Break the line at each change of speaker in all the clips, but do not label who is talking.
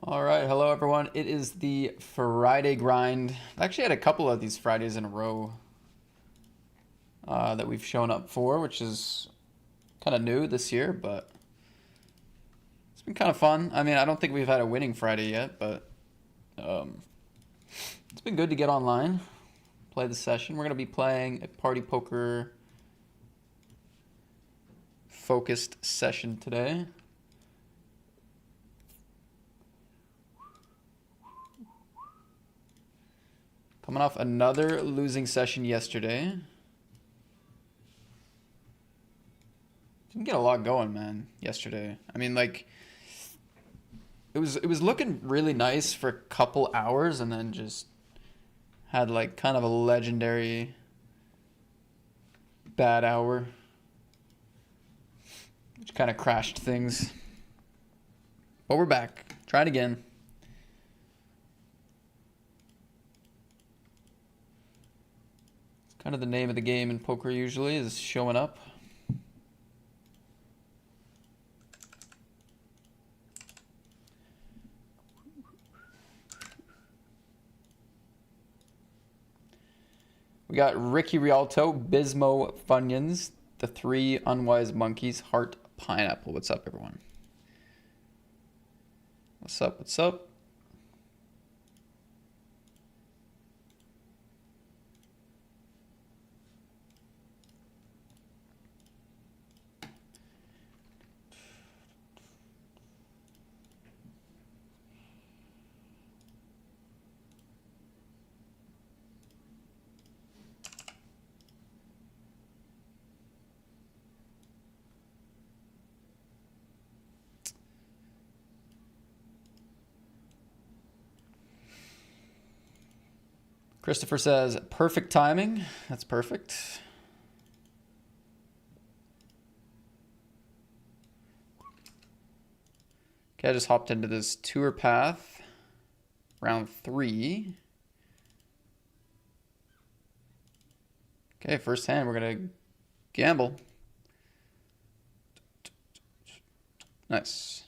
All right, hello everyone. It is the Friday grind. I actually had a couple of these Fridays in a row that we've shown up for, which is kind of new this year, but it's been kind of fun. I mean, I don't think we've had a winning Friday yet, but um, it's been good to get online, play the session. We're going to be playing a party poker focused session today. Coming off another losing session yesterday. Didn't get a lot going, man, yesterday. I mean, like, it was looking really nice for a couple hours and then just had like kind of a legendary bad hour, which kind of crashed things. But we're back. Trying again. It's kind of the name of the game in poker usually, is showing up. We got Ricky Rialto, Bismo Funyuns, the three unwise monkeys, Heart Pineapple. What's up, everyone? What's up? What's up? Christopher says, perfect timing. That's perfect. Okay, I just hopped into this tour path. Round 3. Okay, first hand, we're going to gamble. Nice.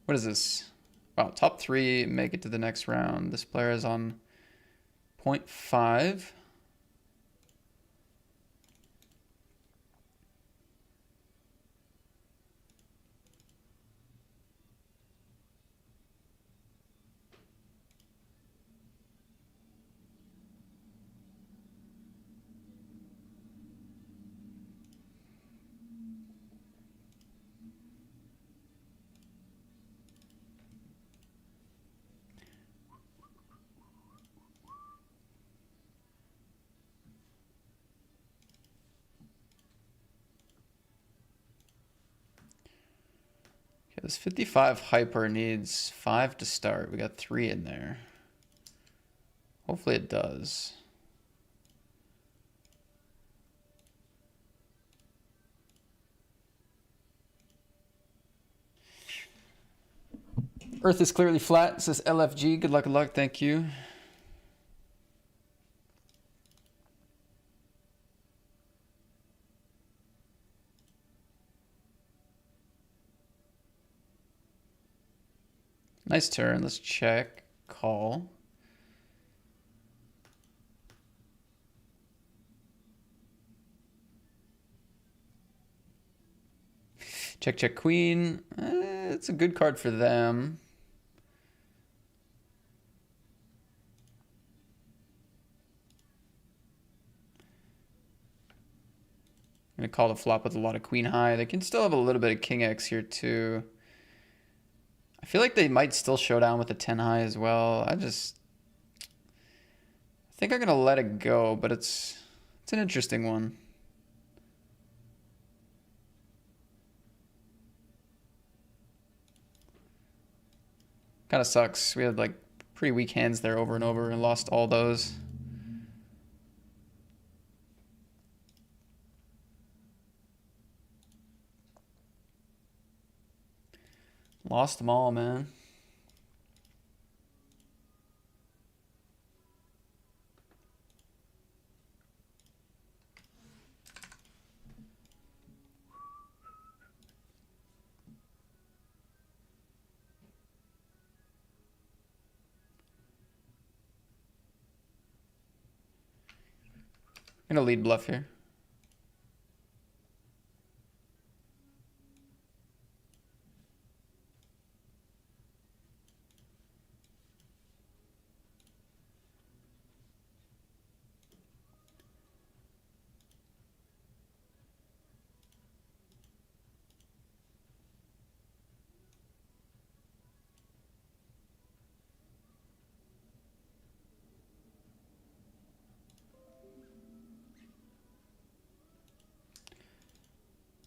What is this? Wow, top 3 make it to the next round. This player is on 0.5. Okay, this 55 hyper needs 5 to start. We got 3 in there. Hopefully it does. Earth is clearly flat, says LFG. Good luck, good luck. Thank you. Nice turn. Let's check. Call. Check, check, queen. It's a good card for them. I'm going to call the flop with a lot of queen high. They can still have a little bit of king X here too. I feel like they might still show down with a 10 high as well. I think I'm going to let it go, but it's an interesting one. Kind of sucks. We had like pretty weak hands there over and over and lost all those. Lost them all, man. I'm gonna lead bluff here.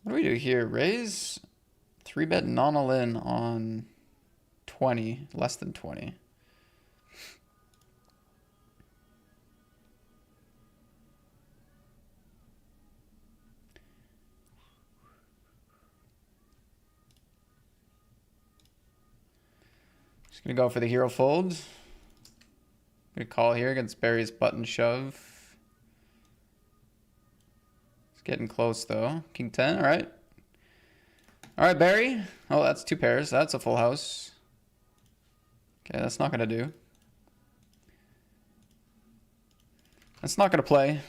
What do we do here? Raise 3-bet non all in on 20, less than 20. Just gonna go for the hero fold. Gonna call here against Barry's button shove. It's getting close though. King 10, all right. All right, Barry. Oh, that's 2 pairs. That's a full house. Okay, that's not gonna do. That's not gonna play.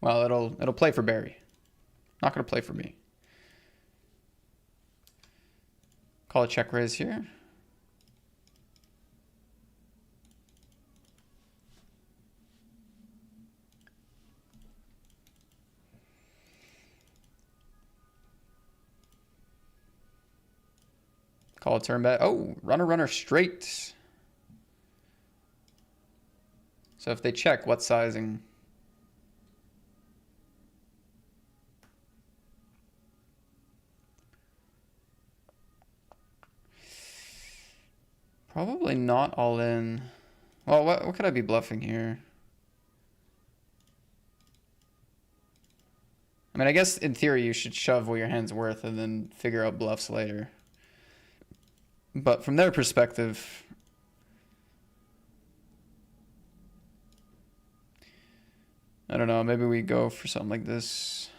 Well, it'll play for Barry. Not gonna play for me. Call a check raise here. Call a turn bet. Oh, runner straight. So if they check, what sizing? Probably not all in. Well, what could I be bluffing here? I mean, I guess in theory you should shove what your hand's worth and then figure out bluffs later. But from their perspective, I don't know, maybe we go for something like this.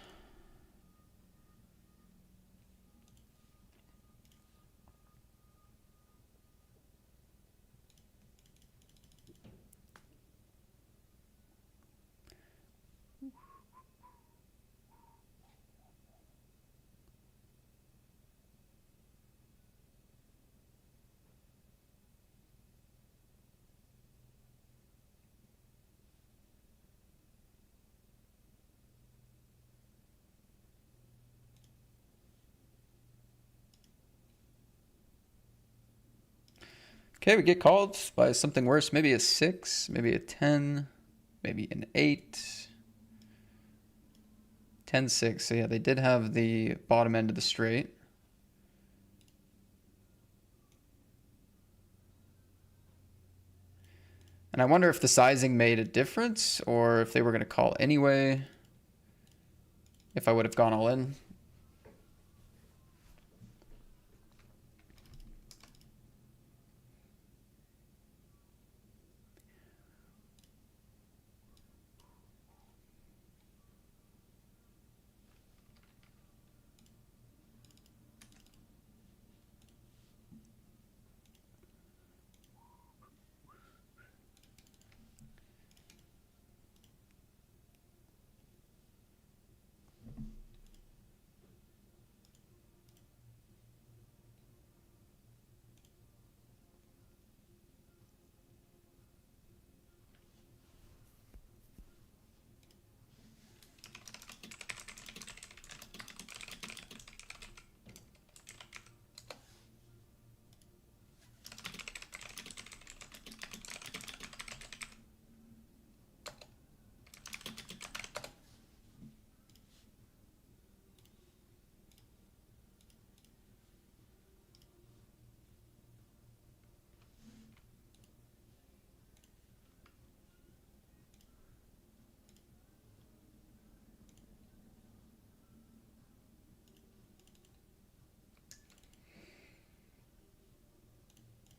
Okay, we get called by something worse. Maybe a 6, maybe a 10, maybe an 8. 10-6. So yeah, they did have the bottom end of the straight. And I wonder if the sizing made a difference or if they were going to call anyway. If I would have gone all in.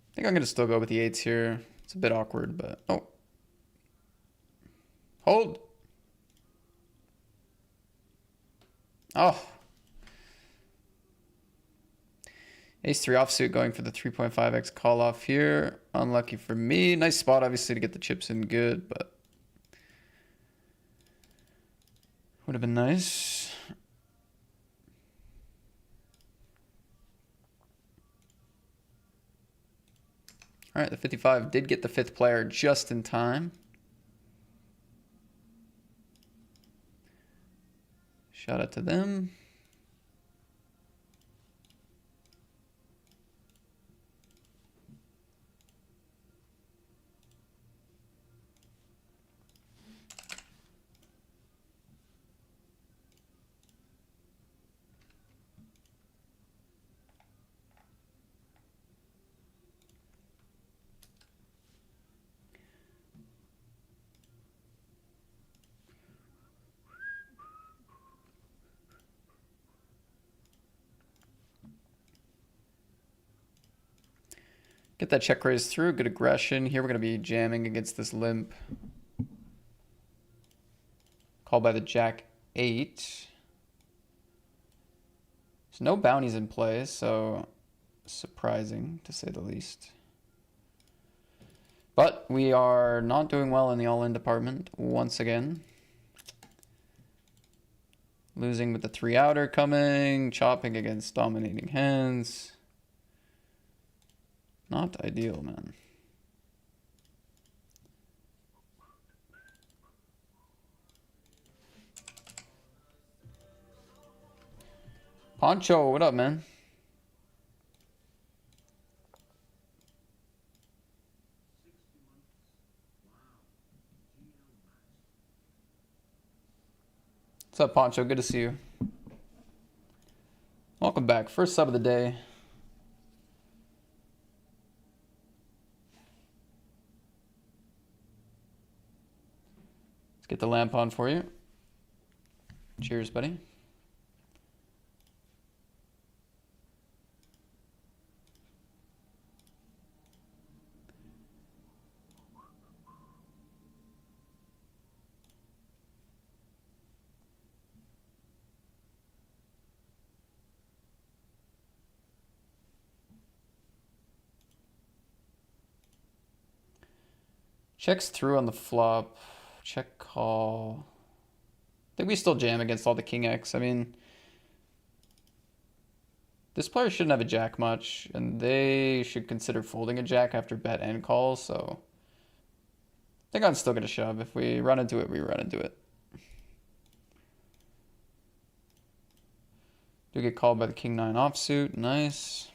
I think I'm going to still go with the 8s here. It's a bit awkward, but... Oh. Hold. Oh. Ace-3 offsuit going for the 3.5x call off here. Unlucky for me. Nice spot, obviously, to get the chips in good, but would have been nice. All right, the 55 did get the 5th player just in time. Shout out to them. Get that check raise through. Good aggression. Here we're going to be jamming against this limp. Called by the Jack 8. There's no bounties in play, so surprising to say the least. But we are not doing well in the all-in department once again. Losing with the 3 outer coming. Chopping against dominating hands. Not ideal, man. Poncho, what up, man? What's up, Poncho? Good to see you. Welcome back. First sub of the day. Let's get the lamp on for you. Cheers, buddy. Checks through on the flop. Check call. I think we still jam against all the King X. I mean, this player shouldn't have a jack much, and they should consider folding a jack after bet and call, so I think I'm still going to shove. If we run into it, we run into it. Do get called by the King 9 offsuit. Nice.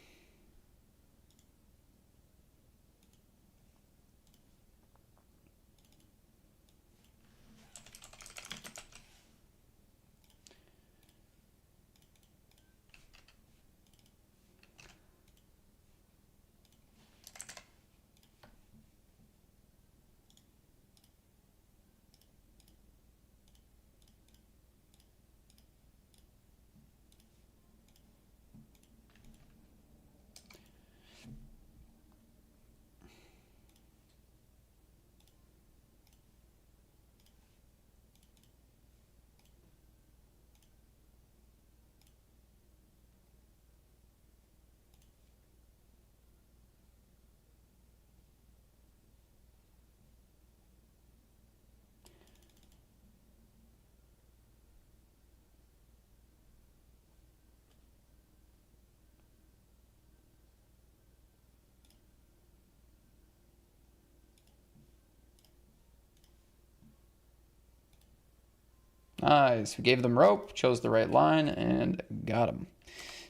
Nice. We gave them rope, chose the right line, and got him.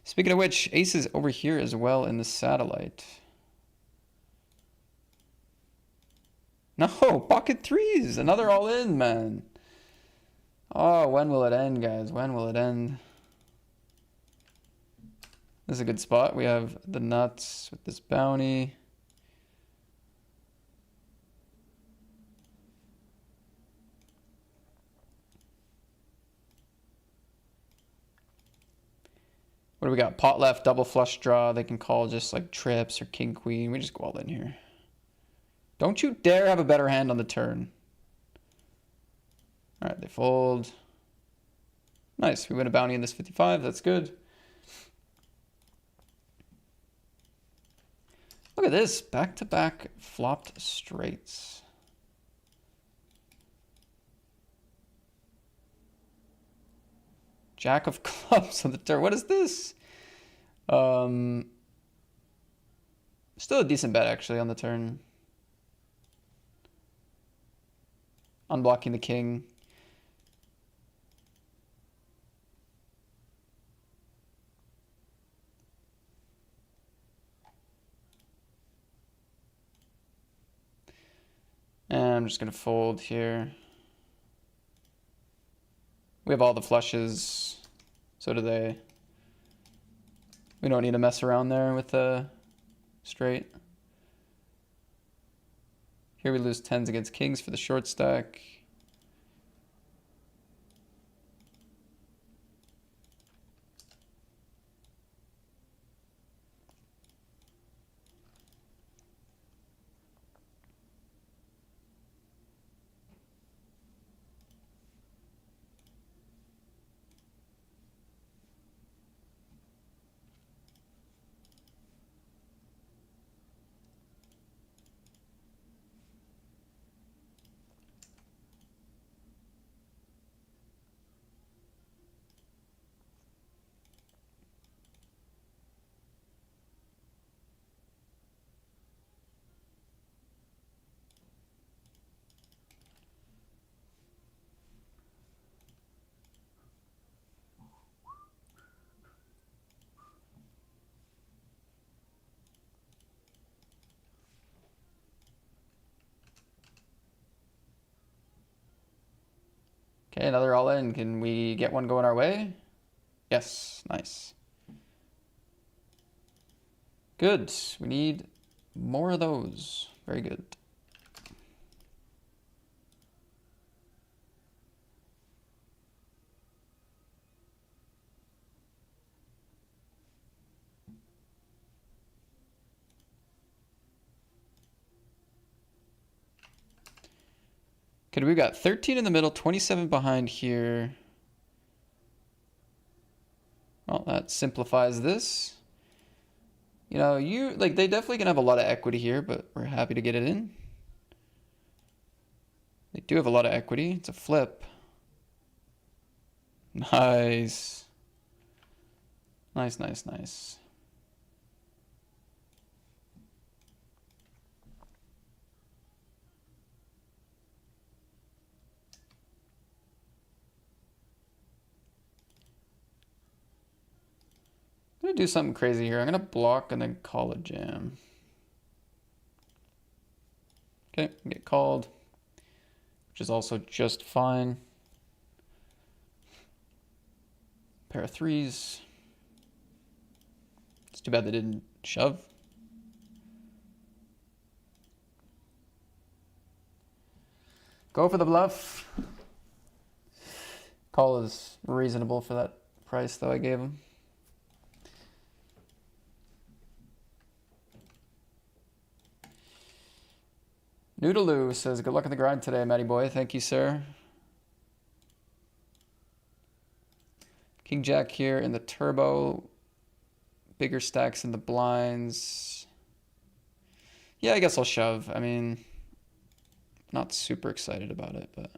Speaking of which, ace is over here as well in the satellite. No, pocket threes. Another all in, man. Oh, when will it end, guys? When will it end? This is a good spot. We have the nuts with this bounty. What do we got? Pot left, double flush draw. They can call just like trips or king queen. We just go all in here. Don't you dare have a better hand on the turn. All right, they fold. Nice. We win a bounty in this 55. That's good. Look at this. Back-to-back flopped straights. Jack of clubs on the turn. What is this? Still a decent bet, actually, on the turn. Unblocking the king. And I'm just going to fold here. We have all the flushes. So do they. We don't need to mess around there with the straight. Here we lose 10s against kings for the short stack. Okay, another all in. Can we get one going our way? Yes, nice. Good. We need more of those. Very good. Okay, we've got 13 in the middle, 27 behind here. Well, that simplifies this. You know, they definitely can have a lot of equity here, but we're happy to get it in. They do have a lot of equity. It's a flip. Nice. Nice, nice, nice. I'm gonna do something crazy here. I'm gonna block and then call a jam. Okay, get called, which is also just fine. Pair of threes. It's too bad they didn't shove. Go for the bluff. Call is reasonable for that price, though, I gave him. Noodaloo says, good luck on the grind today, Matty boy. Thank you, sir. King Jack here in the turbo. Bigger stacks in the blinds. Yeah, I guess I'll shove. I mean, not super excited about it, but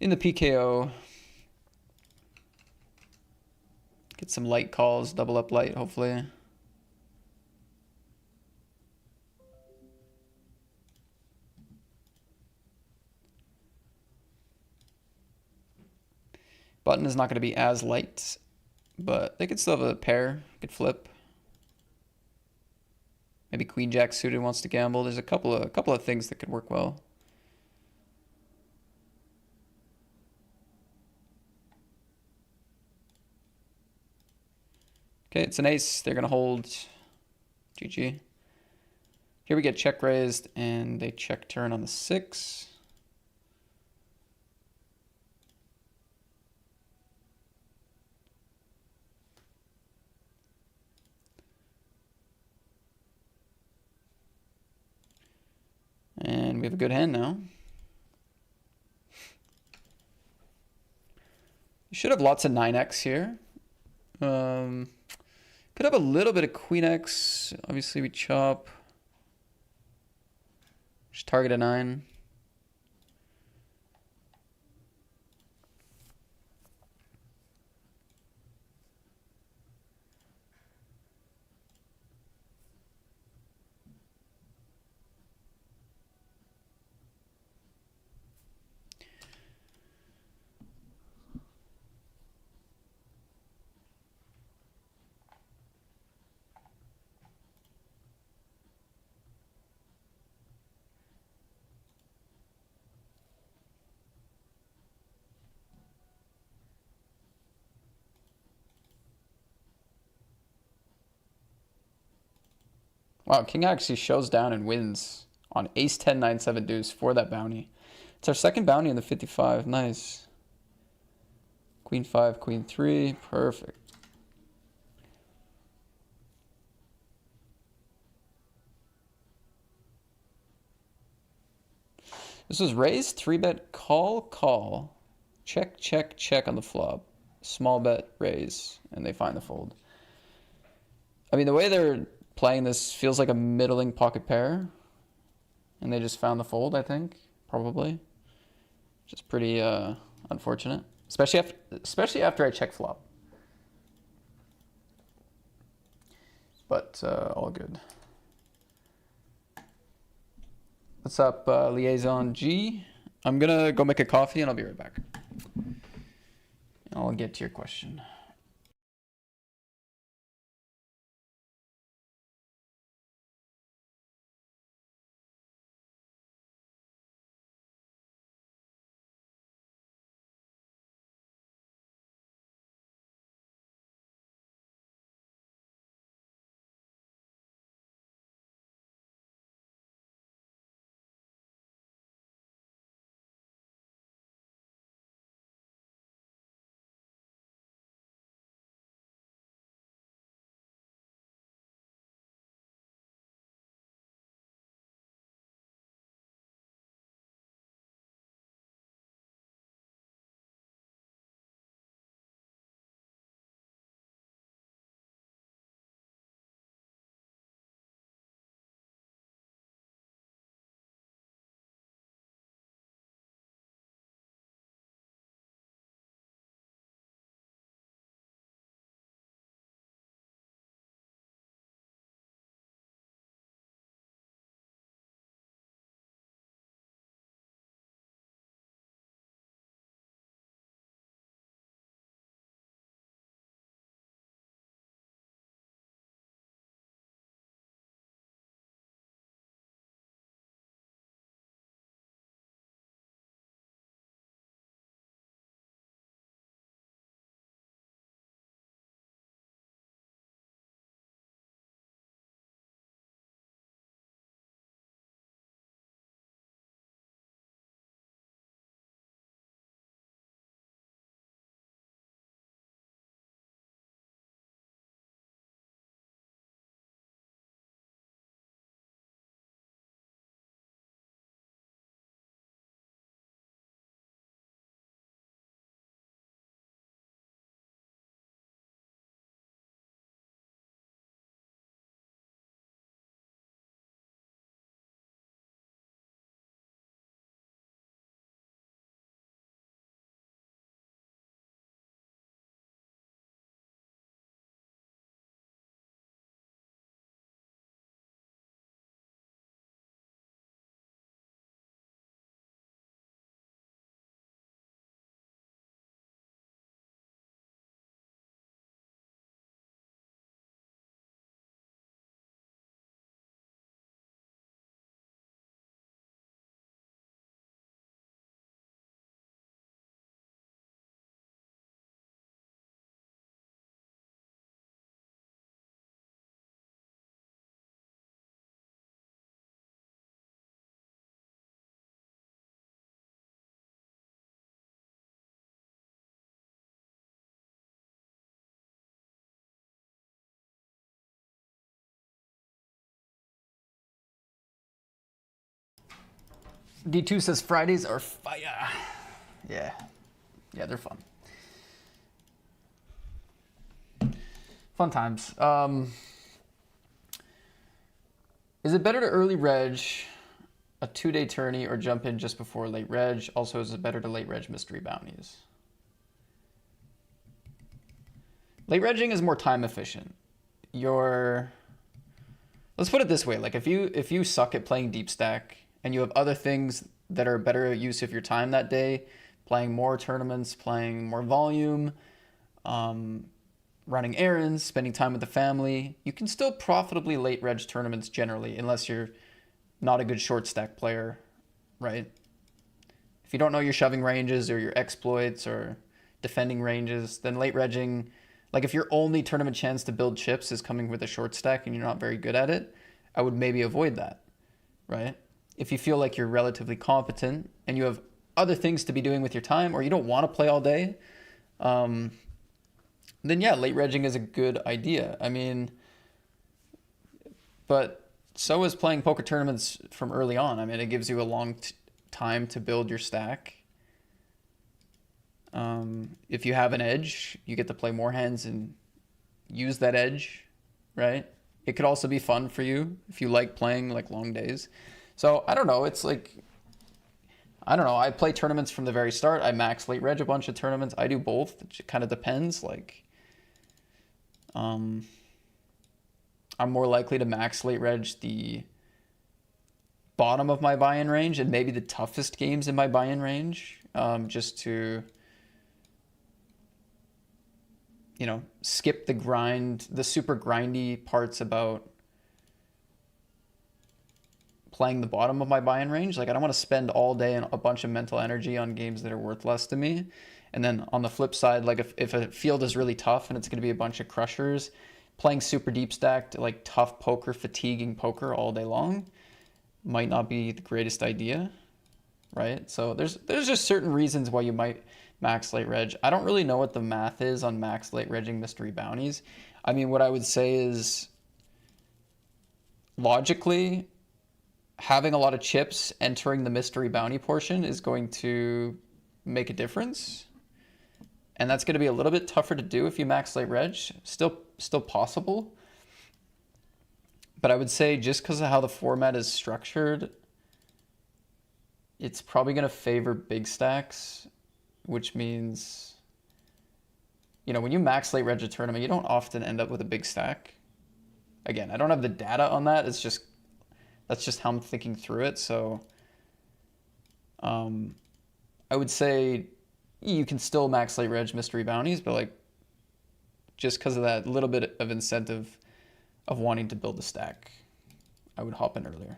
in the PKO, get some light calls, double up light, hopefully. Button is not going to be as light, but they could still have a pair. Could flip. Maybe Queen Jack suited wants to gamble. There's a couple of things that could work well. Okay, it's an ace. They're going to hold. GG. Here we get check raised, and they check turn on the 6. And we have a good hand now. You should have lots of 9x here. Could have a little bit of queen x. Obviously, we chop. Just target a 9. Wow, king actually shows down and wins on ace 10, 9, 7 deuce for that bounty. It's our second bounty in the 55. Nice. Queen 5, queen 3. Perfect. This was raised, 3-bet, call, call. Check, check, check on the flop. Small bet, raise, and they find the fold. I mean, the way they're playing this feels like a middling pocket pair. And they just found the fold, I think, probably. Which is pretty unfortunate. Especially after I check flop. But all good. What's up, Liaison G? I'm gonna go make a coffee and I'll be right back. I'll get to your question. D2 says Fridays are fire. Yeah. Yeah, they're fun. Fun times. Is it better to early reg a 2-day tourney or jump in just before late reg? Also, is it better to late reg mystery bounties? Late regging is more time efficient. Let's put it this way, like if you suck at playing deep stack and you have other things that are better use of your time that day, playing more tournaments, playing more volume, running errands, spending time with the family, you can still profitably late reg tournaments generally, unless you're not a good short stack player, right? If you don't know your shoving ranges or your exploits or defending ranges, then late regging, like if your only tournament chance to build chips is coming with a short stack and you're not very good at it, I would maybe avoid that, right? If you feel like you're relatively competent and you have other things to be doing with your time, or you don't want to play all day, then yeah, late regging is a good idea. I mean, but so is playing poker tournaments from early on. I mean, it gives you a long time to build your stack. If you have an edge, you get to play more hands and use that edge, right? It could also be fun for you if you like playing like long days. So I don't know. It's like, I don't know. I play tournaments from the very start. I max late reg a bunch of tournaments. I do both. It kind of depends. Like, I'm more likely to max late reg the bottom of my buy-in range and maybe the toughest games in my buy-in range, just to, you know, skip the grind, the super grindy parts about playing the bottom of my buy-in range. Like, I don't want to spend all day and a bunch of mental energy on games that are worth less to me. And then on the flip side, like if a field is really tough and it's going to be a bunch of crushers, playing super deep stacked, like tough poker, fatiguing poker all day long might not be the greatest idea, right? So there's just certain reasons why you might max late reg. I don't really know what the math is on max late regging mystery bounties. I mean, what I would say is logically, having a lot of chips entering the mystery bounty portion is going to make a difference. And that's going to be a little bit tougher to do if you max late reg. Still possible. But I would say just because of how the format is structured, it's probably going to favor big stacks, which means, you know, when you max late reg a tournament, you don't often end up with a big stack. Again, I don't have the data on that. It's just, that's just how I'm thinking through it. So I would say you can still max late reg mystery bounties, but like just because of that little bit of incentive of wanting to build a stack, I would hop in earlier.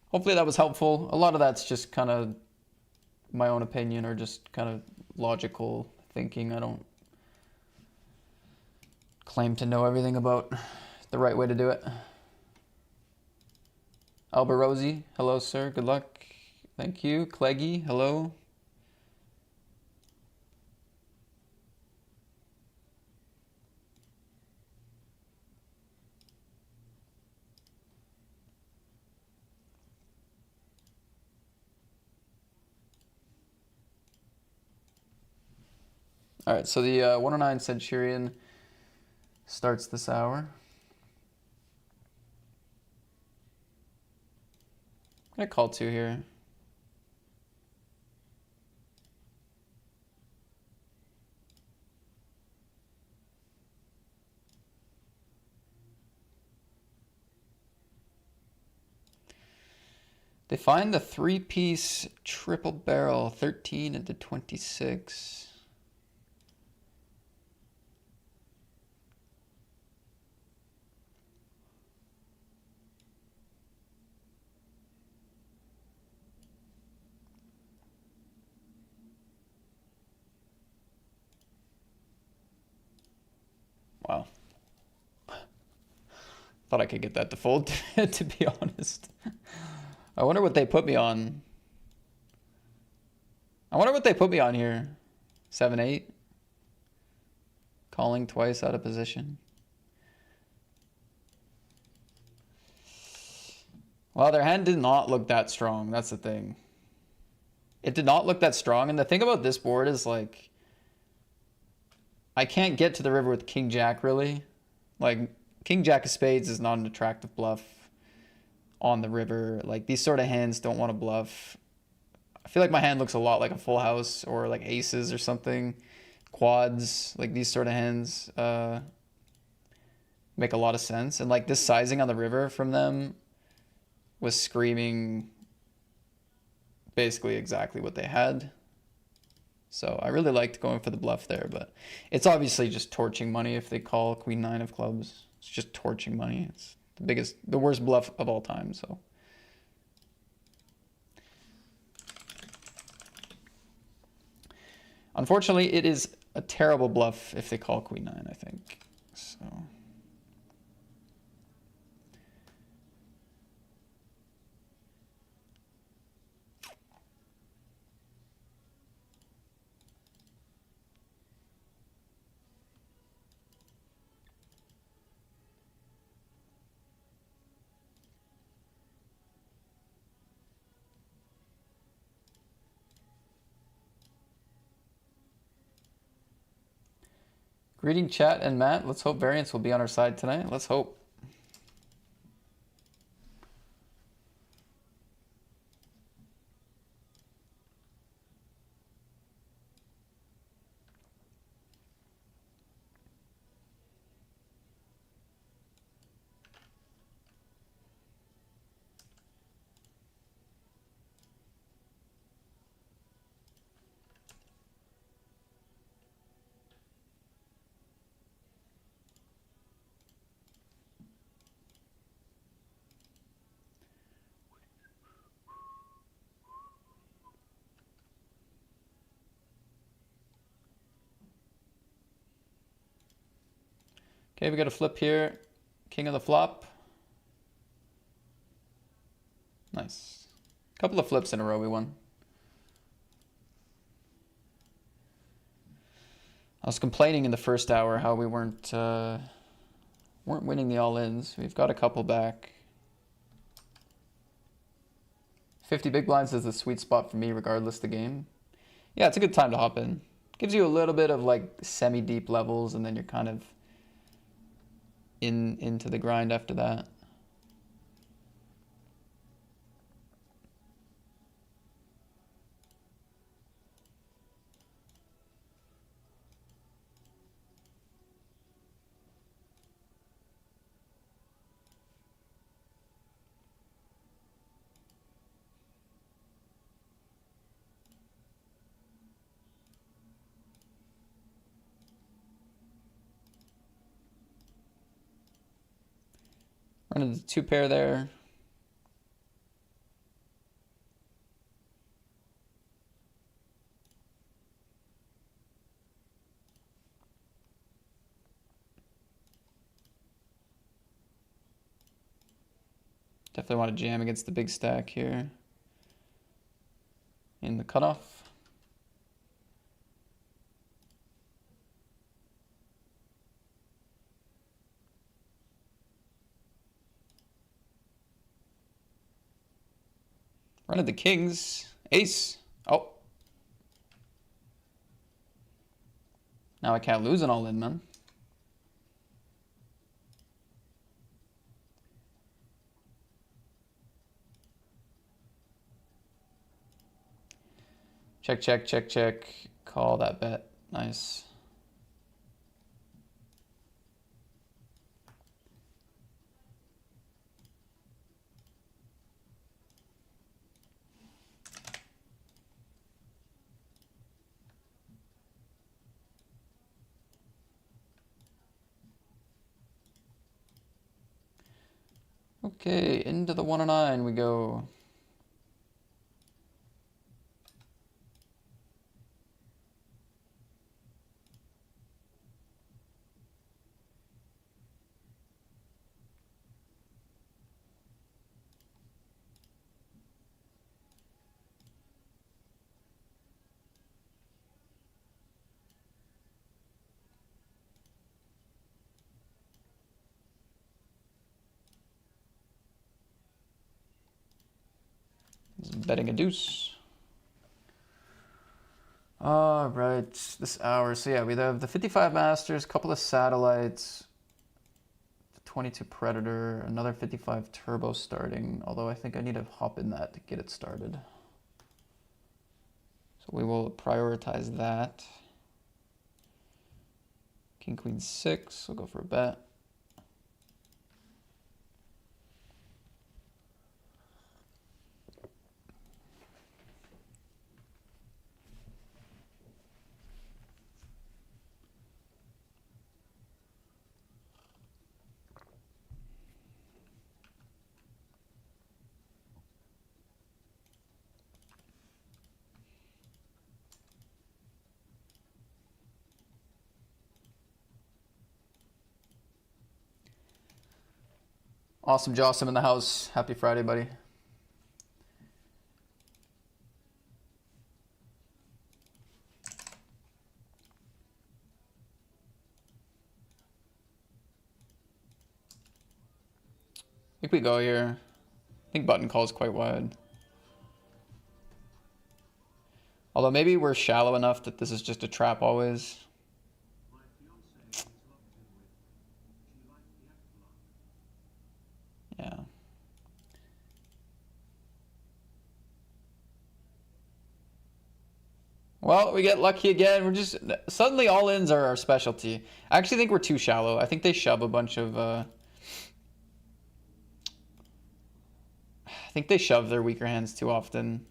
Hopefully that was helpful. A lot of that's just kind of my own opinion or just kind of logical thinking. I don't claim to know everything about the right way to do it. Alberosi, hello sir, good luck. Thank you. Cleggy, hello. All right, so the 109 Centurion starts this hour. I'm gonna call 2 here. They find the 3-piece triple barrel, 13 into 26. Wow. Thought I could get that to fold, to be honest. I wonder what they put me on. I wonder what they put me on here. 7-8. Calling twice out of position. Well, their hand did not look that strong. That's the thing. It did not look that strong. And the thing about this board is like, I can't get to the river with king jack really. Like king jack of spades is not an attractive bluff on the river. Like these sort of hands don't want to bluff. I feel like my hand looks a lot like a full house or like aces or something. Quads, like these sort of hands make a lot of sense. And like this sizing on the river from them was screaming basically exactly what they had. So I really liked going for the bluff there, but it's obviously just torching money if they call queen nine of clubs. It's just torching money. It's the worst bluff of all time, so. Unfortunately, it is a terrible bluff if they call queen nine, I think. So. Greeting chat and Matt. Let's hope variance will be on our side tonight. Let's hope. Okay, we got a flip here. King of the flop. Nice. Couple of flips in a row we won. I was complaining in the first hour how we weren't winning the all-ins. We've got a couple back. 50 big blinds is the sweet spot for me regardless of the game. Yeah, it's a good time to hop in. Gives you a little bit of like semi-deep levels and then you're kind of into the grind after that. Running the two pair there. Definitely want to jam against the big stack here in the cutoff. Running the kings. Ace. Oh. Now I can't lose an all-in, man. Check, check, check, check. Call that bet. Nice. Okay, into the 109 we go. Betting a deuce. All right, this hour. So yeah, we have the 55 Masters, couple of satellites, the 22 Predator, another 55 Turbo starting. Although I think I need to hop in that to get it started. So we will prioritize that. King, Queen, 6. We'll go for a bet. Awesome Jossum in the house. Happy Friday, buddy. I think we go here. I think button call is quite wide. Although maybe we're shallow enough that this is just a trap always. Yeah. Well, we get lucky again. We're just suddenly all-ins are our specialty. I actually think we're too shallow. I think they shove a bunch of I think they shove their weaker hands too often.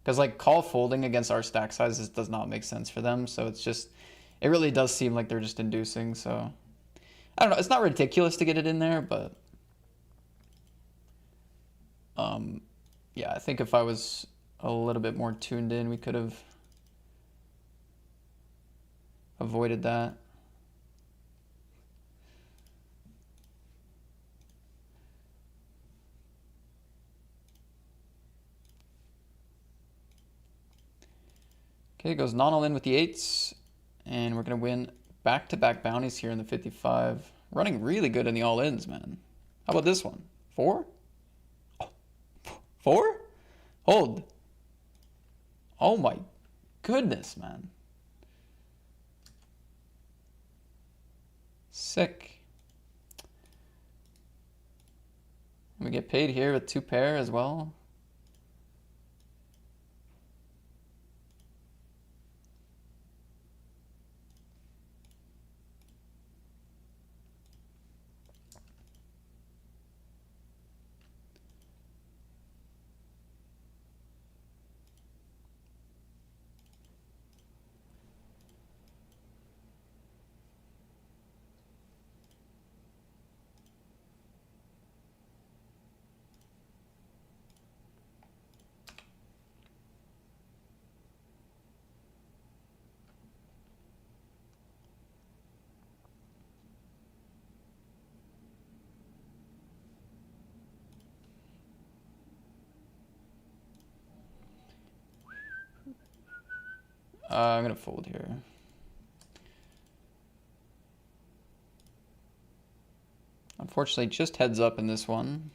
Because like call folding against our stack sizes does not make sense for them. So it's just, it really does seem like they're just inducing. So I don't know. It's not ridiculous to get it in there, but yeah, I think if I was a little bit more tuned in, we could have avoided that. Okay, goes non all in with the 8s, and we're going to win back-to-back bounties here in the 55. Running really good in the all-ins, man. How about this one? 4? Oh, 4? Hold. Oh my goodness, man. Sick. We get paid here with 2 pair as well. I'm going to fold here. Unfortunately, just heads up in this one.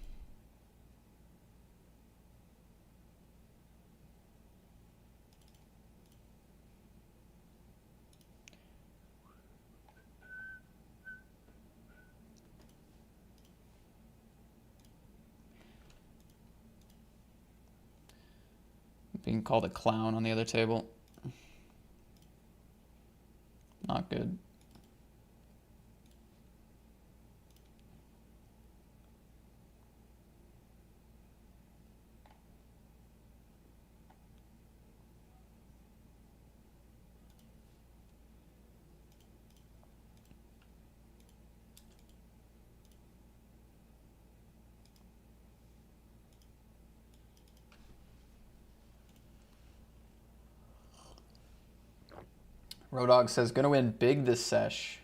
Being called a clown on the other table. Not good. Rodog says, gonna win big this sesh.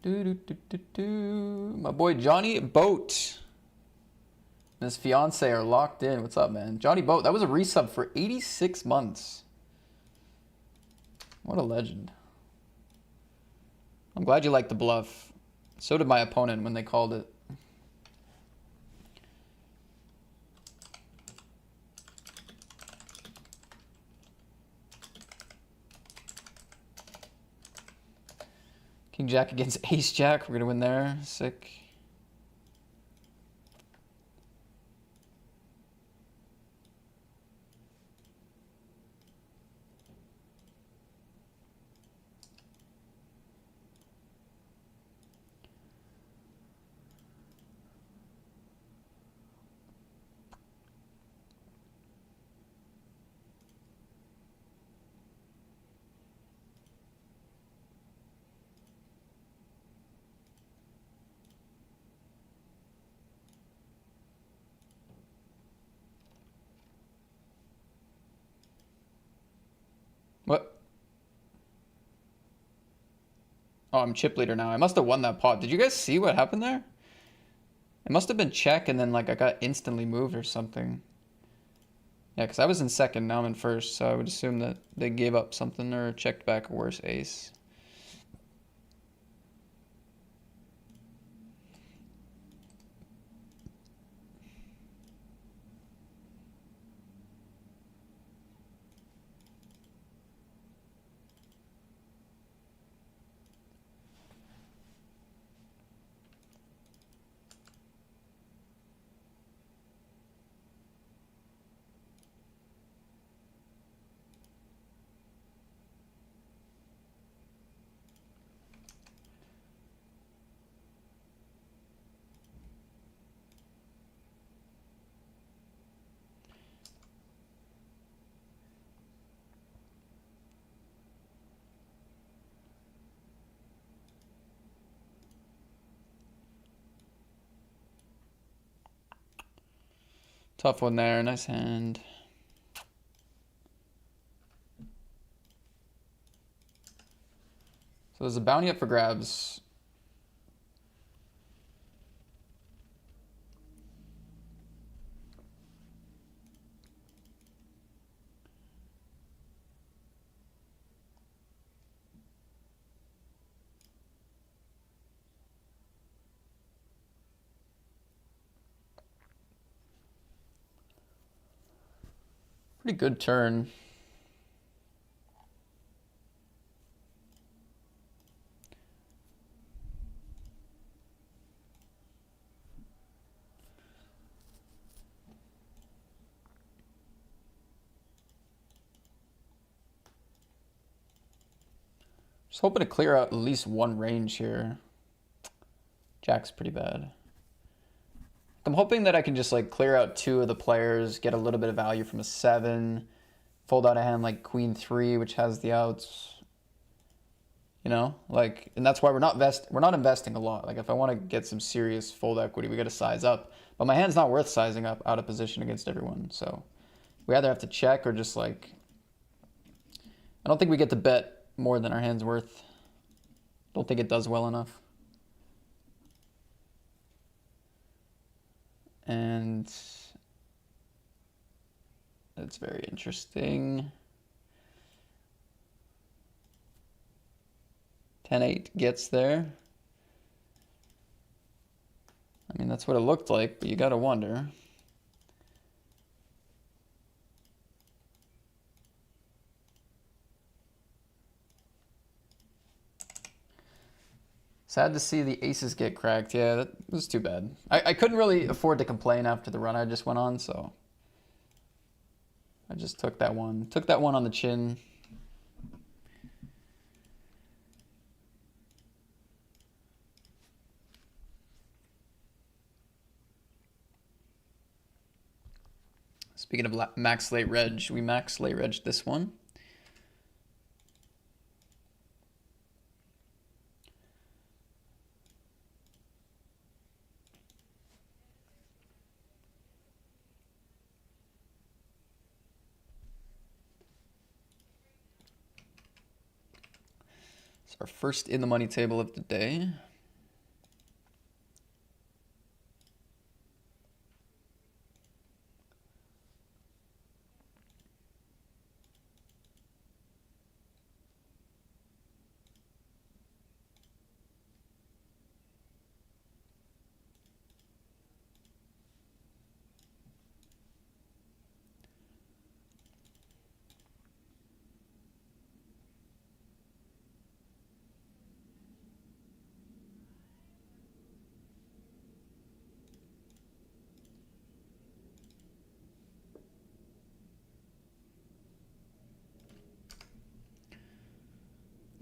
My boy Johnny Boat and his fiance are locked in. What's up, man? Johnny Boat, that was a resub for 86 months. What a legend. I'm glad you liked the bluff. So did my opponent when they called it. King Jack against Ace Jack. We're gonna win there. Sick. What? Oh, I'm chip leader now. I must have won that pot. Did you guys see what happened there? It must have been check and then like I got instantly moved or something. Yeah, because I was in second, now I'm in first, so I would assume that they gave up something or checked back a worse ace. Tough one there, nice hand. So there's a bounty up for grabs. Pretty good turn. Just hoping to clear out at least one range here. Jack's pretty bad. I'm hoping that I can just like clear out two of the players, get a little bit of value from a 7, fold out a hand like Queen 3, which has the outs. You know, like, and that's why we're not investing a lot. Like, if I want to get some serious fold equity, we got to size up. But my hand's not worth sizing up out of position against everyone. So we either have to check or just like, I don't think we get to bet more than our hand's worth. Don't think it does well enough. And that's very interesting. 10-8 gets there. I mean, that's what it looked like, but you gotta wonder. Sad to see the aces get cracked. Yeah, that was too bad. I couldn't really afford to complain after the run I just went on, so I just took that one. Took that one on the chin. Speaking of max late reg, we max late reg this one. It's our first in the money table of the day.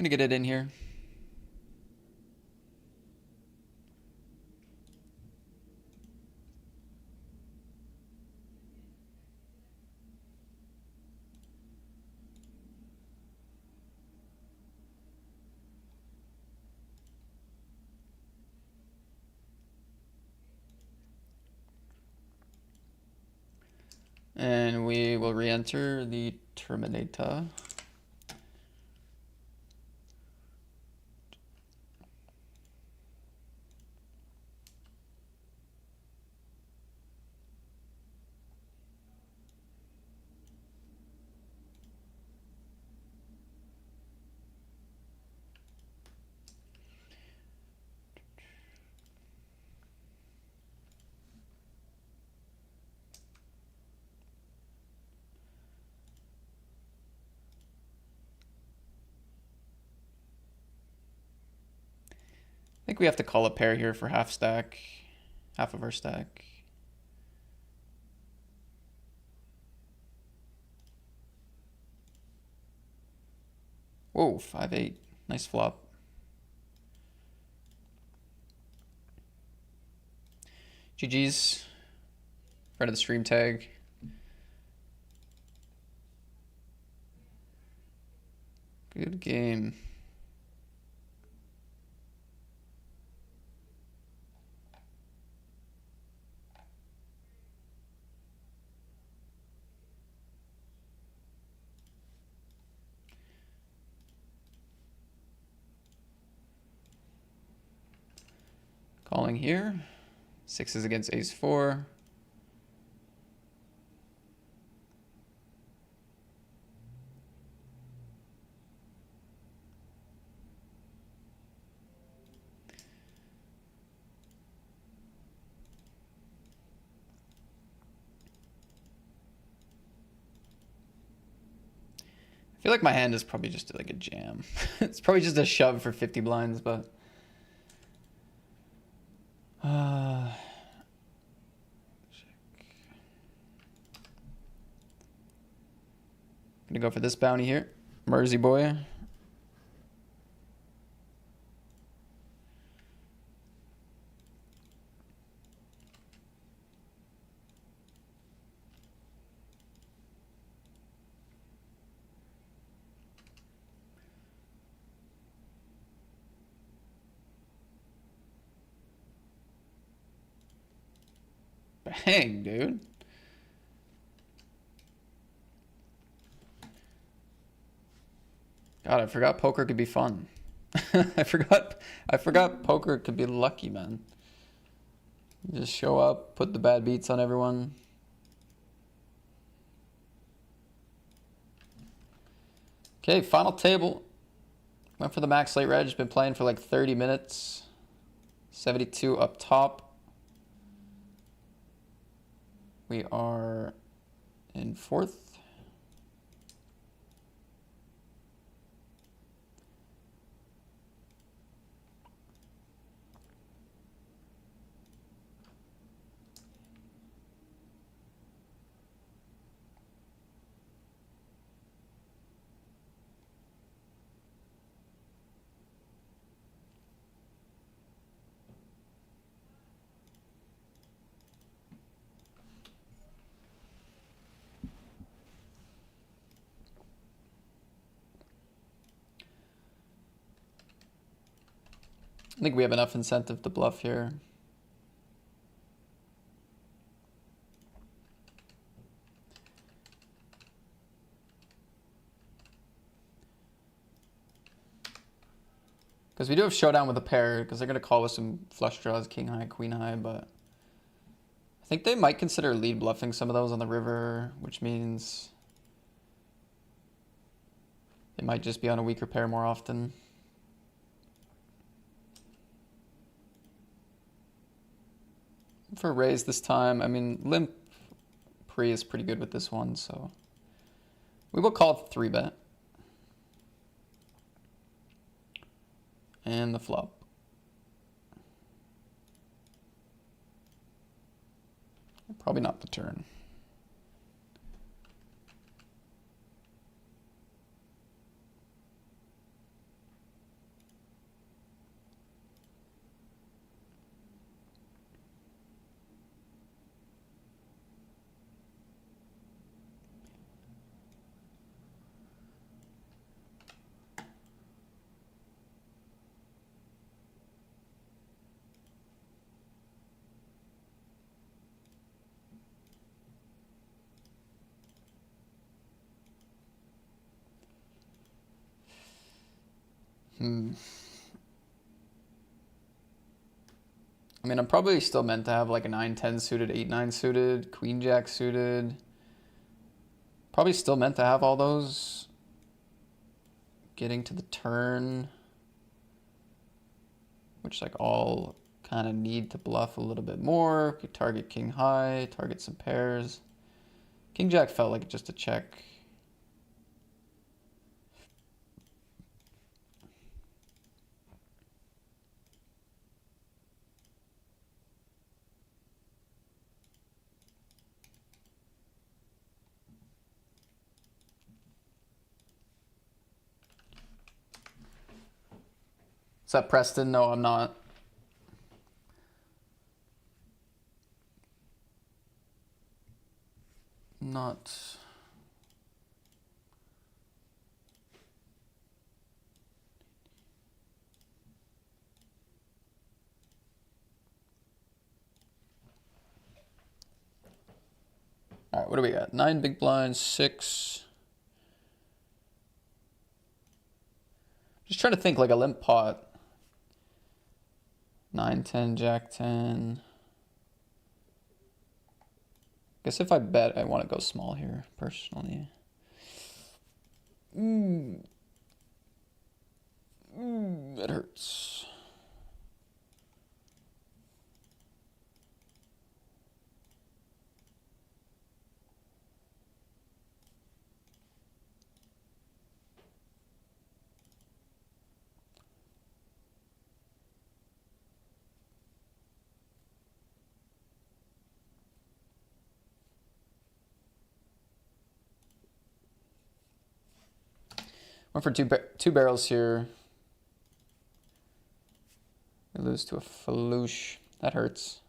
Gonna get it in here. And we will re-enter the Terminator. I think we have to call a pair here for half stack, half of our stack. Whoa, 5-8. Nice flop. GG's. Friend of the stream tag. Good game. Calling here. Sixes against ace four. I feel like my hand is probably just like a jam. It's probably just a shove for 50 blinds, but... Gonna go for this bounty here. Mersey boy. Bang, dude. God, I forgot poker could be fun. I forgot poker could be lucky, man. You just show up, put the bad beats on everyone. Okay, final table. Went for the max late reg. Been playing for like 30 minutes. 72 up top. We are in fourth. I think we have enough incentive to bluff here. Because we do have showdown with a pair, because they're going to call with some flush draws, king high, queen high, but I think they might consider lead bluffing some of those on the river, which means they might just be on a weaker pair more often. For a raise this time, I mean, limp pre is pretty good with this one, so we will call 3-bet. And the flop. Probably not the turn. I mean, I'm probably still meant to have like a 9-10 suited, 8-9 suited, Queen Jack suited. Probably still meant to have all those. Getting to the turn, which like all kind of need to bluff a little bit more. Could target king high, target some pairs. King Jack felt like just a check. Is that Preston? No, I'm not. Not. All right, what do we got? 9 big blinds, 6. Just trying to think like a limp pot. 9, 10, Jack 10. Guess if I bet, I want to go small here, personally. That hurts. Went for two barrels here. We lose to a falouche. That hurts.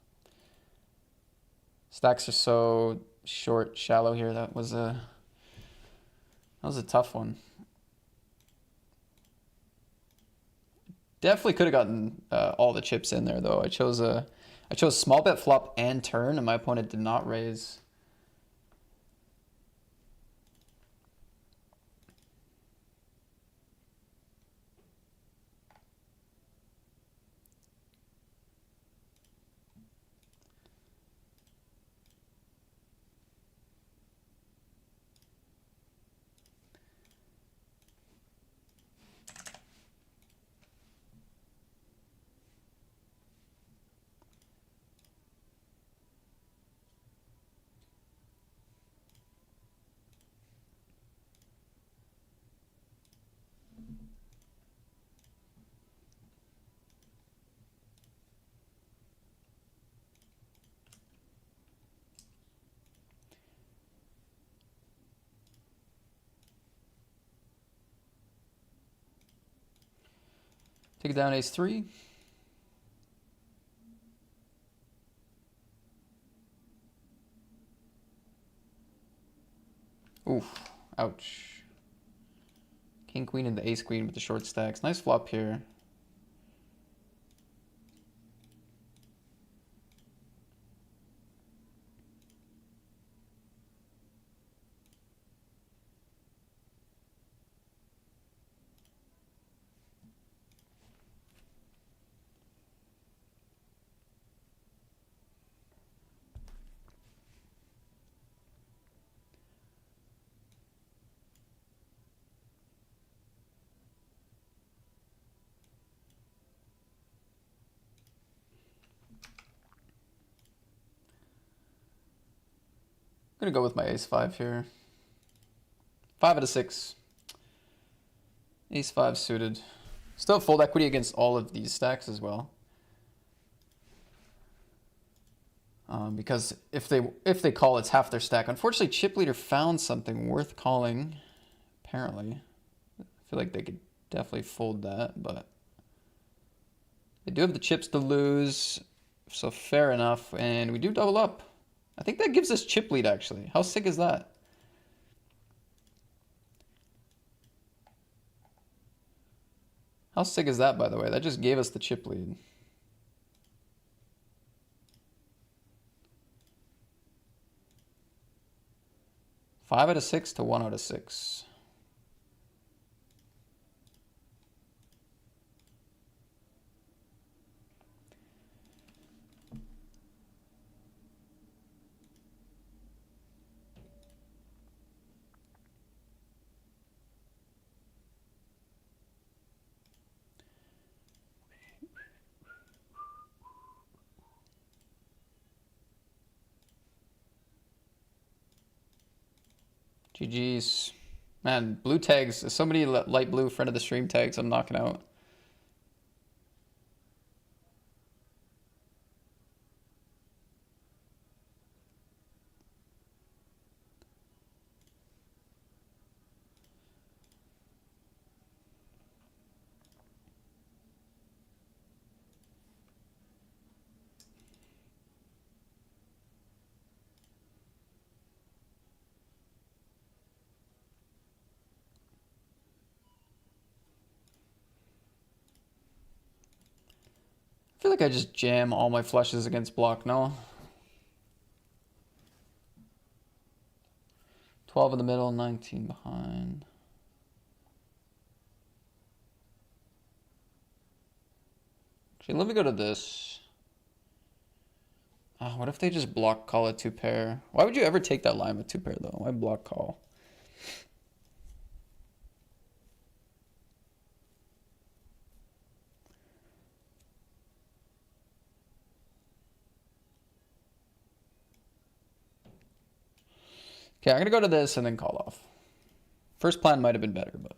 Stacks are so short, shallow here. That was a tough one. Definitely could have gotten all the chips in there though. I chose small bet flop and turn, and my opponent did not raise. Take it down, ace 3. Oof, ouch. King queen and the ace queen with the short stacks. Nice flop here. I'm gonna go with my ace 5 here. 5 out of 6. Ace 5 suited. Still have fold equity against all of these stacks as well. Because if they call, it's half their stack. Unfortunately, chip leader found something worth calling. Apparently, I feel like they could definitely fold that, but they do have the chips to lose, so fair enough. And we do double up. I think that gives us chip lead, actually. How sick is that? How sick is that, by the way? That just gave us the chip lead. Five out of 6 to 1 out of 6. GG's. Man, blue tags. So many light blue friend of the stream tags I'm knocking out. I feel like I just jam all my flushes against block, no? 12 in the middle, 19 behind. Actually, let me go to this. Oh, what if they just block call a 2-pair? Why would you ever take that line with 2-pair though? Why block call? Okay, I'm gonna go to this and then call off. First plan might have been better, but.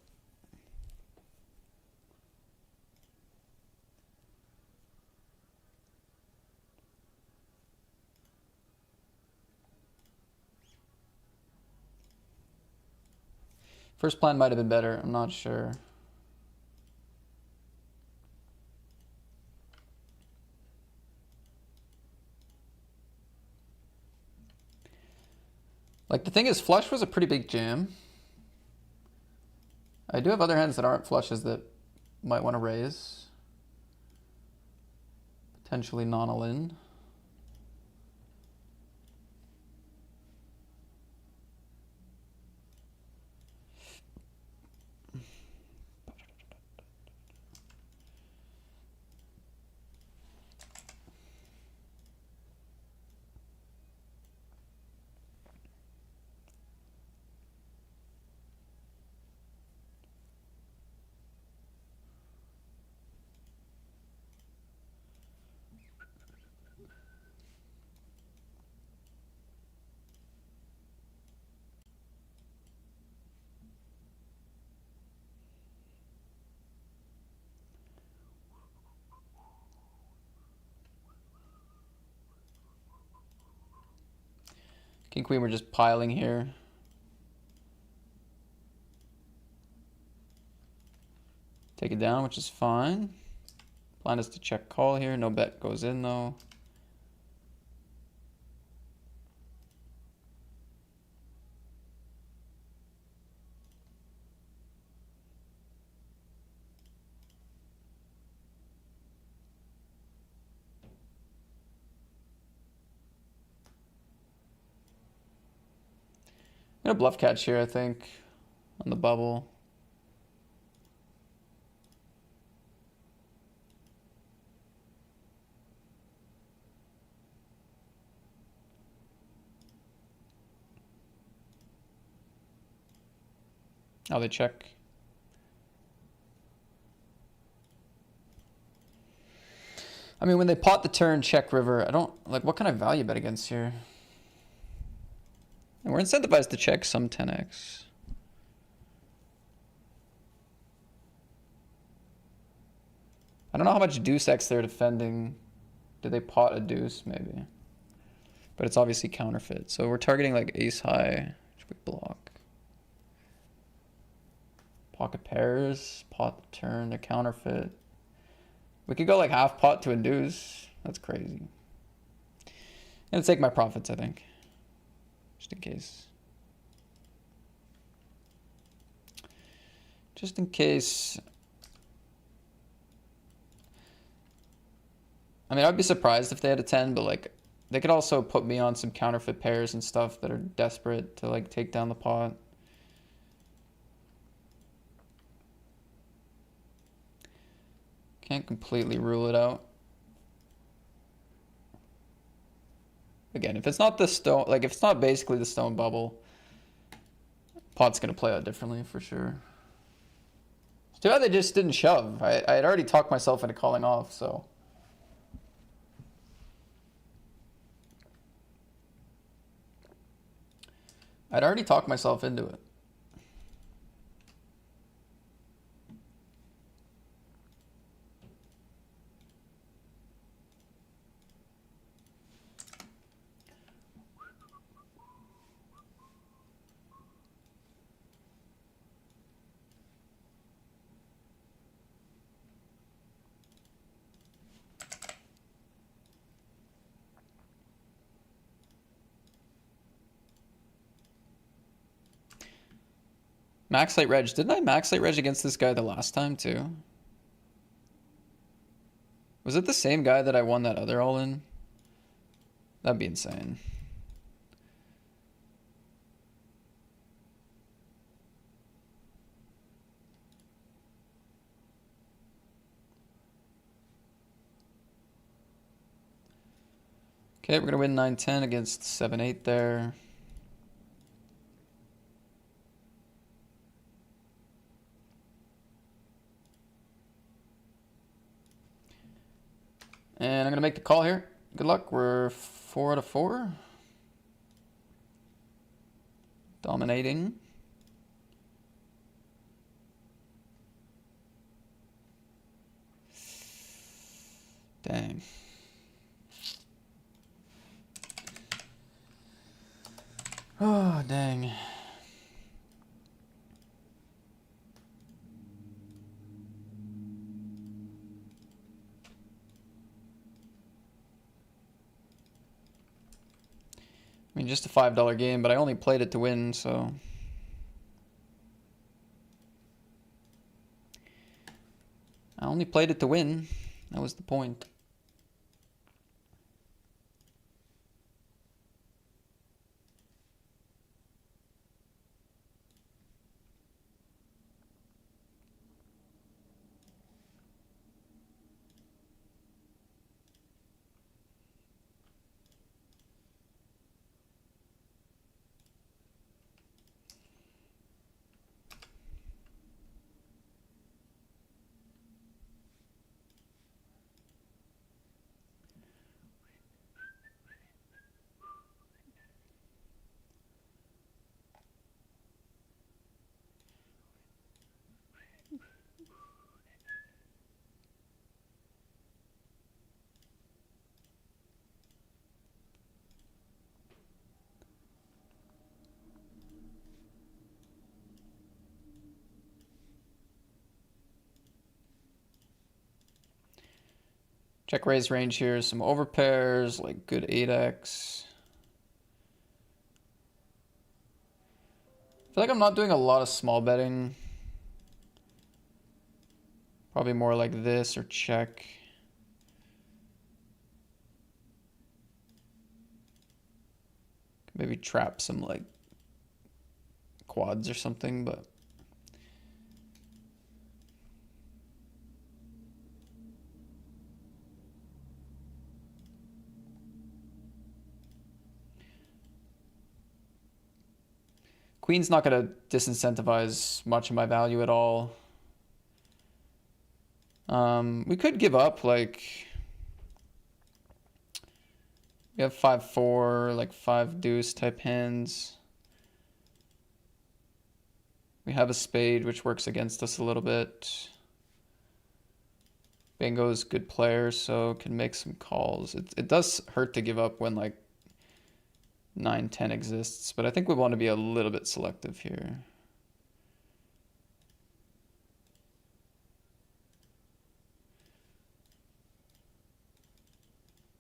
First plan might have been better, I'm not sure. Like, the thing is, flush was a pretty big jam. I do have other hands that aren't flushes that might want to raise. Potentially non-all-in. King, queen, we're just piling here. Take it down, which is fine. Plan is to check call here. No bet goes in though. I'm gonna bluff catch here, I think, on the bubble. Oh, they check. I mean, when they pot the turn, check river, I don't, like, what can I value bet against here? And we're incentivized to check some 10x. I don't know how much deuce X they're defending. Did they pot a deuce? Maybe. But it's obviously counterfeit. So we're targeting like ace high, which we block. Pocket pairs, pot the turn, they're counterfeit. We could go like half pot to a deuce. That's crazy. I'm gonna take my profits, I think. Just in case. Just in case. I mean, I'd be surprised if they had a 10, but like, they could also put me on some counterfeit pairs and stuff that are desperate to like take down the pot. Can't completely rule it out. Again, if it's not the stone, like if it's not basically the stone bubble, pot's gonna play out differently for sure. It's too bad they just didn't shove. I had already talked myself into calling off, so. I'd already talked myself into it. Max late reg. Didn't I max late reg against this guy the last time too? Was it the same guy that I won that other all in? That'd be insane. Okay, we're gonna win 9-10 against 7-8 there. And I'm gonna make the call here. Good luck. We're 4 out of 4. Dominating. Dang. Oh, dang. I mean, just a $5 game, but I only played it to win, so. I only played it to win. That was the point. Check raise range here. Some overpairs, like good 8x. I feel like I'm not doing a lot of small betting. Probably more like this or check. Maybe trap some like quads or something, but Queen's not gonna disincentivize much of my value at all. We could give up, like we have 5-4, like 5 deuce type hands. We have a spade, which works against us a little bit. Bingo's good player, so can make some calls. It does hurt to give up when like 9-10 exists, but I think we want to be a little bit selective here.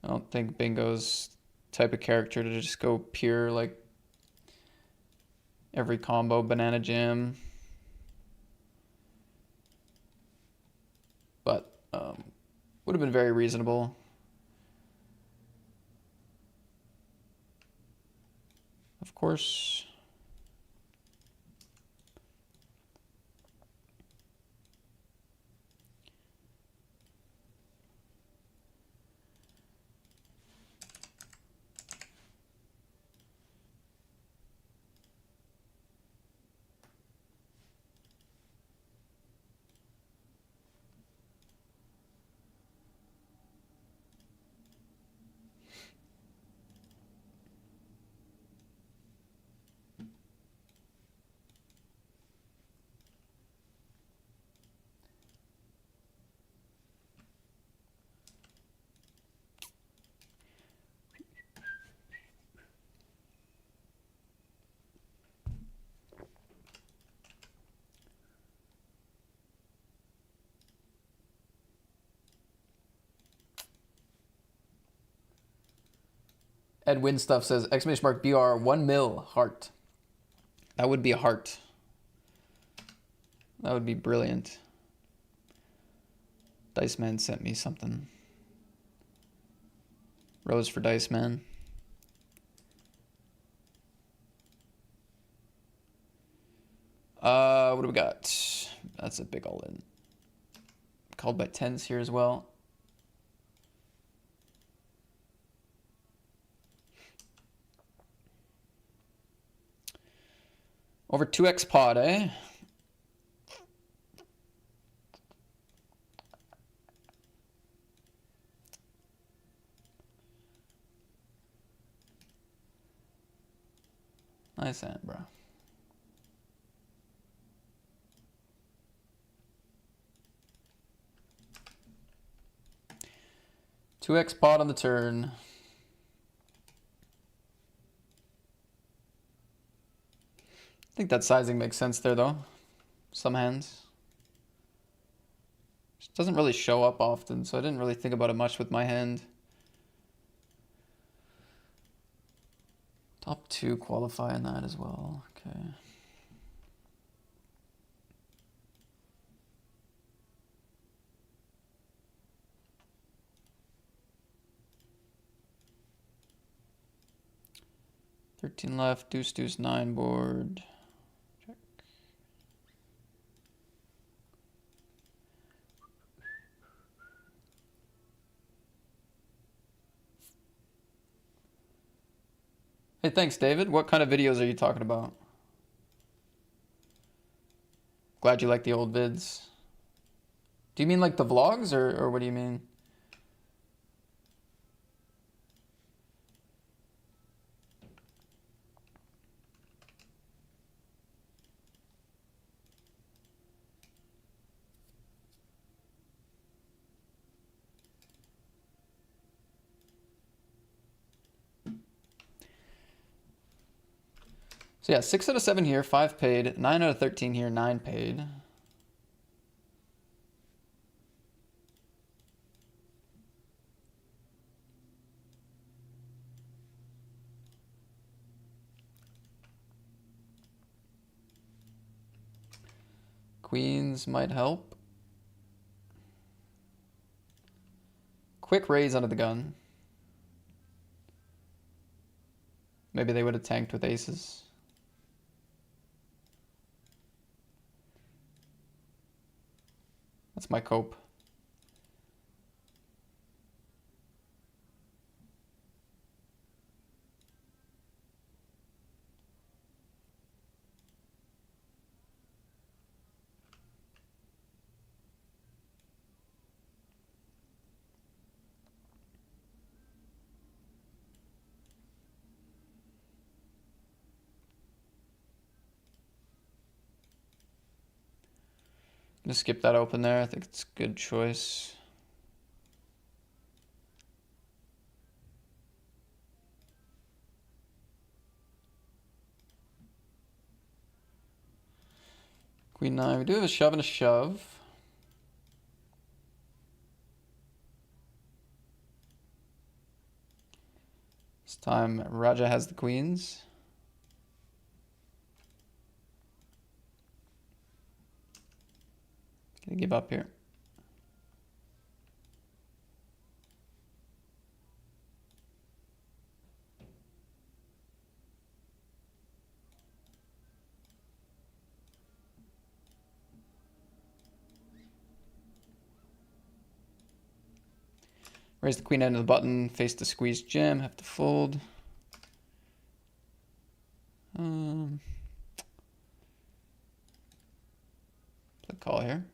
I don't think Bingo's type of character to just go pure like every combo banana jam. But would have been very reasonable. Of course. Edwin stuff says exclamation mark BR 1 mil heart. That would be a heart. That would be brilliant. Dice Man sent me something. Rose for Dice Man. What do we got? That's a big all-in. Called by tens here as well. Over 2x pod, eh? Nice hand, bro. Two X pot on the turn. I think that sizing makes sense there, though. Some hands. Just doesn't really show up often, so I didn't really think about it much with my hand. Top two qualify in that as well. Okay. $13 left, deuce, deuce, 9 board. Check. Hey, thanks, David. What kind of videos are you talking about? Glad you like the old vids. Do you mean like the vlogs, or what do you mean? So yeah, 6 out of 7 here, 5 paid. 9 out of 13 here, 9 paid. Queens might help. Quick raise under the gun. Maybe they would have tanked with aces. That's my cope. I'm gonna skip that open there. I think it's a good choice. Queen 9. We do have a shove and a shove. This time Raja has the queens. Gonna give up here. Raise the queen end of the button, face the squeeze jam, have to fold. Play call here.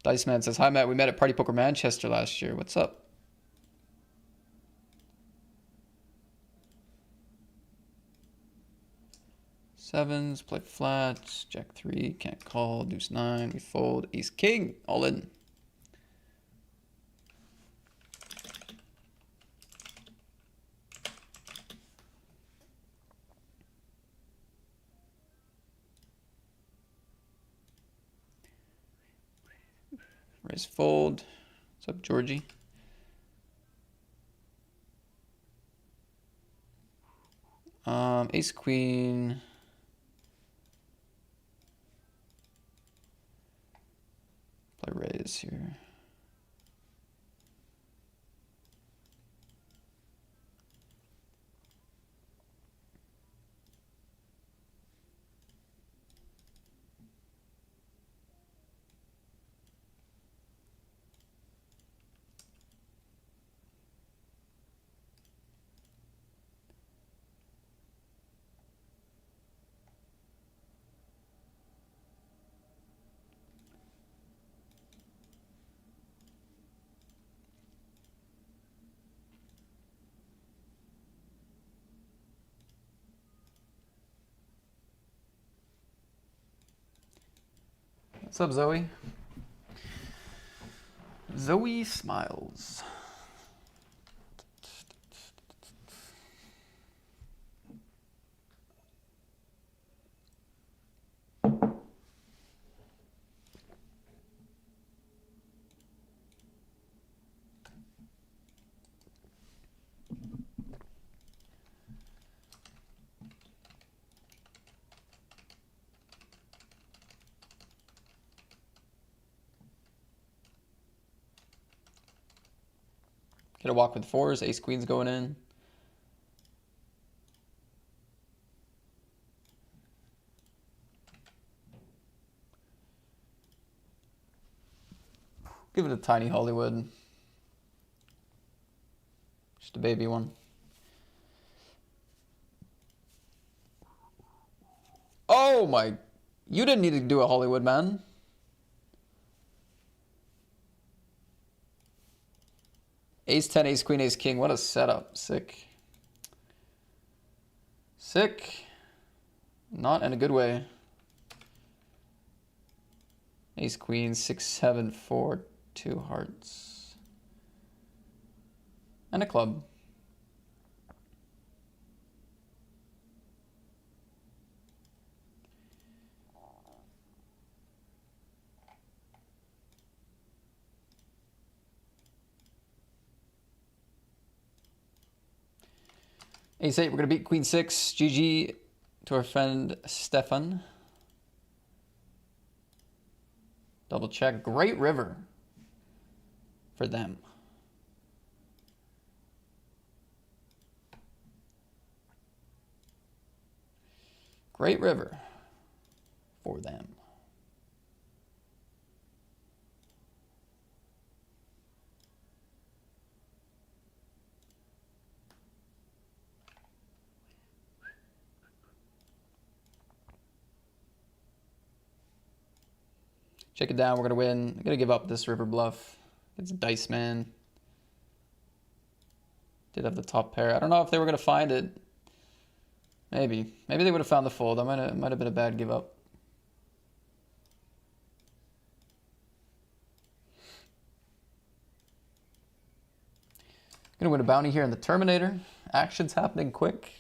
Dice Man says, hi Matt, we met at Party Poker Manchester last year. What's up? Sevens, play flats, jack 3, can't call, deuce 9, we fold, ace king, all in. Raise fold, What's up, Georgie? Ace queen. Play raise here. What's up, Zoe? Zoe smiles. Get a walk with fours. Ace queen's going in. Give it a tiny Hollywood. Just a baby one. Oh my, you didn't need to do a Hollywood, man. Ace 10, ace queen, ace king. What a setup. Sick. Sick. Not in a good way. Ace queen, 6, 7, 4, 2 hearts. And a club. Ace 8, we're going to beat queen 6. GG to our friend Stefan. Double check. Great river for them. Great river for them. Check it down. We're going to win. I'm going to give up this river bluff. It's dice, man. Did have the top pair. I don't know if they were going to find it. Maybe. Maybe they would have found the fold. That might have been a bad give up. Going to win a bounty here in the Terminator. Action's happening quick.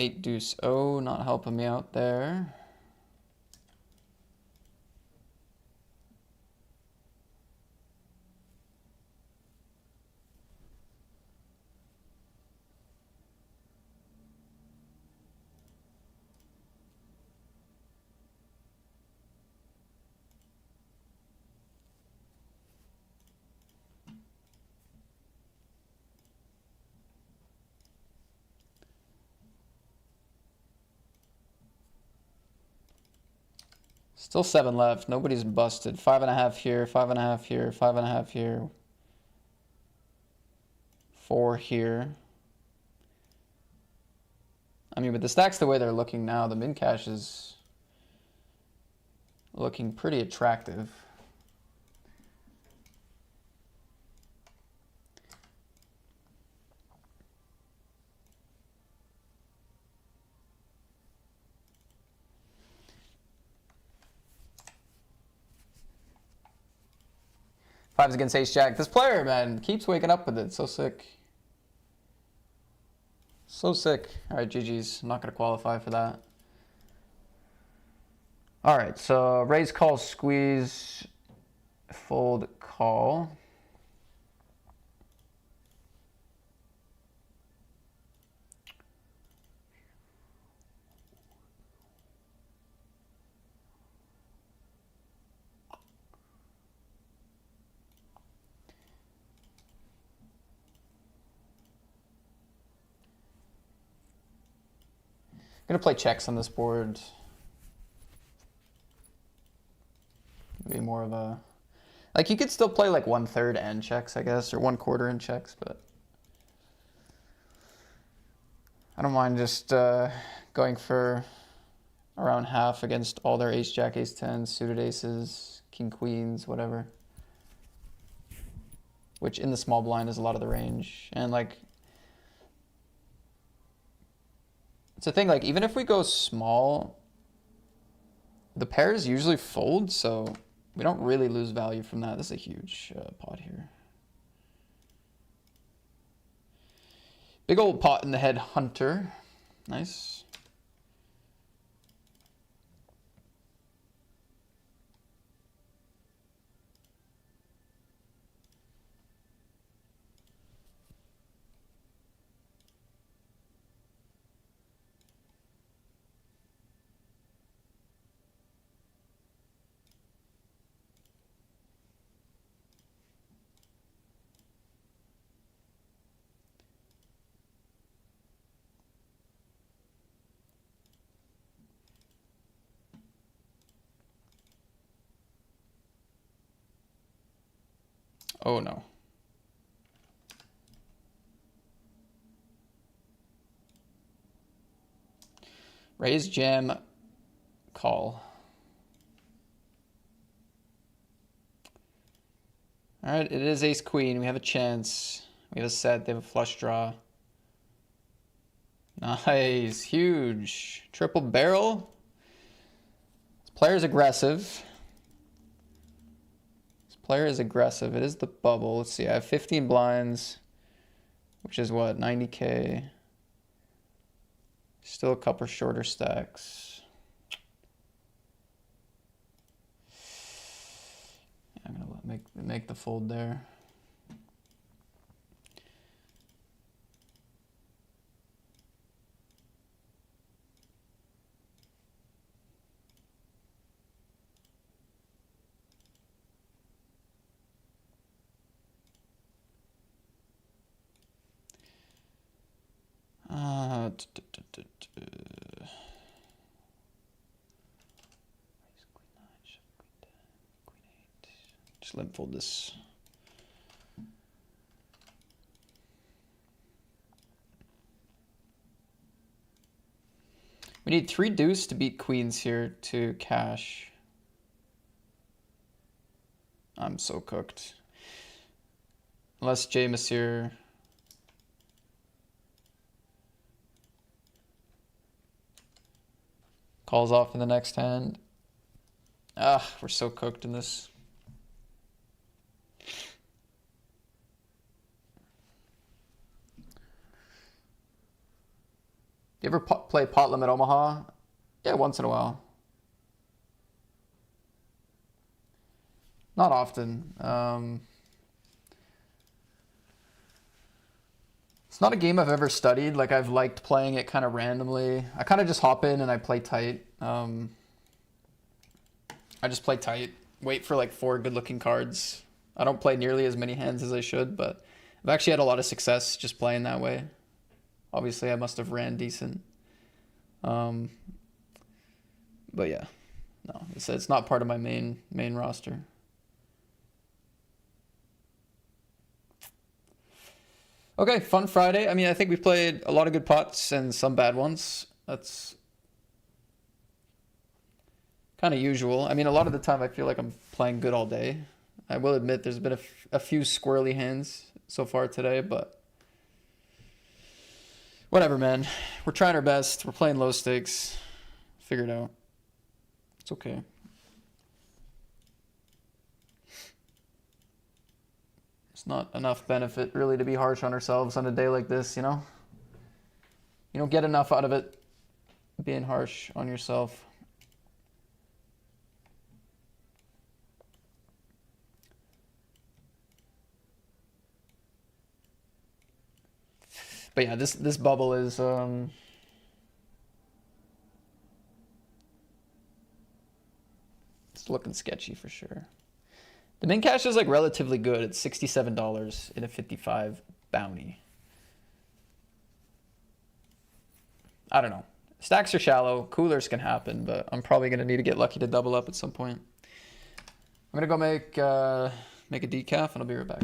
Eight deuce O, not helping me out there. Still 7 left. Nobody's busted. 5.5 here, 5.5 here, 5.5 here. 4 here. I mean, with the stacks the way they're looking now, the min cash is looking pretty attractive. Fives against ace jack. This player, man, keeps waking up with it. So sick. So sick. All right, GG's. I'm not going to qualify for that. All right, so raise, call, squeeze, fold, call. I'm going to play checks on this board. Be more of a... Like, you could still play, like, 1/3 and checks, I guess, or 1/4 and checks, but... I don't mind just going for around half against all their ace, jack, ace 10, suited aces, king, queens, whatever. Which, in the small blind, is a lot of the range. And, like... It's a thing, like, even if we go small, the pairs usually fold, so we don't really lose value from that. This is a huge pot here. Big old pot in the head, Hunter. Nice. Oh no. Raise, jam, call. All right, it is ace queen. We have a chance. We have a set. They have a flush draw. Nice, huge. Triple barrel. This player's aggressive. Player is aggressive. It is the bubble. Let's see. I have 15 blinds, which is what, 90K. Still a couple shorter stacks. Yeah, I'm gonna make the fold there. Just limp fold this. We need 3 deuce to beat queens here to cash. I'm so cooked. Unless J. Monsieur calls off in the next hand. Ah, we're so cooked in this. You ever play Pot Limit Omaha? Yeah, once in a while. Not often. It's not a game I've ever studied. Like, I've liked playing it kind of randomly. I kind of just hop in and I play tight. I just play tight. Wait for like 4 good-looking cards. I don't play nearly as many hands as I should, but I've actually had a lot of success just playing that way. Obviously, I must have ran decent. But yeah, no, it's not part of my main roster. Okay, fun Friday. I mean, I think we played a lot of good pots and some bad ones. That's kind of usual. I mean, a lot of the time I feel like I'm playing good all day. I will admit there's been a few squirrely hands so far today, but whatever, man. We're trying our best. We're playing low stakes. Figure it out. It's okay. It's not enough benefit really to be harsh on ourselves on a day like this, you know? You don't get enough out of it being harsh on yourself. But yeah, this bubble is it's looking sketchy for sure. The min cash is like relatively good. It's $67 in a 55 bounty. I don't know. Stacks are shallow. Coolers can happen, but I'm probably going to need to get lucky to double up at some point. I'm going to go make a decaf, and I'll be right back.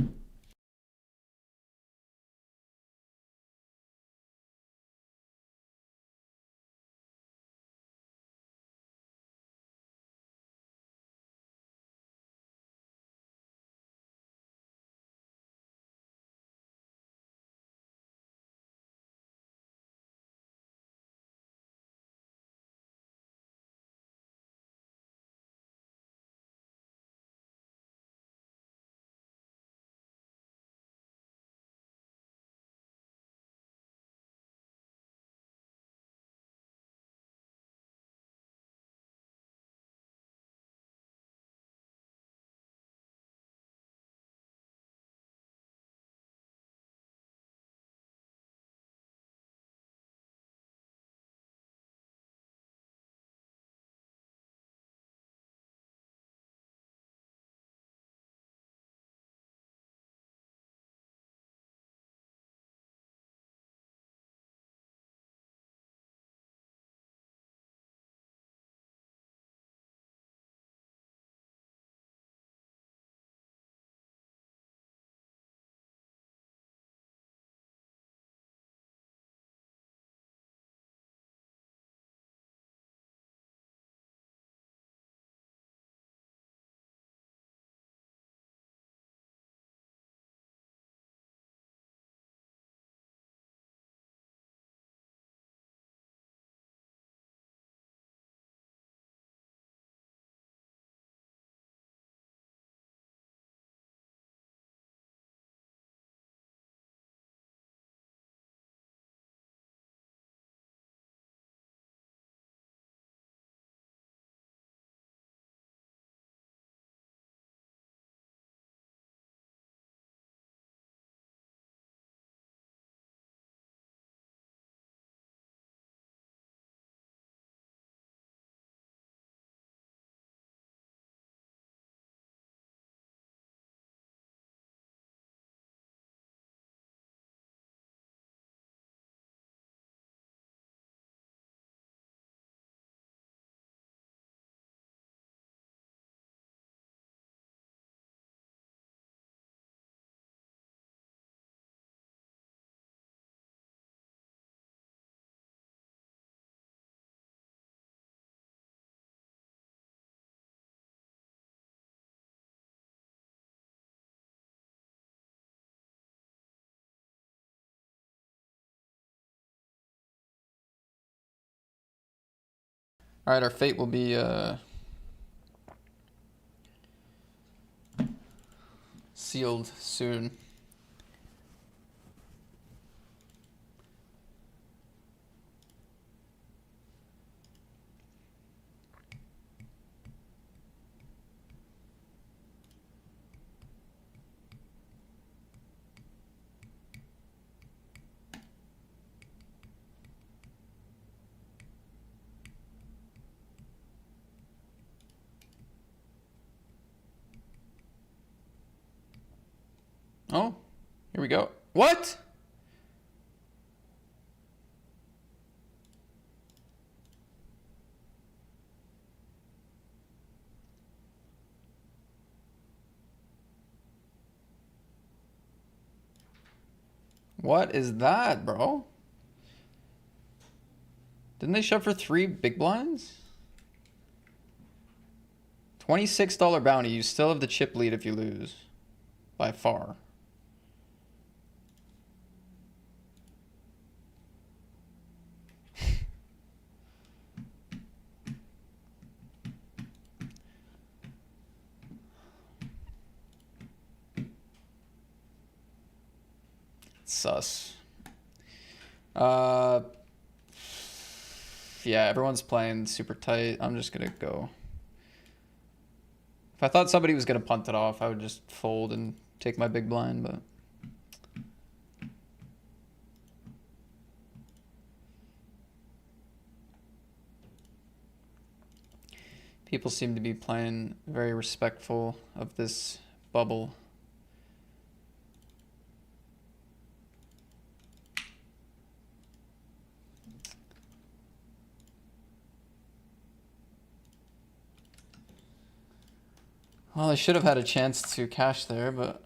All right, our fate will be sealed soon. Oh, here we go. What? What is that, bro? Didn't they shove for 3 big blinds? $26 bounty. You still have the chip lead if you lose. By far. Sus. Yeah, everyone's playing super tight. I'm just gonna go. If I thought somebody was gonna punt it off, I would just fold and take my big blind, but people seem to be playing very respectful of this bubble. Well, I should have had a chance to cash there, but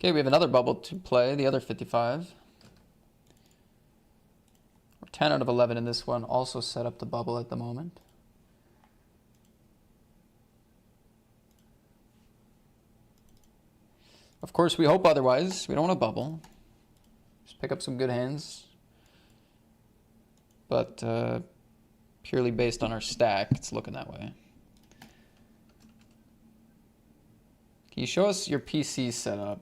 okay, we have another bubble to play, the other 55. We're 10 out of 11 in this one, also set up the bubble at the moment. Of course, we hope otherwise. We don't want to bubble. Just pick up some good hands. But purely based on our stack, it's looking that way. Can you show us your PC setup?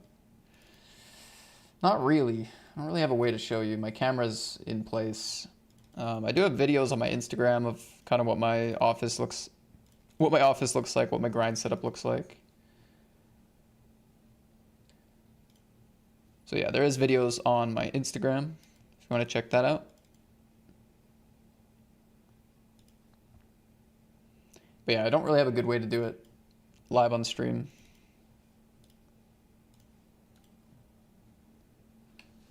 Not really. I don't really have a way to show you. My camera's in place. I do have videos on my Instagram of kind of what my office looks like, what my grind setup looks like. So yeah, there is videos on my Instagram if you want to check that out. But yeah, I don't really have a good way to do it live on stream.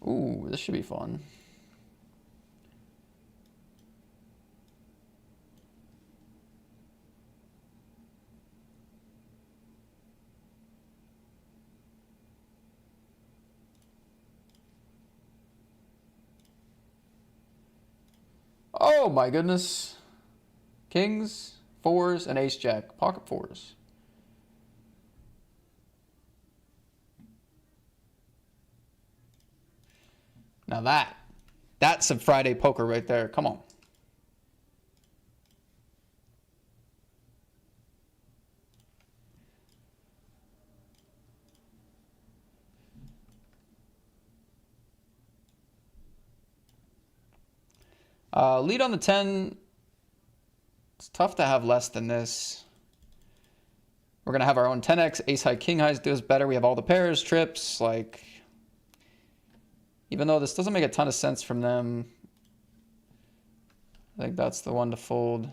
Ooh, this should be fun. Oh my goodness. Kings, fours, and ace jack. Pocket fours. Now that's some Friday poker right there. Come on. Lead on the 10. It's tough to have less than this. We're going to have our own 10x. Ace high, king highs does better. We have all the pairs, trips. Like, even though this doesn't make a ton of sense from them, I think that's the one to fold.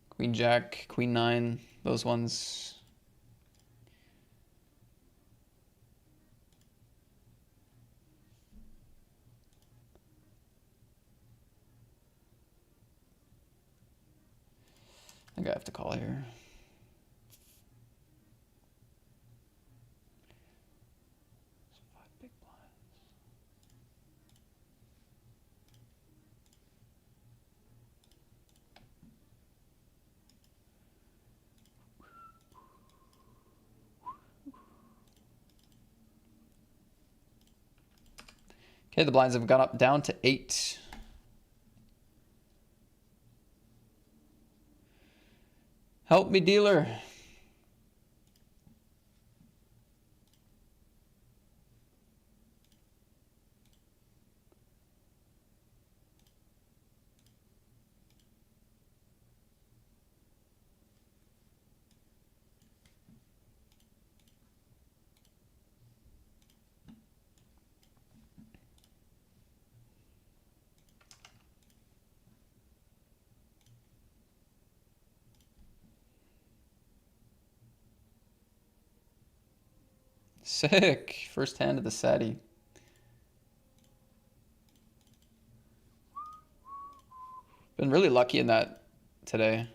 Queen jack, queen nine, those ones. I think I have to call here. Okay, the blinds have gone up down to 8. Help me, dealer. Sick. First hand of the Sati. Been really lucky in that today.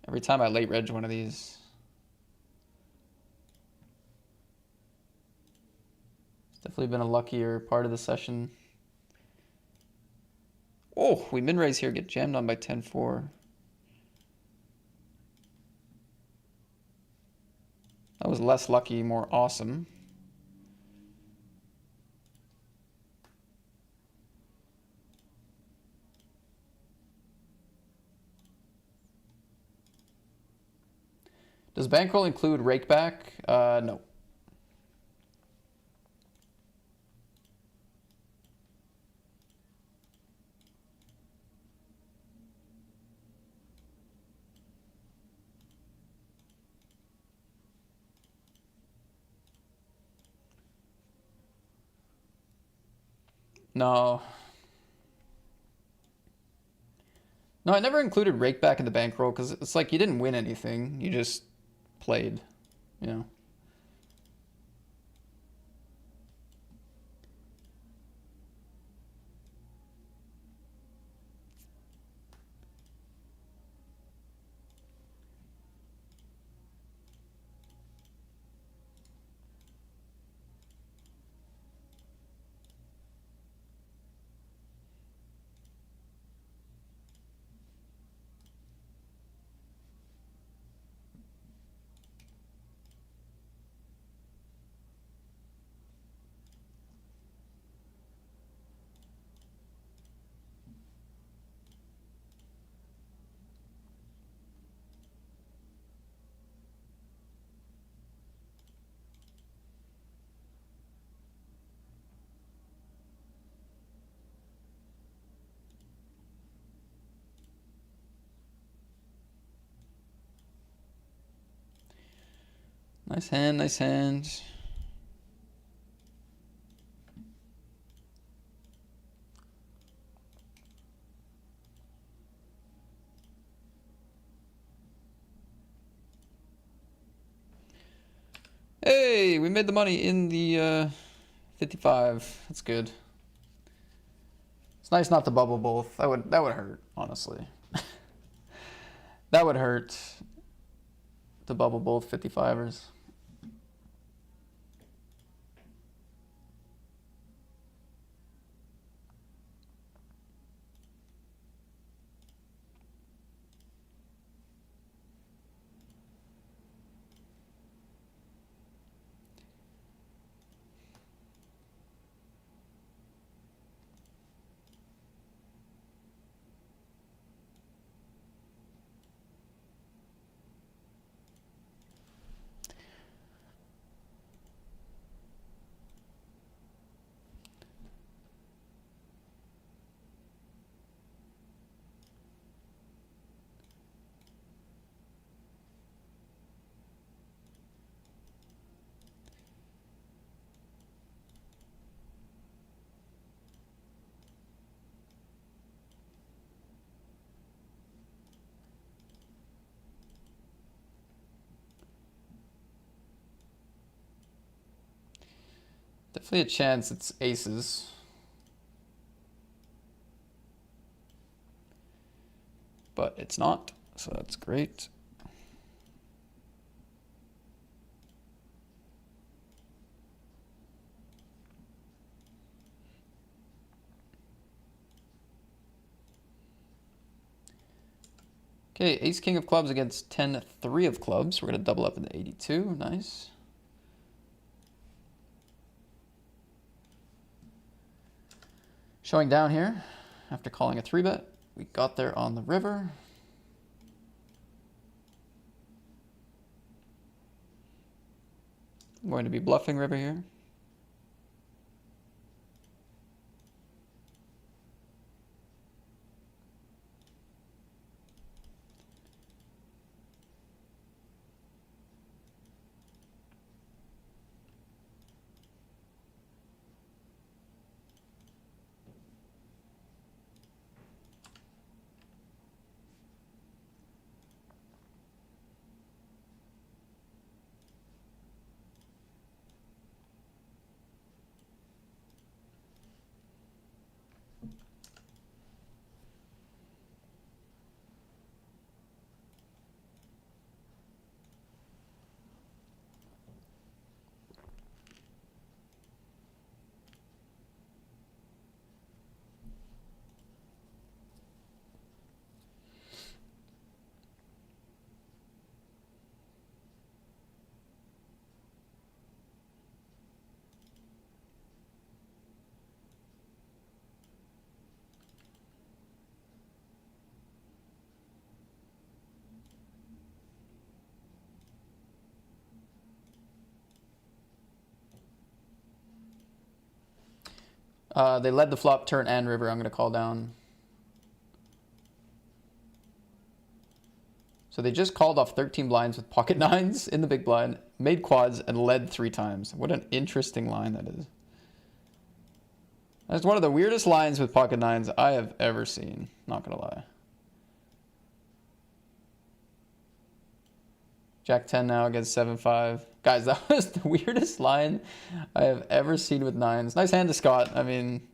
Every time I late reg one of these. It's definitely been a luckier part of the session. Oh, we min-raise here, get jammed on by 10-4. That was less lucky, more awesome. Does bankroll include rakeback? No. No. No, I never included rakeback in the bankroll because it's like you didn't win anything. You just played, you know. Nice hand, nice hand. Hey, we made the money in the 55. That's good. It's nice not to bubble both. That would hurt, honestly. That would hurt to bubble both 55ers. Definitely a chance it's aces. But it's not, so that's great. Okay, ace king of clubs against 10-3 of clubs. We're going to double up in the 82. Nice. Showing down here after calling a 3-bet. We got there on the river. I'm going to be bluffing river here. They led the flop, turn, and river. I'm going to call down. So they just called off 13 blinds with pocket nines in the big blind, made quads, and led 3 times. What an interesting line that is. That's one of the weirdest lines with pocket nines I have ever seen. Not going to lie. Jack 10 now against 7-5. Guys, that was the weirdest line I have ever seen with nines. Nice hand to Scott. I mean,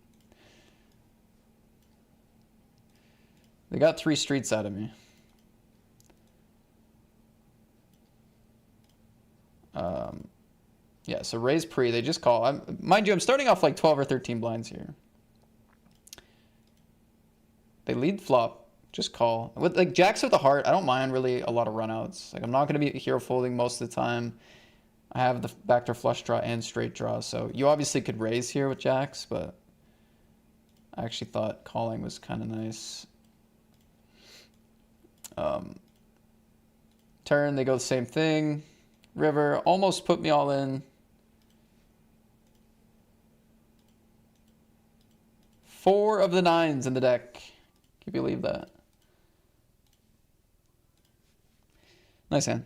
they got 3 streets out of me. Yeah, so raise pre, they just call. Mind you, I'm starting off like 12 or 13 blinds here. They lead flop, just call. With like jacks with the heart, I don't mind really a lot of runouts. Like I'm not going to be hero folding most of the time. I have the backdoor flush draw and straight draw, so you obviously could raise here with jacks, but I actually thought calling was kind of nice. Turn, they go the same thing. River almost put me all in. 4 of the 9s in the deck. Can you believe that? Nice hand.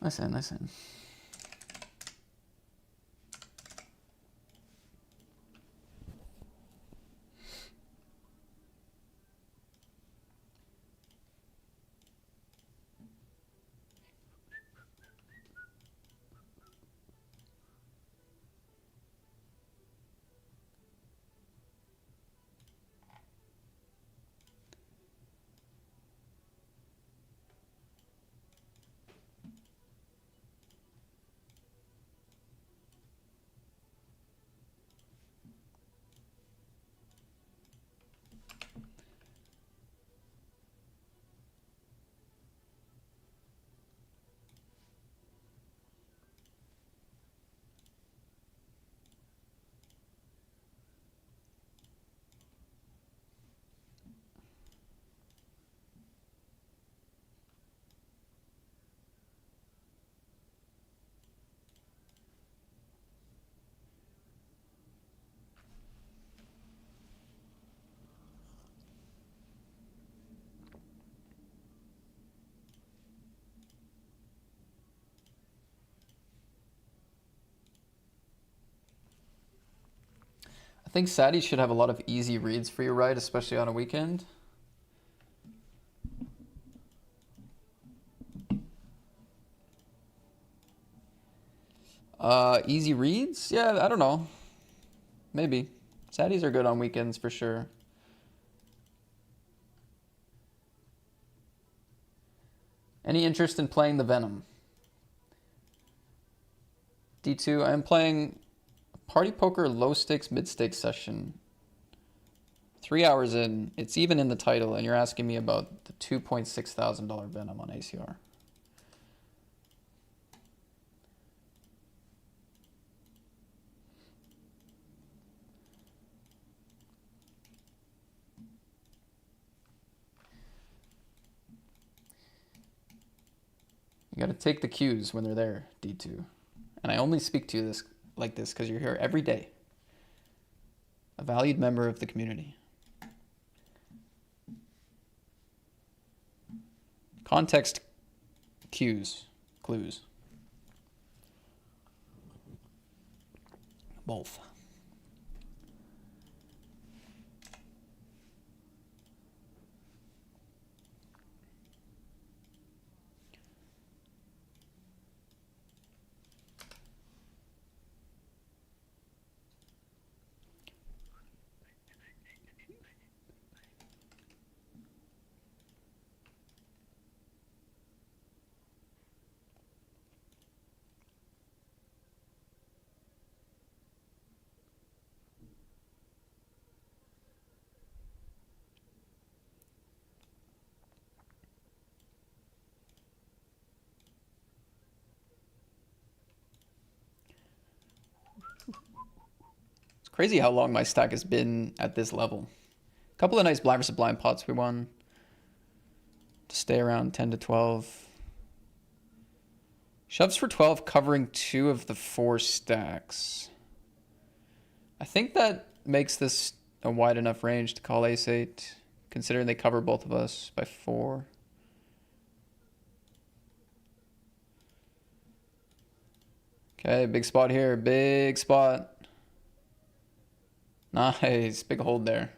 Nice hand, nice hand. I think Sadie should have a lot of easy reads for you, right? Especially on a weekend. Easy reads? Yeah, I don't know. Maybe. Saddies are good on weekends for sure. Any interest in playing the Venom? D2, I'm playing Party Poker low stakes, mid stakes session. 3 hours in, it's even in the title, and you're asking me about the $2.6 thousand Venom on ACR. You gotta take the cues when they're there, D2. And I only speak to you like this because you're here every day. A valued member of the community. Context cues, clues. Both. Crazy how long my stack has been at this level. A couple of nice blind versus blind pots we won. To stay around 10 to 12. Shoves for 12 covering 2 of the 4 stacks. I think that makes this a wide enough range to call ace-8, considering they cover both of us by 4. Okay, big spot here. Big spot. Nice. Big hold there.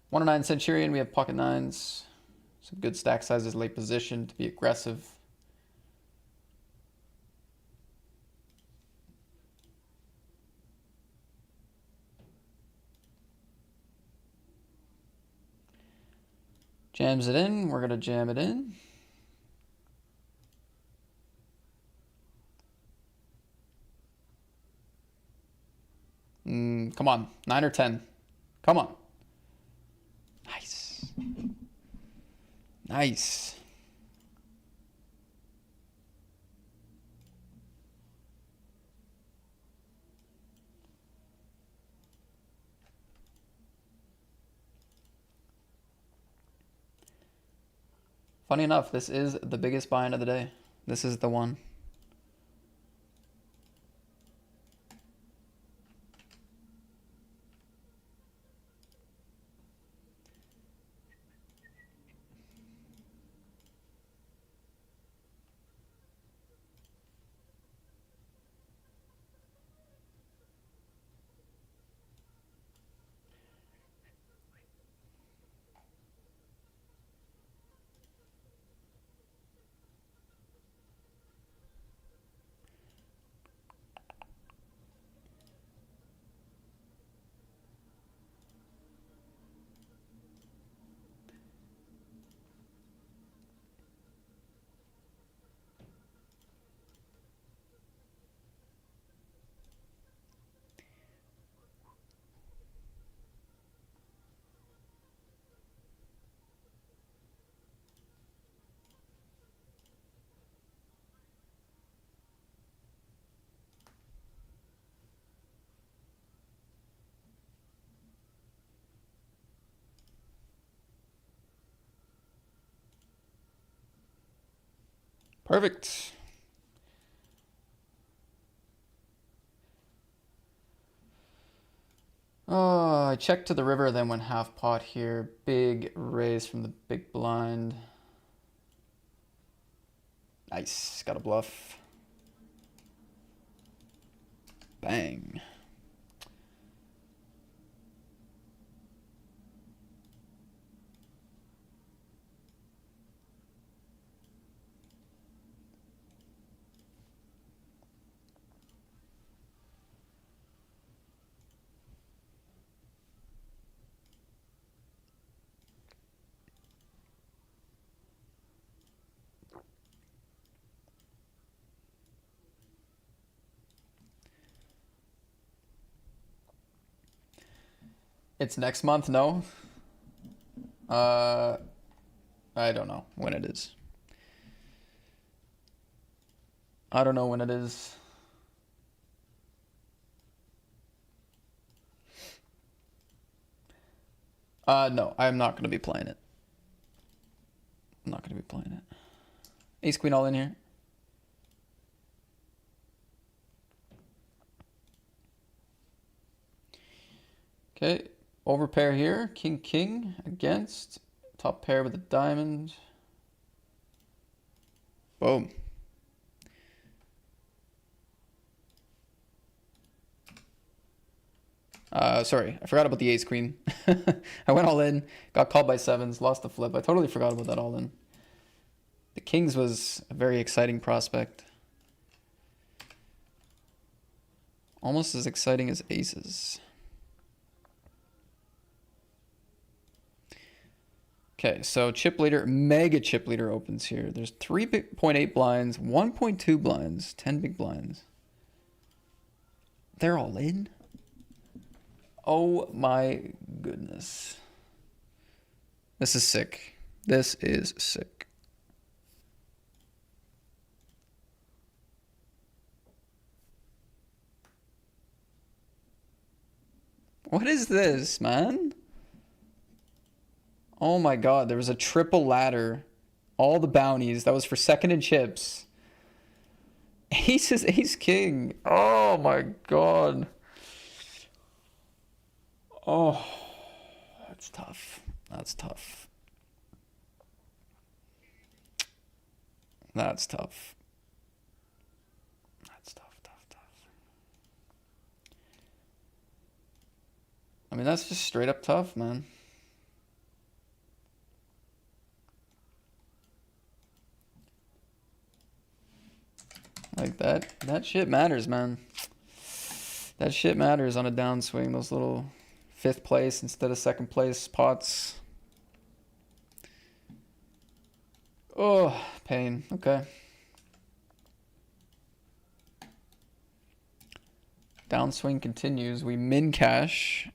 One of 9 Centurion. We have pocket 9s. Some good stack sizes, late position to be aggressive. Jams it in. We're going to jam it in. Come on. 9 or 10. Come on. Nice. Nice. Funny enough, this is the biggest buy-in of the day. This is the one. Perfect. Oh, I checked to the river, then went half pot here. Big raise from the big blind. Nice. Got a bluff. Bang. It's next month, no? I don't know when it is. I don't know when it is. No, I'm not going to be playing it. I'm not going to be playing it. Ace Queen all in here. Okay, overpair here. King, king against. Top pair with a diamond. Boom. Sorry, I forgot about the ace queen. I went all in, got called by 7s, lost the flip. I totally forgot about that all in. The kings was a very exciting prospect. Almost as exciting as aces. Okay, so chip leader, mega chip leader opens here. There's 3.8 blinds, 1.2 blinds, 10 big blinds. They're all in? Oh my goodness. This is sick. This is sick. What is this, man? Oh my god, there was a triple ladder. All the bounties. That was for second and chips. Ace is ace king. Oh my god. Oh, that's tough. That's tough. That's tough. That's tough, tough, tough. I mean, that's just straight up tough, man. Like that shit matters, man. That shit matters on a downswing. Those little 5th place instead of 2nd place pots. Oh, pain. Okay. Downswing continues. We min cash.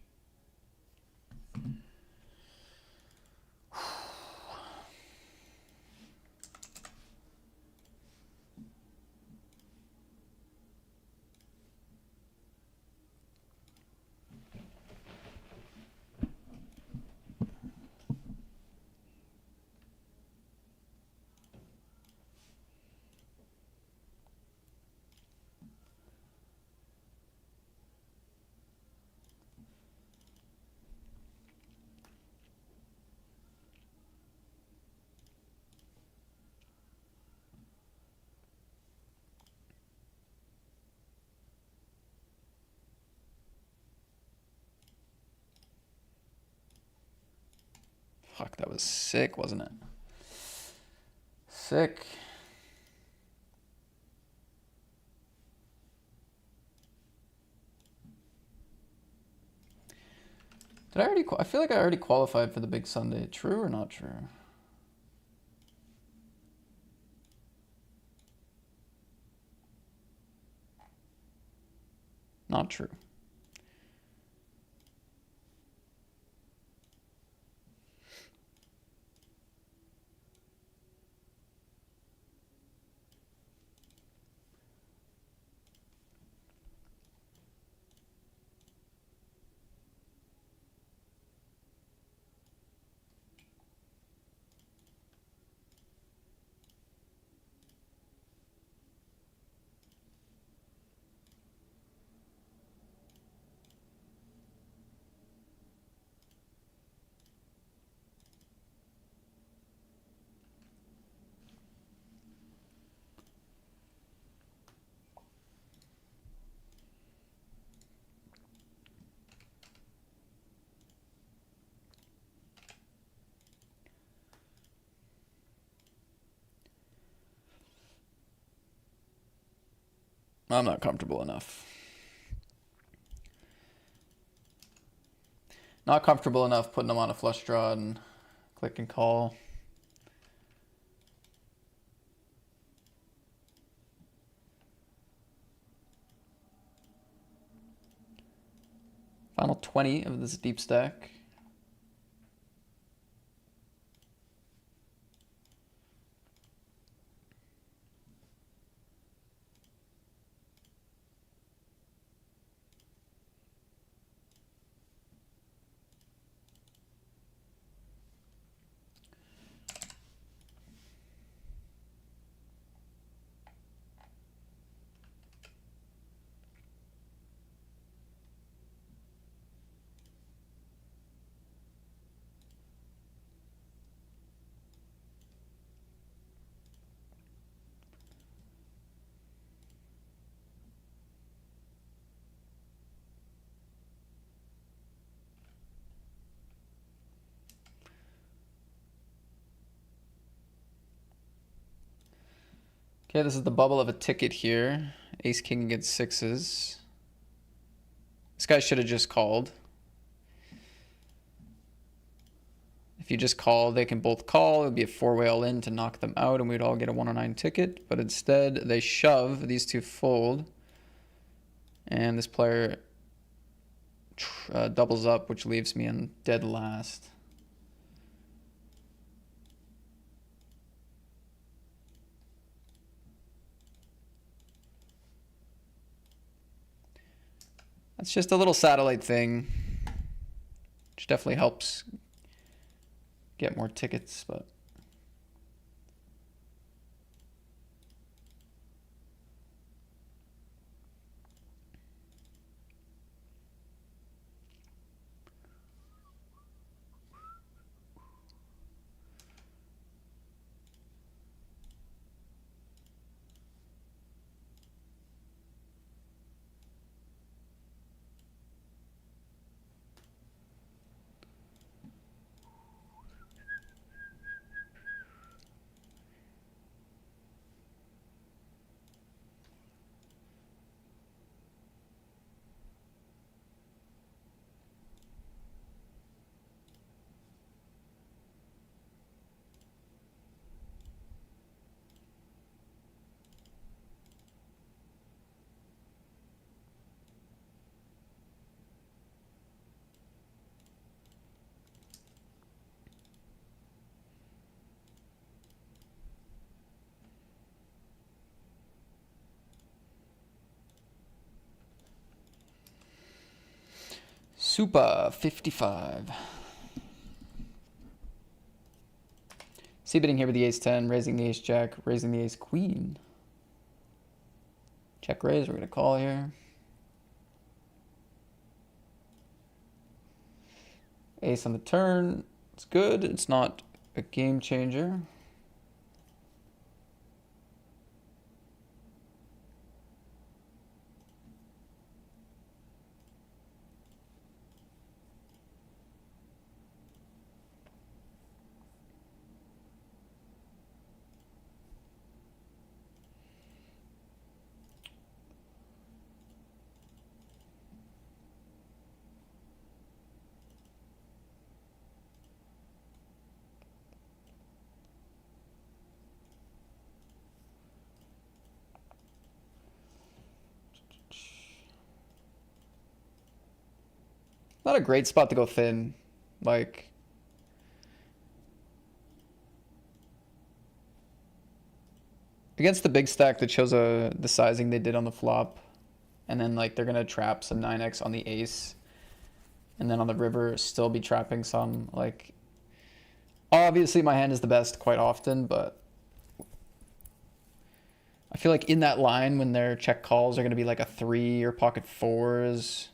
Fuck, that was sick, wasn't it? Sick. Did I already? I feel like I already qualified for the big Sunday. True or not true? Not true. I'm not comfortable enough. Not comfortable enough putting them on a flush draw and click and call. Final 20 of this deep stack. Okay, this is the bubble of a ticket here. Ace king against sixes. This guy should have just called. If you just call, they can both call. It would be a 4-way all-in to knock them out, and we'd all get a 109 ticket. But instead, they shove. These two fold. And this player doubles up, which leaves me in dead last. That's just a little satellite thing. definitely helps get more tickets, but Super 55. C-betting here with the ace-10, raising the ace-jack, raising the ace-queen. Check raise, we're going to call here. Ace on the turn, it's good. It's not a game changer. Not a great spot to go thin. Like, against the big stack that shows the sizing they did on the flop. And then, like, they're going to trap some 9x on the ace. And then on the river, still be trapping some. Like, obviously my hand is the best quite often, but I feel like in that line when their check calls are going to be like a 3 or pocket 4s.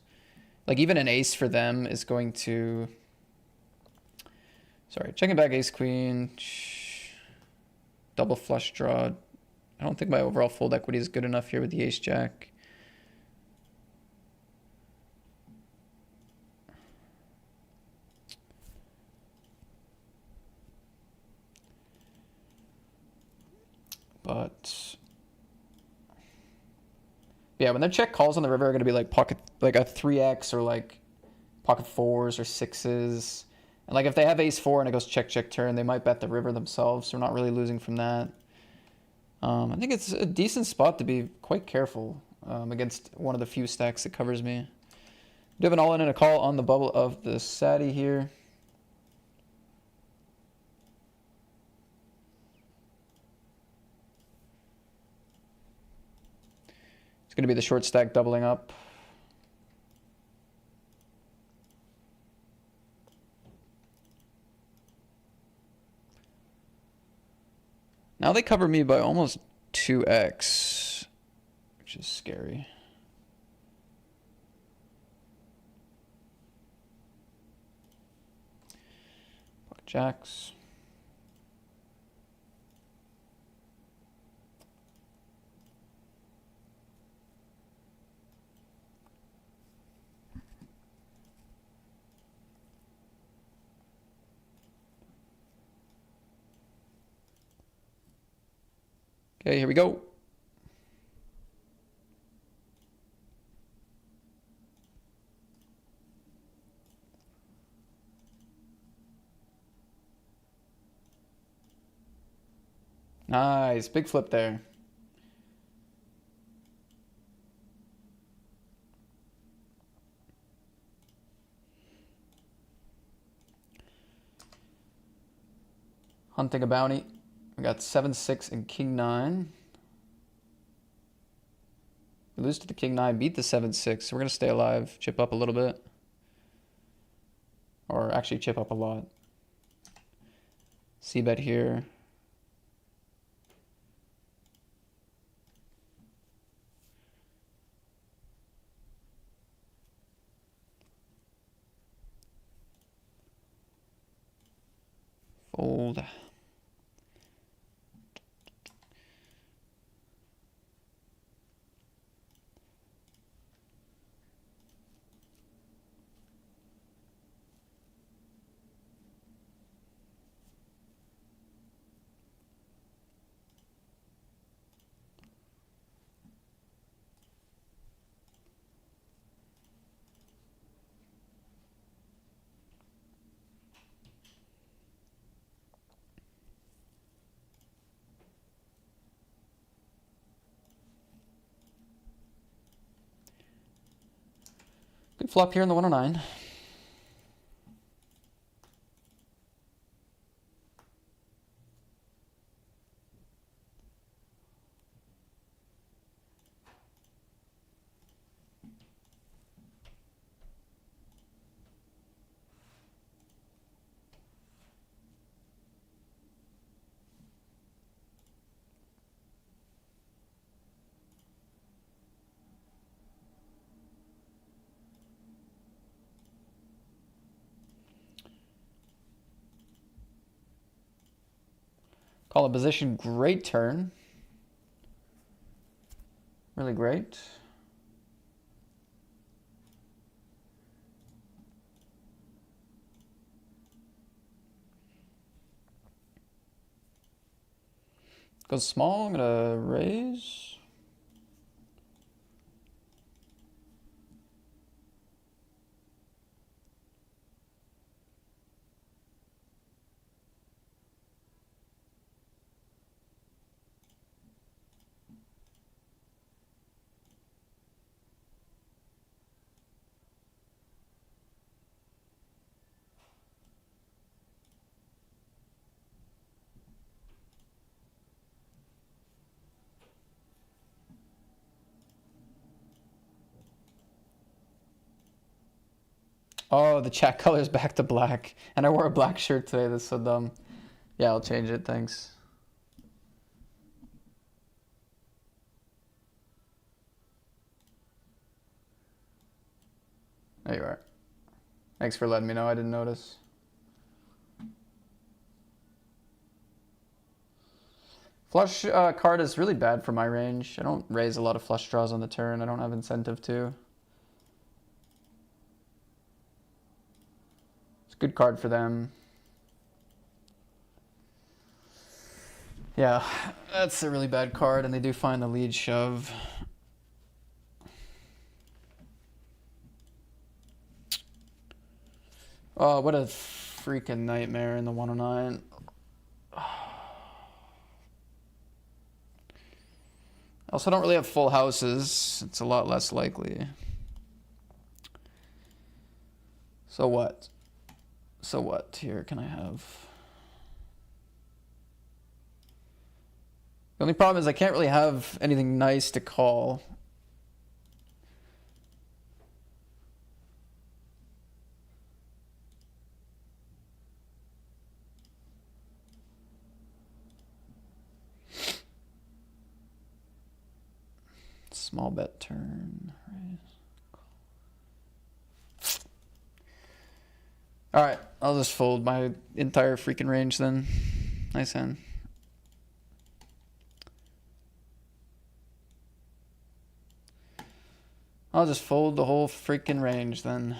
Like, even an ace for them is going to... Sorry, checking back ace-queen. Double flush draw. I don't think my overall fold equity is good enough here with the ace-jack. But... yeah, when their check calls on the river are going to be like pocket, like a 3x or like pocket 4s or 6s. And like if they have ace 4 and it goes check, check, turn, they might bet the river themselves. So we're not really losing from that. I think it's a decent spot to be quite careful against one of the few stacks that covers me. We do have an all-in and a call on the bubble of the Sadi here. It's going to be the short stack doubling up. Now they cover me by almost 2x, which is scary. Pocket jacks. Okay, here we go. Nice, big flip there. Hunting a bounty. We got 7-6 and king 9. We lose to the king 9, beat the 7-6, so we're going to stay alive, chip up a little bit. Or actually chip up a lot. C-bet here. Fold. Good flop here in the 109. Call a position, great turn. Really great. Goes small, I'm gonna raise. Oh, the chat color's back to black. And I wore a black shirt today, that's so dumb. Yeah, I'll change it, thanks. There you are. Thanks for letting me know, I didn't notice. Flush card is really bad for my range. I don't raise a lot of flush draws on the turn. I don't have incentive to. It's a good card for them. Yeah, that's a really bad card, and they do find the lead shove. Oh, what a freaking nightmare in the 109. I also don't really have full houses. It's a lot less likely. So what? So what here can I have? The only problem is I can't really have anything nice to call. Small bet turn. All right, I'll just fold my entire freaking range then. Nice hand. I'll just fold the whole freaking range then.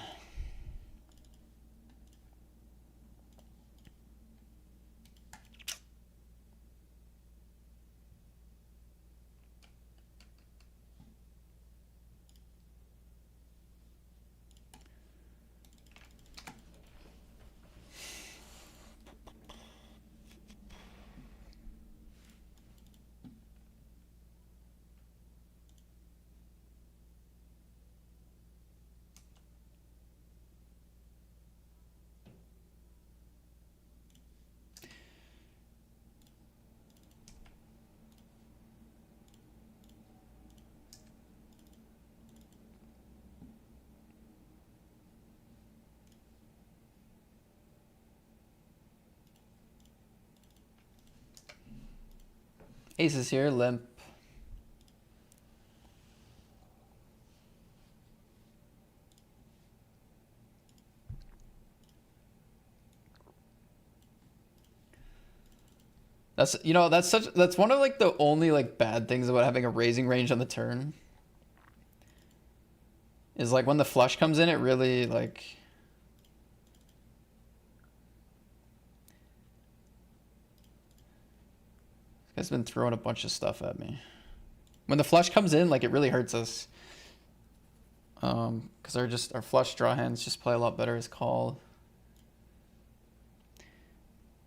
Aces here, limp. That's, you know, that's one of like the only like bad things about having a raising range on the turn. Is like when the flush comes in, it really like. This guy's been throwing a bunch of stuff at me. When the flush comes in, like it really hurts us. Because our flush draw hands just play a lot better as call.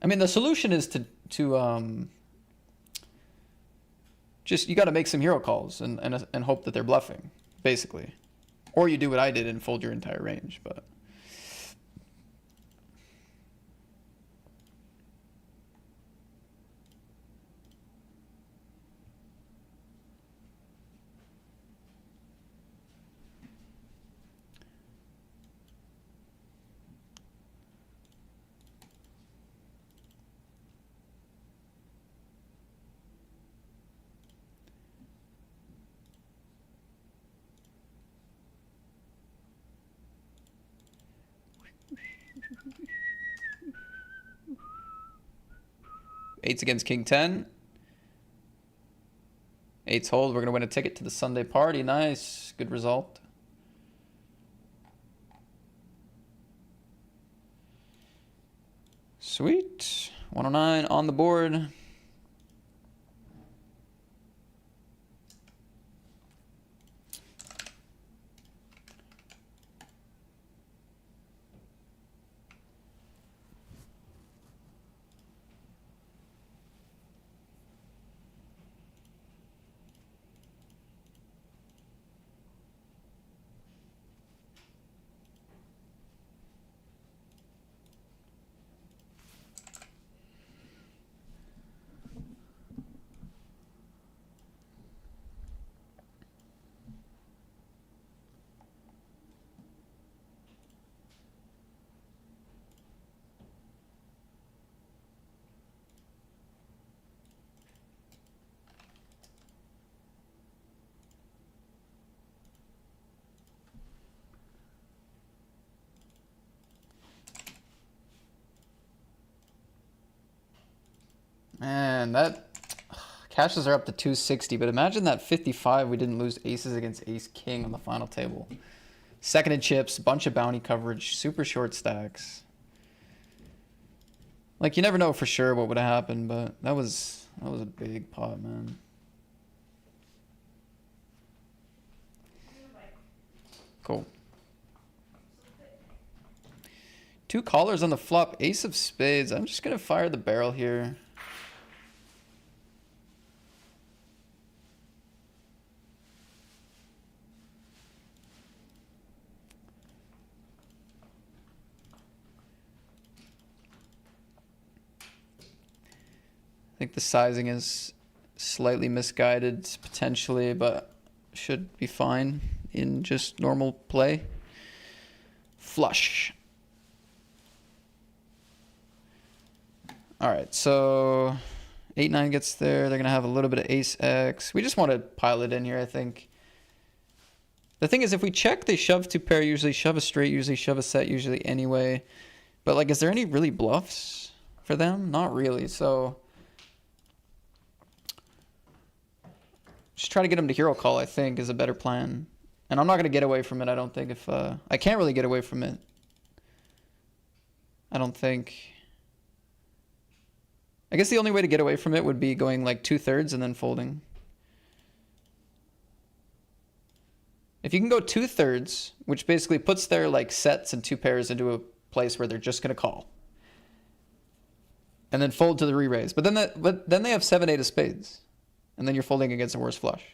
I mean, the solution is to just, you got to make some hero calls and hope that they're bluffing, basically. Or you do what I did and fold your entire range, but. Eights against King 10. Eights hold. We're going to win a ticket to the Sunday party. Nice. Good result. Sweet. 109 on the board. Man, that cashes are up to 260, but imagine that 55 we didn't lose aces against ace king on the final table. Seconded chips, bunch of bounty coverage, super short stacks. Like, you never know for sure what would have happened, but that was a big pot, man. Cool. Two callers on the flop, ace of spades. I'm just gonna fire the barrel here. I think the sizing is slightly misguided potentially, but should be fine in just normal play. Flush. All right, so 8-9 gets there. They're going to have a little bit of ace-x. We just want to pile it in here, I think. The thing is, if we check, they shove two pair usually, shove a straight usually, shove a set usually anyway. But, like, is there any really bluffs for them? Not really, so... Just try to get them to hero call, I think, is a better plan. And I'm not going to get away from it, I don't think. If I can't really get away from it. I don't think. I guess the only way to get away from it would be going like 2/3 and then folding. If you can go 2/3, which basically puts their like sets and two pairs into a place where they're just going to call. And then fold to the re-raise. But then they have 7-8 of spades. And then you're folding against a worse flush.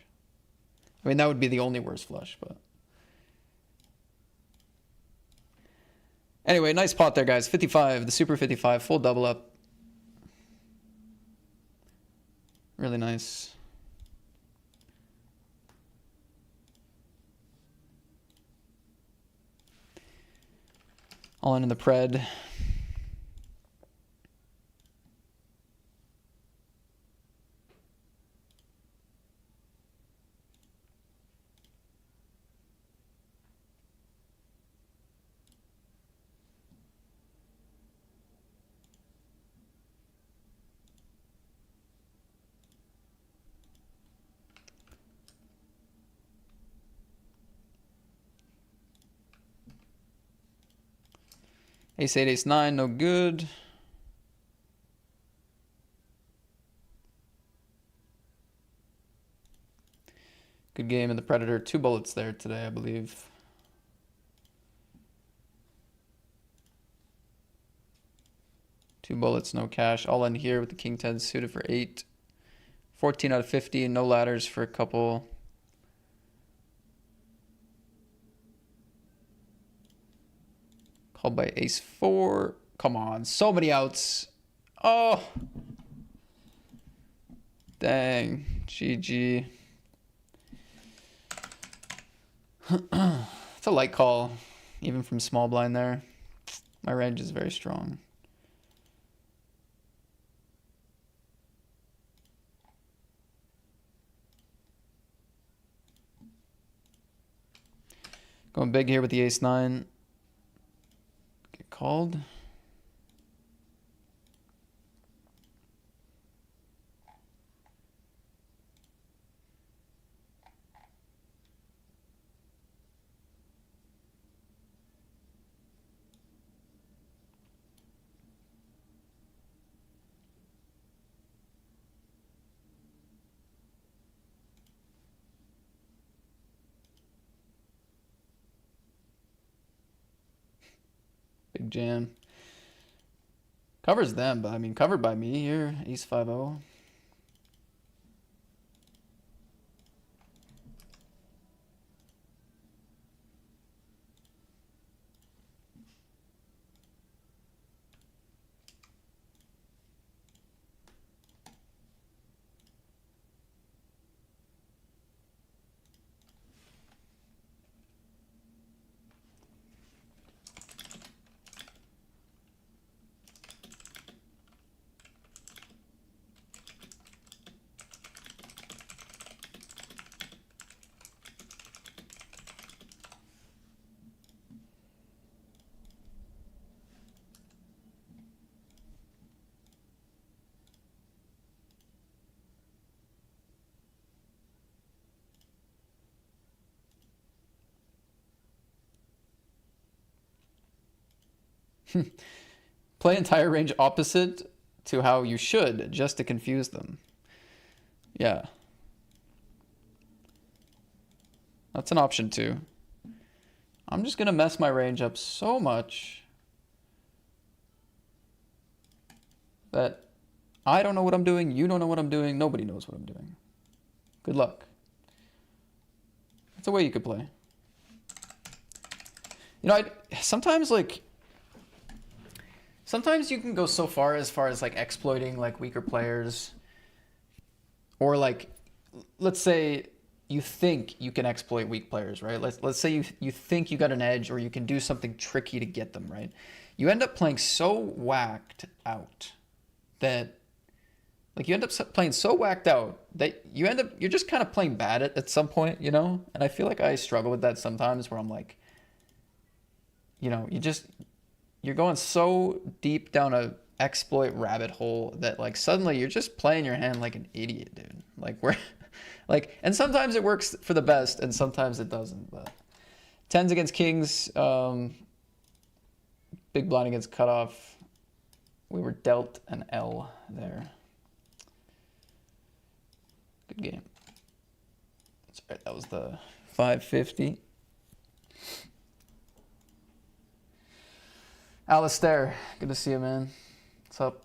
I mean, that would be the only worse flush, but... Anyway, nice pot there, guys. 55, the super 55, full double up. Really nice. All in the pred. Ace 8, Ace 9, no good. Good game in the Predator. 2 bullets there today, I believe. Two bullets, no cash. All in here with the King 10 suited for 8. 14 out of 50. No ladders for a couple. Called by Ace 4. Come on. So many outs. Oh. Dang. GG. It's a light call, even from small blind there. My range is very strong. Going big here with the Ace 9. Get called. Big jam. Covers them, but I mean, covered by me here. Ace 5-0. Play entire range opposite to how you should, just to confuse them. Yeah. That's an option too. I'm just going to mess my range up so much that I don't know what I'm doing, you don't know what I'm doing, nobody knows what I'm doing. Good luck. That's a way you could play. You know, sometimes you can go so far as like exploiting like weaker players, or like, let's say you think you can exploit weak players, right? Let's say you think you got an edge, or you can do something tricky to get them, right? You end up playing so whacked out that, like, you end up playing so whacked out that you're just kind of playing bad at some point, you know? And I feel like I struggle with that sometimes, where I'm like, you know, you're going so deep down a exploit rabbit hole that, like, suddenly you're just playing your hand like an idiot, dude. Like, like, and sometimes it works for the best and sometimes it doesn't, but 10s against kings, big blind against cutoff. We were dealt an L there. Good game. That's right, that was the 550. Alistair, good to see you, man. What's up?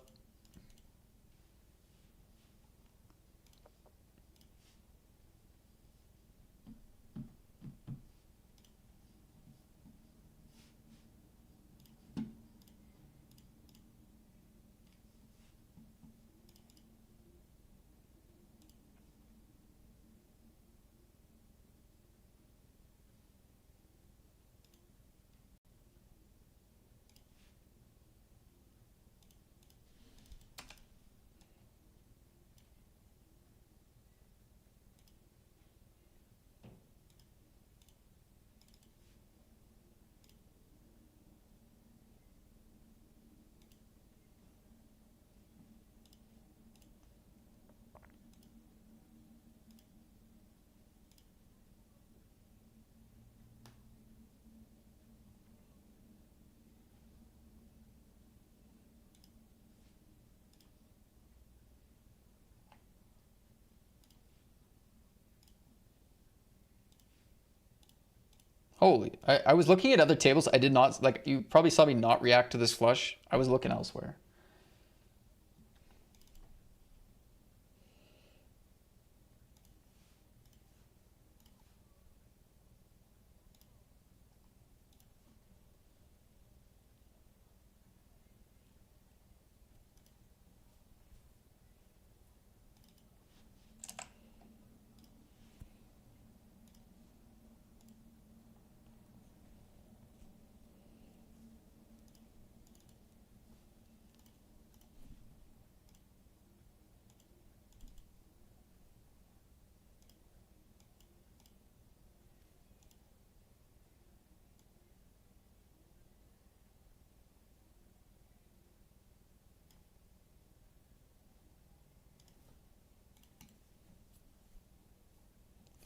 Holy, I was looking at other tables. I did not, like, you probably saw me not react to this flush. I was looking elsewhere.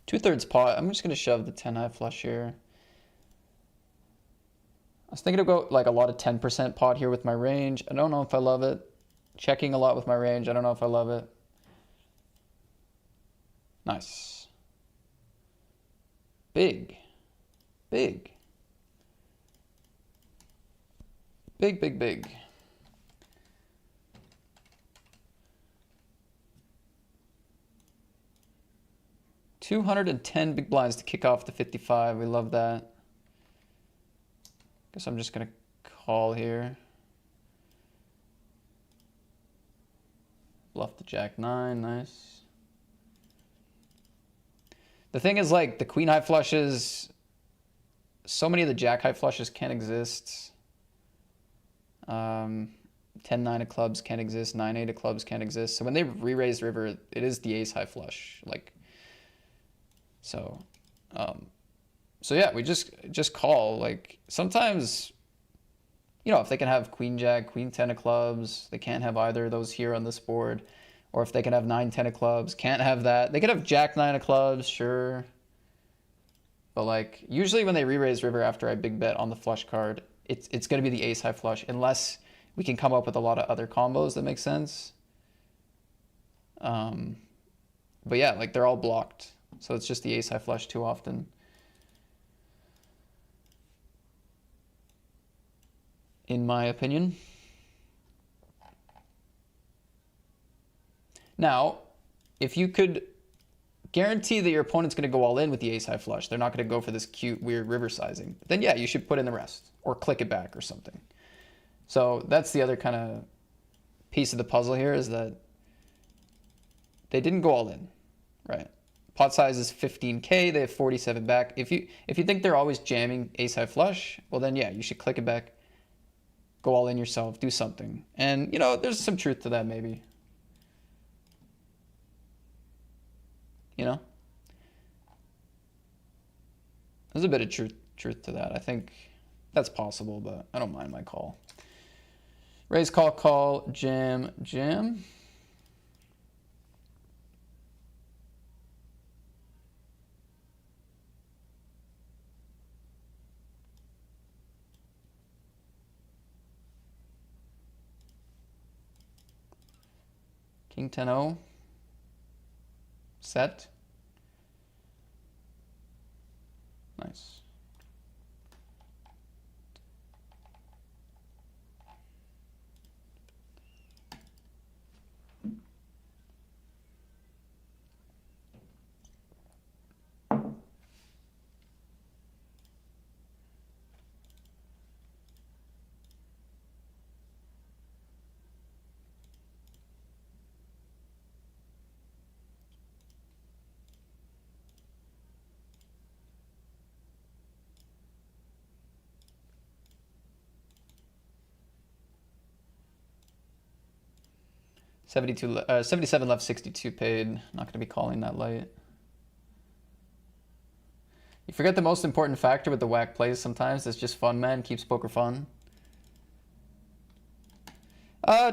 Two-thirds pot. I'm just gonna shove the 10 high flush here. I was thinking about like a lot of 10% pot here with my range. I don't know if I love it. Checking a lot with my range. I don't know if I love it. Nice. Big. Big. Big, big, big. $210 big blinds to kick off the 55. We love that. Guess I'm just gonna call here. Bluff the jack 9, nice. The thing is, like, the queen high flushes, so many of the jack high flushes can't exist. 10-9 of clubs can't exist, 9-8 of clubs can't exist. So when they re-raise river, it is the ace high flush. Like, so yeah, we just call. Like, sometimes, you know, if they can have queen jack, queen 10 of clubs, they can't have either of those here on this board. Or if they can have 9-10 of clubs, can't have that. They could have jack 9 of clubs, sure. But like, usually when they re-raise river after I big bet on the flush card, it's going to be the ace high flush, unless we can come up with a lot of other combos that make sense. But yeah, like, they're all blocked. So it's just the ace high flush too often. In my opinion. Now, if you could guarantee that your opponent's going to go all in with the ace high flush, they're not going to go for this cute, weird river sizing, then yeah, you should put in the rest or click it back or something. So that's the other kind of piece of the puzzle here, is that they didn't go all in, right? Pot size is 15K, they have 47 back. If you think they're always jamming ace high flush, well then yeah, you should click it back, go all in yourself, do something. And you know, there's some truth to that maybe. You know? There's a bit of truth to that. I think that's possible, but I don't mind my call. Raise, call, call, jam, jam. King 10-0. Set. Nice. $77 left, 62 paid. Not going to be calling that light. You forget the most important factor with the whack plays sometimes. It's just fun, man. Keeps poker fun.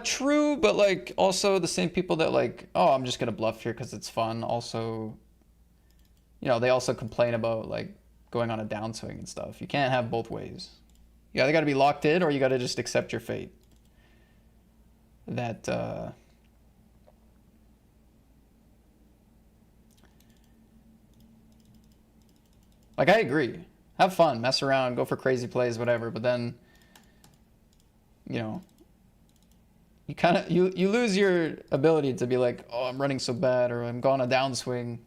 True, but like, also the same people that like, oh, I'm just going to bluff here because it's fun. Also, you know, they also complain about like going on a downswing and stuff. You can't have both ways. You either got to be locked in or you got to just accept your fate. That, like, I agree. Have fun, mess around, go for crazy plays, whatever. But then, you know, you kind of you lose your ability to be like, oh, I'm running so bad, or I'm going a downswing.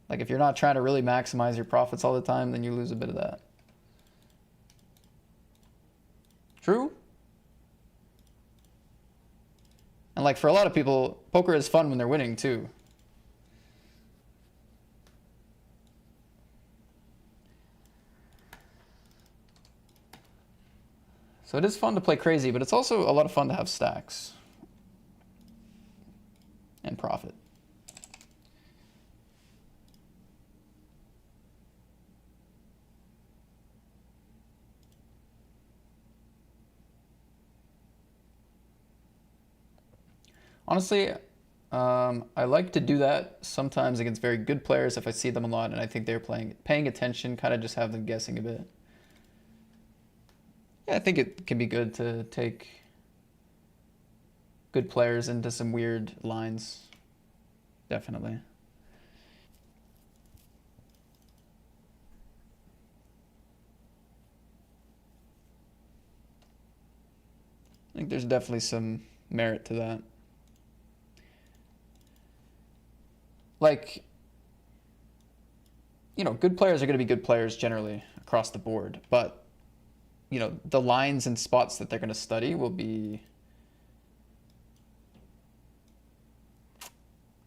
Like if you're not trying to really maximize your profits all the time, then you lose a bit of that. True. And like for a lot of people, poker is fun when they're winning too. So it is fun to play crazy, but it's also a lot of fun to have stacks and profit. Honestly, I like to do that sometimes against very good players if I see them a lot and I think they're paying attention, kind of just have them guessing a bit. Yeah, I think it can be good to take good players into some weird lines. Definitely. I think there's definitely some merit to that. Like, you know, good players are going to be good players generally across the board, but you know, the lines and spots that they're going to study will be,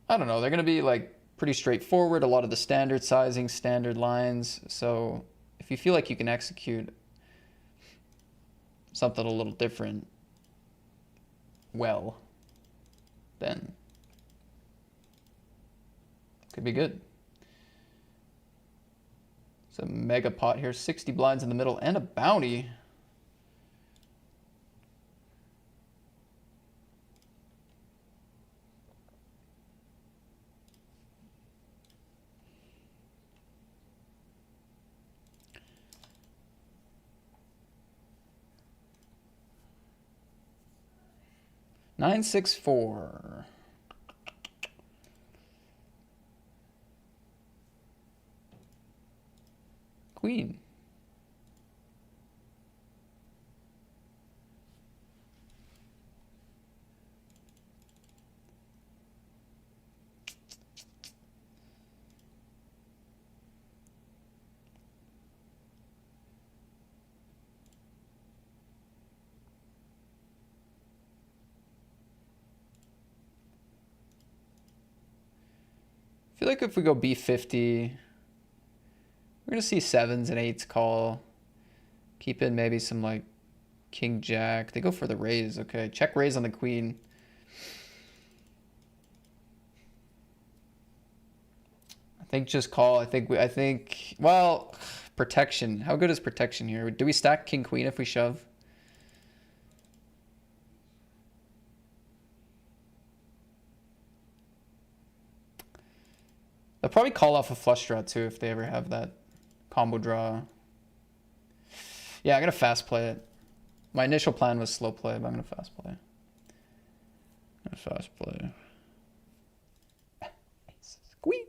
I don't know, they're going to be like pretty straightforward, a lot of the standard sizing, standard lines. So if you feel like you can execute something a little different well, then it could be good. It's a mega pot here, 60 blinds in the middle and a bounty. Nine, 6, 4. Queen. I feel like if we go B50, we're going to see 7s and 8s call. Keep in maybe some like King Jack. They go for the raise. Okay, check raise on the queen. I think just call. I think well, protection. How good is protection here? Do we stack king queen if we shove? They'll probably call off a flush draw too if they ever have that combo draw. Yeah, I'm gonna fast play it. My initial plan was slow play, but I'm gonna fast play. Fast play. Aces. Queen.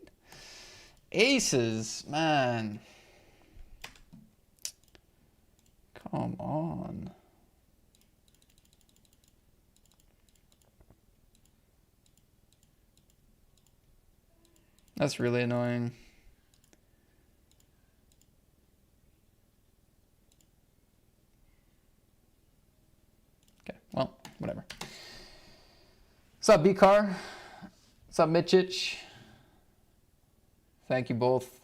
Aces, man. Come on. That's really annoying. Okay, well, whatever. What's up, B-Car? What's up, Mitchich? Thank you both.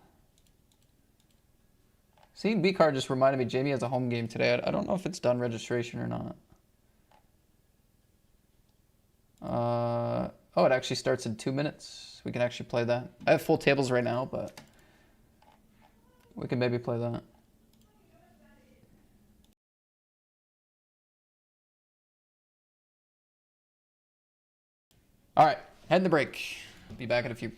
Seeing B-Car just reminded me Jamie has a home game today. I don't know if it's done registration or not. Oh, it actually starts in 2 minutes. We can actually play that. I have full tables right now, but we can maybe play that. All right, heading the break. Be back in a few.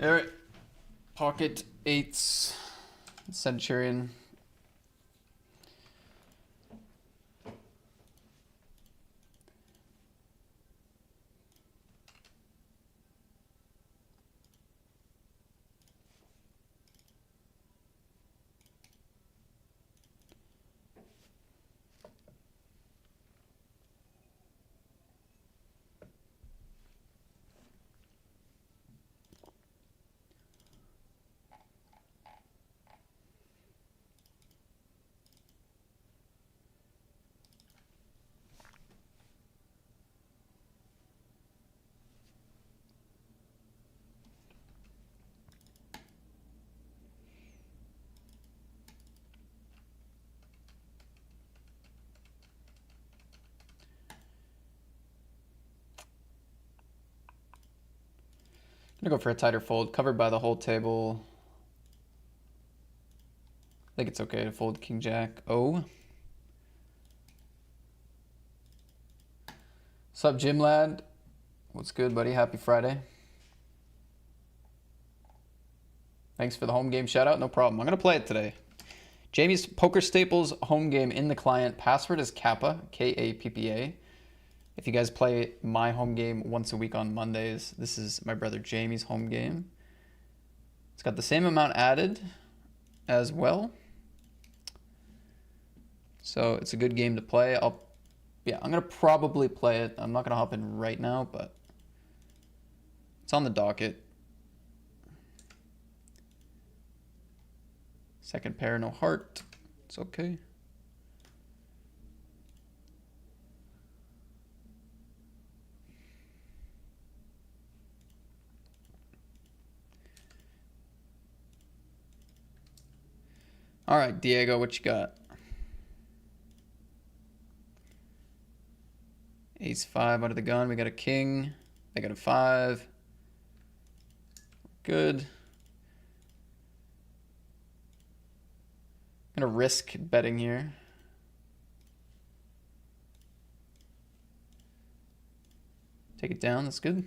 All right. Pocket eights. Centurion. Gonna go for a tighter fold, covered by the whole table. I think it's okay to fold King Jack. Oh. Sup, Jim Lad? What's good, buddy? Happy Friday. Thanks for the home game shout out. No problem. I'm gonna play it today. Jamie's Poker Staples home game in the client. Password is Kappa, K-A-P-P-A. If you guys play my home game once a week on Mondays, this is my brother Jamie's home game. It's got the same amount added as well. So it's a good game to play. I'm gonna probably play it. I'm not gonna hop in right now, but it's on the docket. Second pair, no heart. It's okay. All right, Diego, what you got? Ace 5 out of the gun. We got a king. I got a 5. Good. I'm gonna risk betting here. Take it down. That's good.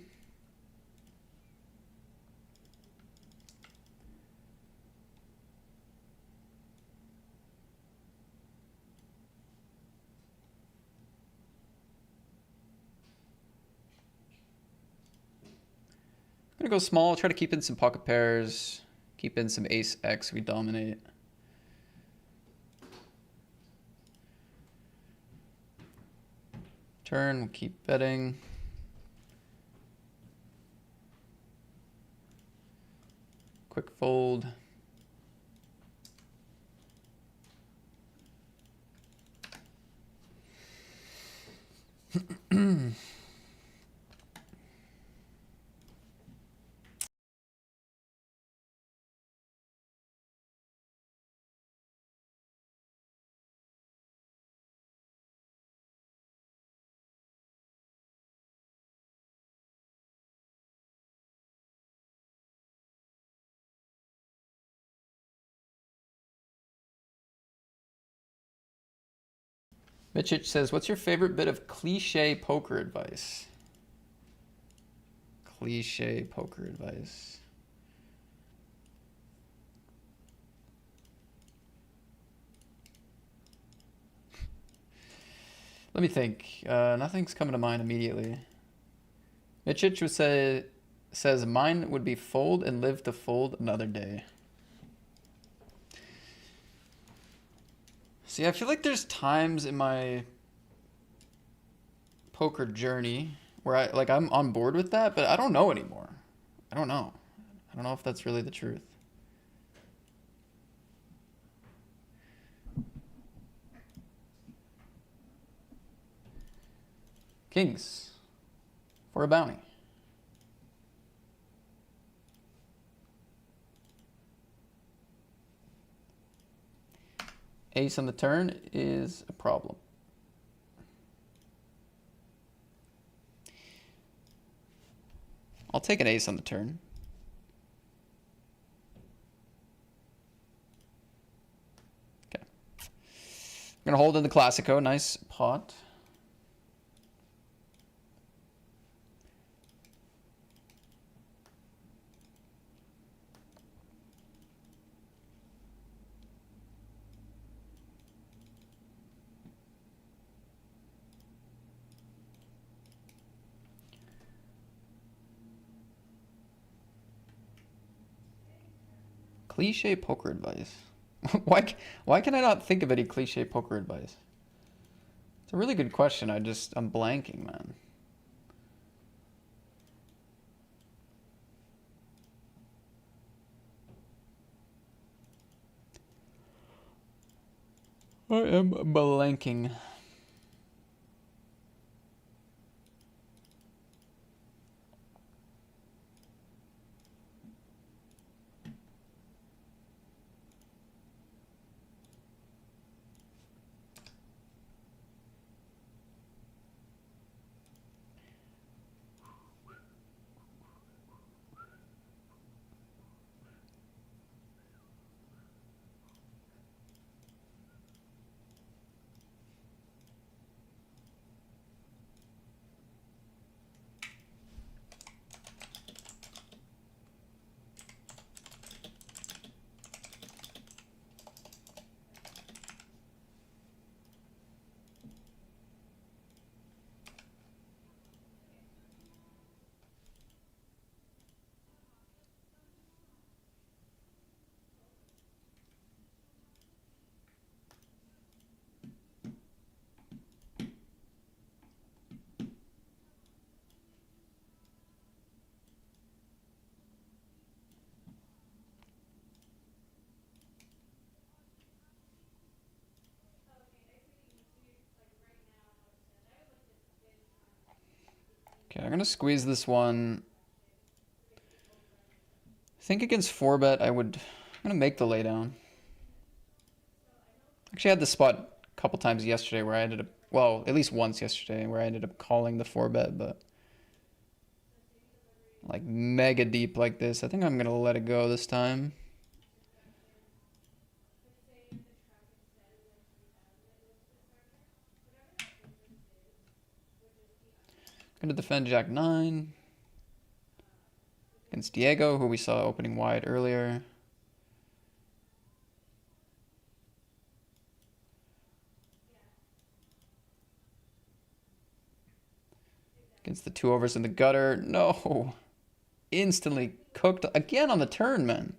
I'm gonna go small, try to keep in some pocket pairs, keep in some ace X, we dominate. Turn, we'll keep betting. Quick fold. Mitchich says, what's your favorite bit of cliche poker advice? Cliche poker advice. Let me think. Nothing's coming to mind immediately. Mitchich would says, mine would be fold and live to fold another day. See, I feel like there's times in my poker journey where I'm on board with that, but I don't know anymore. I don't know. I don't know if that's really the truth. Kings for a bounty. Ace on the turn is a problem. I'll take an ace on the turn. Okay. I'm gonna hold in the Classico. Nice pot. Cliche poker advice. Why can I not think of any cliche poker advice? It's a really good question. I'm blanking, man. I am blanking. Okay, I'm gonna squeeze this one. I think against 4-bet, I'm gonna make the laydown. Actually, I had the spot a couple times yesterday where I ended up, well, at least once yesterday where I ended up calling the 4-bet, but like mega deep like this, I think I'm gonna let it go this time. Gonna defend Jack 9 against Diego, who we saw opening wide earlier. Against the 2 overs in the gutter. No. Instantly cooked again on the turn, man.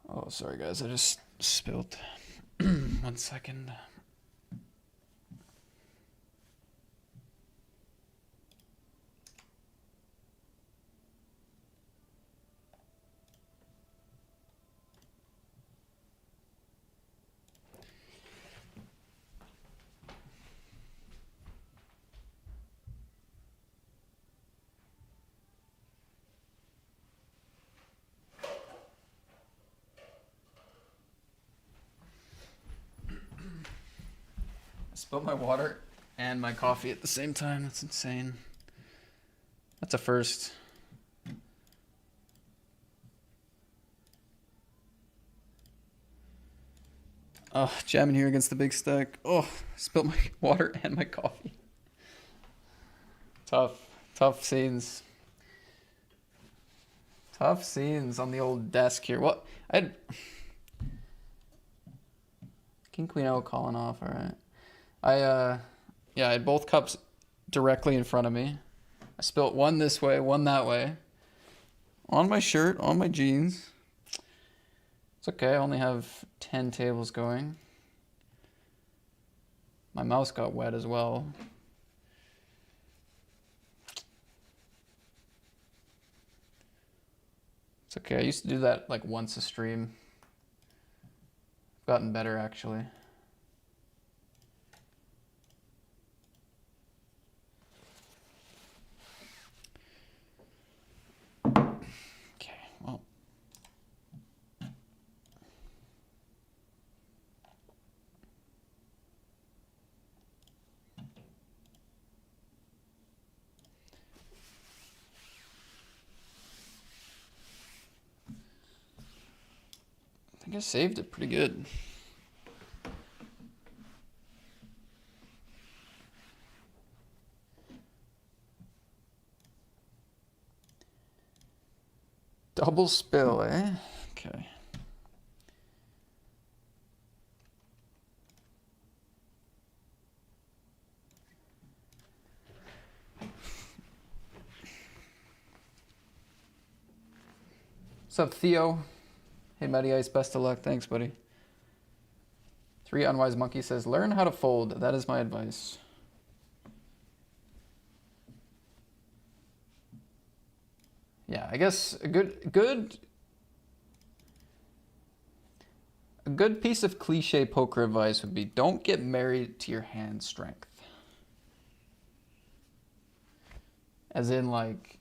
Oh, sorry guys, I just spilled. 1 second. I spilled my water and my coffee at the same time. That's insane. That's a first. Oh, jamming here against the big stack. Oh, spilled my water and my coffee. Tough scenes. Tough scenes on the old desk here. What? I had King Queen O calling off. All right. Yeah, I had both cups directly in front of me. I spilt one this way, one that way. On my shirt, on my jeans. It's okay, I only have 10 tables going. My mouse got wet as well. It's okay, I used to do that like once a stream. I've gotten better actually. Okay, well. I think I saved it pretty good. Double spill, eh? Okay. What's up, Theo? Hey, Matty Ice, best of luck. Thanks, buddy. 3 Unwise Monkey says, learn how to fold. That is my advice. Yeah, I guess a good piece of cliche poker advice would be don't get married to your hand strength. As in, like,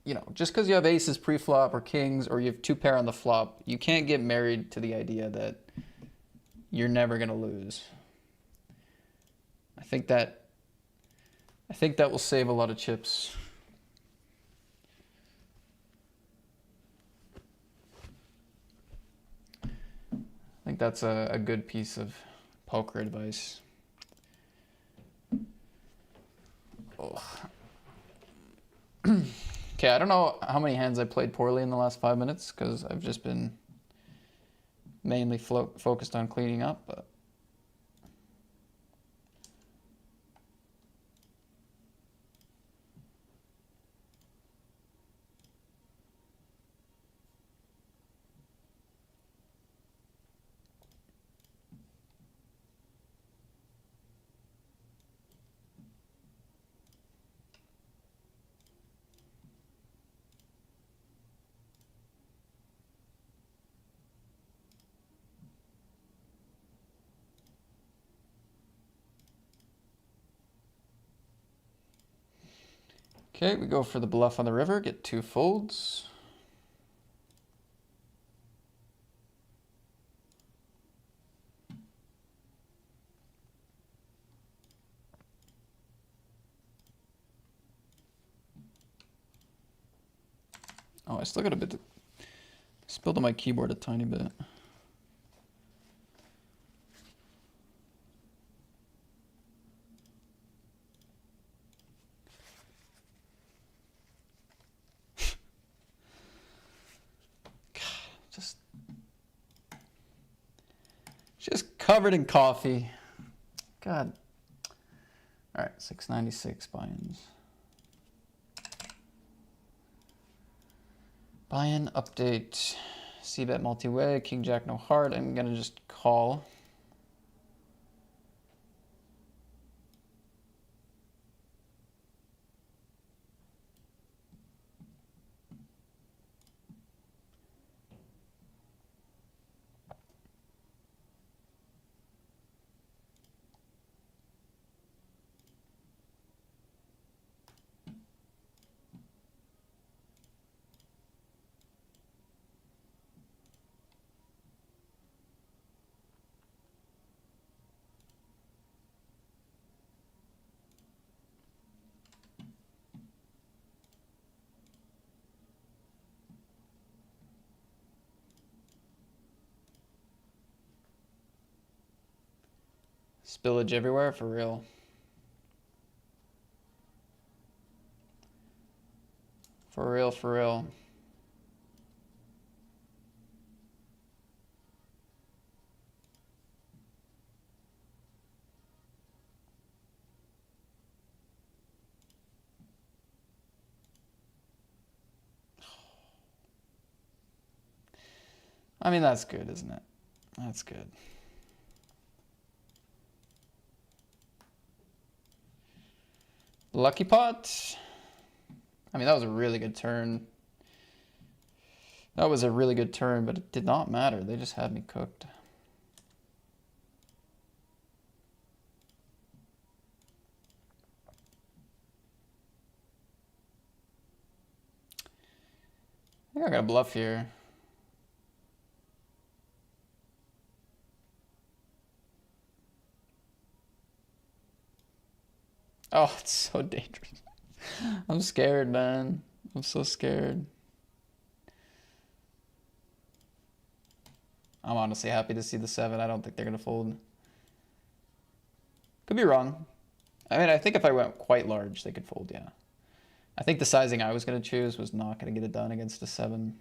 you know, just because you have aces pre-flop or kings or you have 2 pair on the flop, you can't get married to the idea that you're never going to lose. I think that will save a lot of chips. I think that's a good piece of poker advice. Oh. Okay, I don't know how many hands I played poorly in the last 5 minutes because I've just been mainly focused on cleaning up, but okay, we go for the bluff on the river, get 2 folds. Oh, I still got a bit. Spilled on my keyboard a tiny bit. Just covered in coffee. God. All right, 696 buy-ins. Buy-in update. C-bet multi-way. King Jack no heart. I'm gonna just call. Spillage everywhere, for real. For real, for real. I mean, that's good, isn't it? That's good. Lucky pot. I mean, that was a really good turn. That was a really good turn, but it did not matter. They just had me cooked. I think I got a bluff here. Oh, it's so dangerous. I'm scared, man. I'm so scared. I'm honestly happy to see the 7. I don't think they're going to fold. Could be wrong. I mean, I think if I went quite large, they could fold, yeah. I think the sizing I was going to choose was not going to get it done against a 7.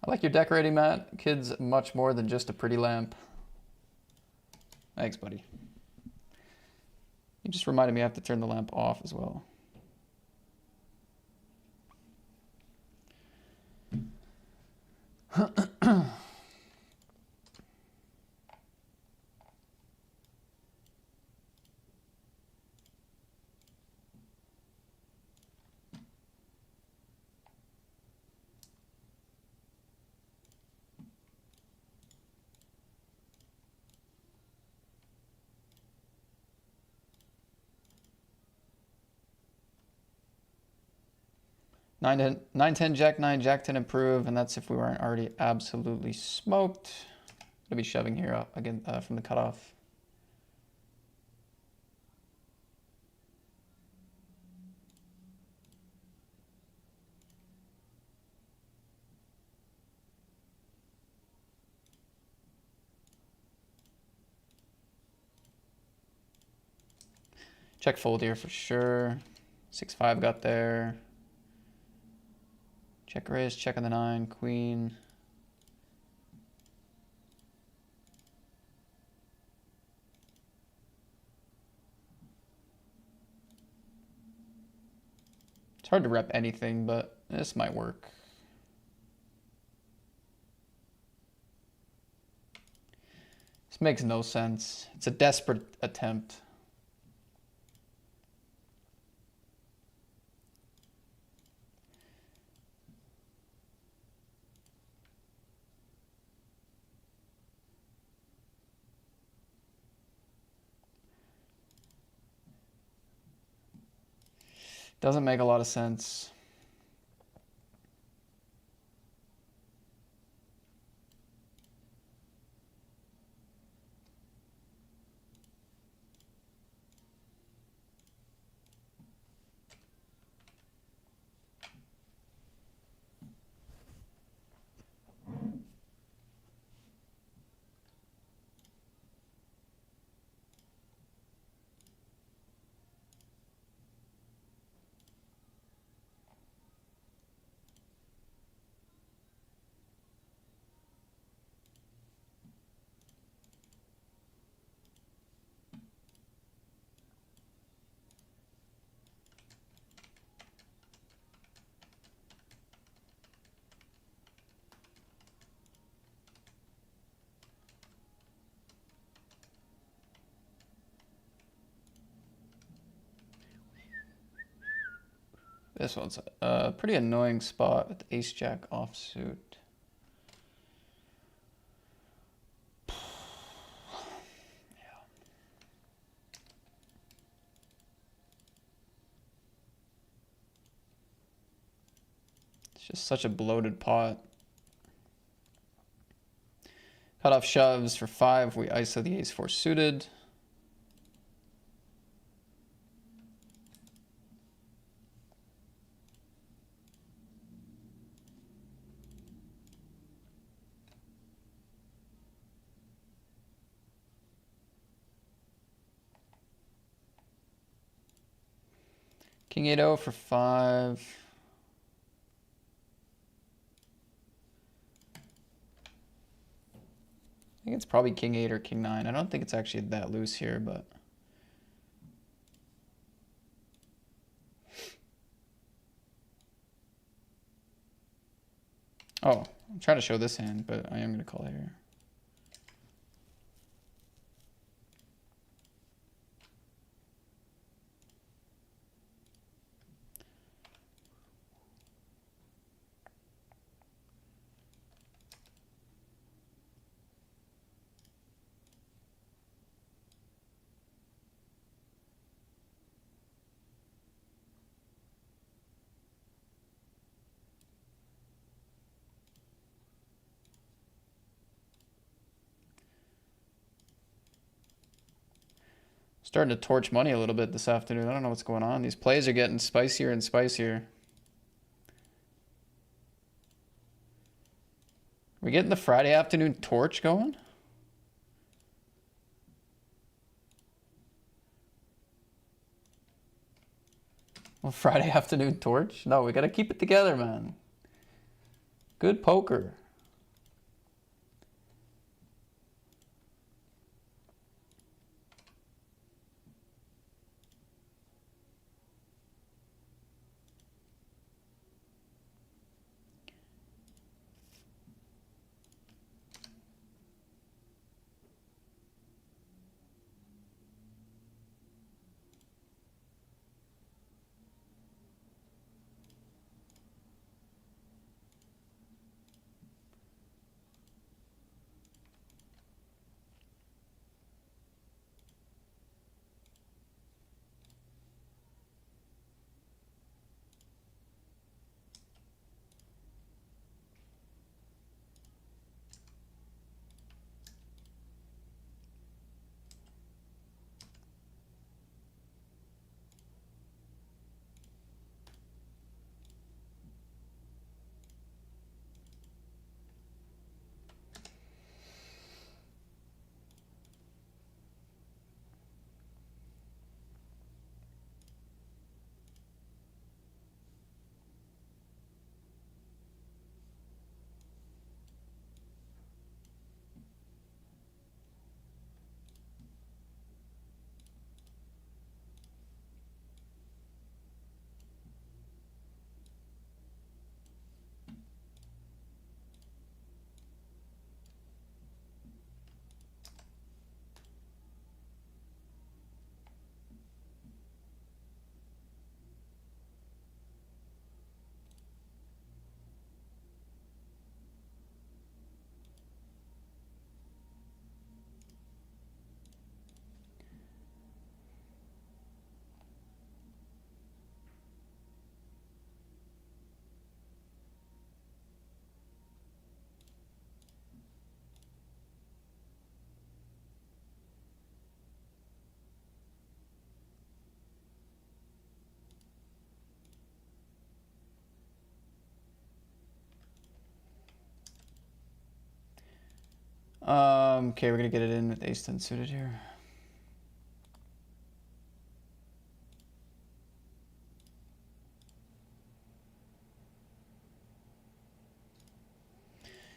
I like your decorating, Matt. Kid's much more than just a pretty lamp. Thanks, buddy. You just reminded me I have to turn the lamp off as well. Nine, 10, Jack 9, Jack 10 improve, and that's if we weren't already absolutely smoked. Gonna be shoving here up again from the cutoff. Check fold here for sure. 6-5 got there. Check raise, check on the 9, queen. It's hard to rep anything, but this might work. This makes no sense. It's a desperate attempt. Doesn't make a lot of sense. This one's a pretty annoying spot with ace-jack offsuit. Yeah. It's just such a bloated pot. Cut off shoves for 5. We ISO the ace-4 suited. King 8-0 for 5. I think it's probably King 8 or King 9. I don't think it's actually that loose here, but... Oh, I'm trying to show this hand, but I am going to call here. Starting to torch money a little bit this afternoon. I don't know what's going on. These plays are getting spicier and spicier. We getting the Friday afternoon torch going? Well, Friday afternoon torch? No, we got to keep it together, man. Good poker. Okay, we're gonna get it in with ace 10 suited here.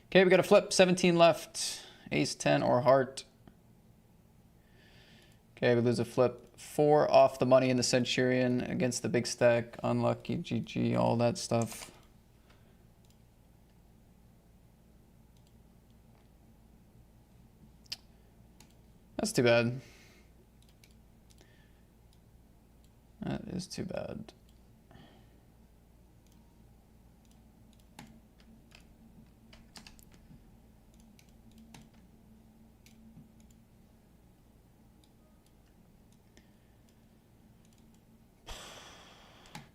Okay, we got a flip, 17 left. Ace 10 or heart. Okay, we lose a flip. 4 off the money in the Centurion against the big stack. Unlucky, GG, all that stuff. That's too bad. That is too bad.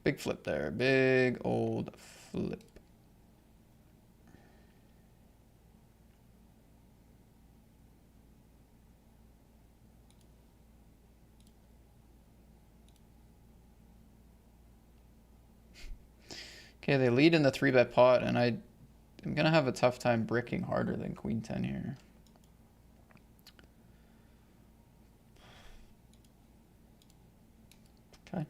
Big flip there. Big old flip. Okay, they lead in the 3-bet pot, and I'm going to have a tough time bricking harder than Queen 10 here. Okay.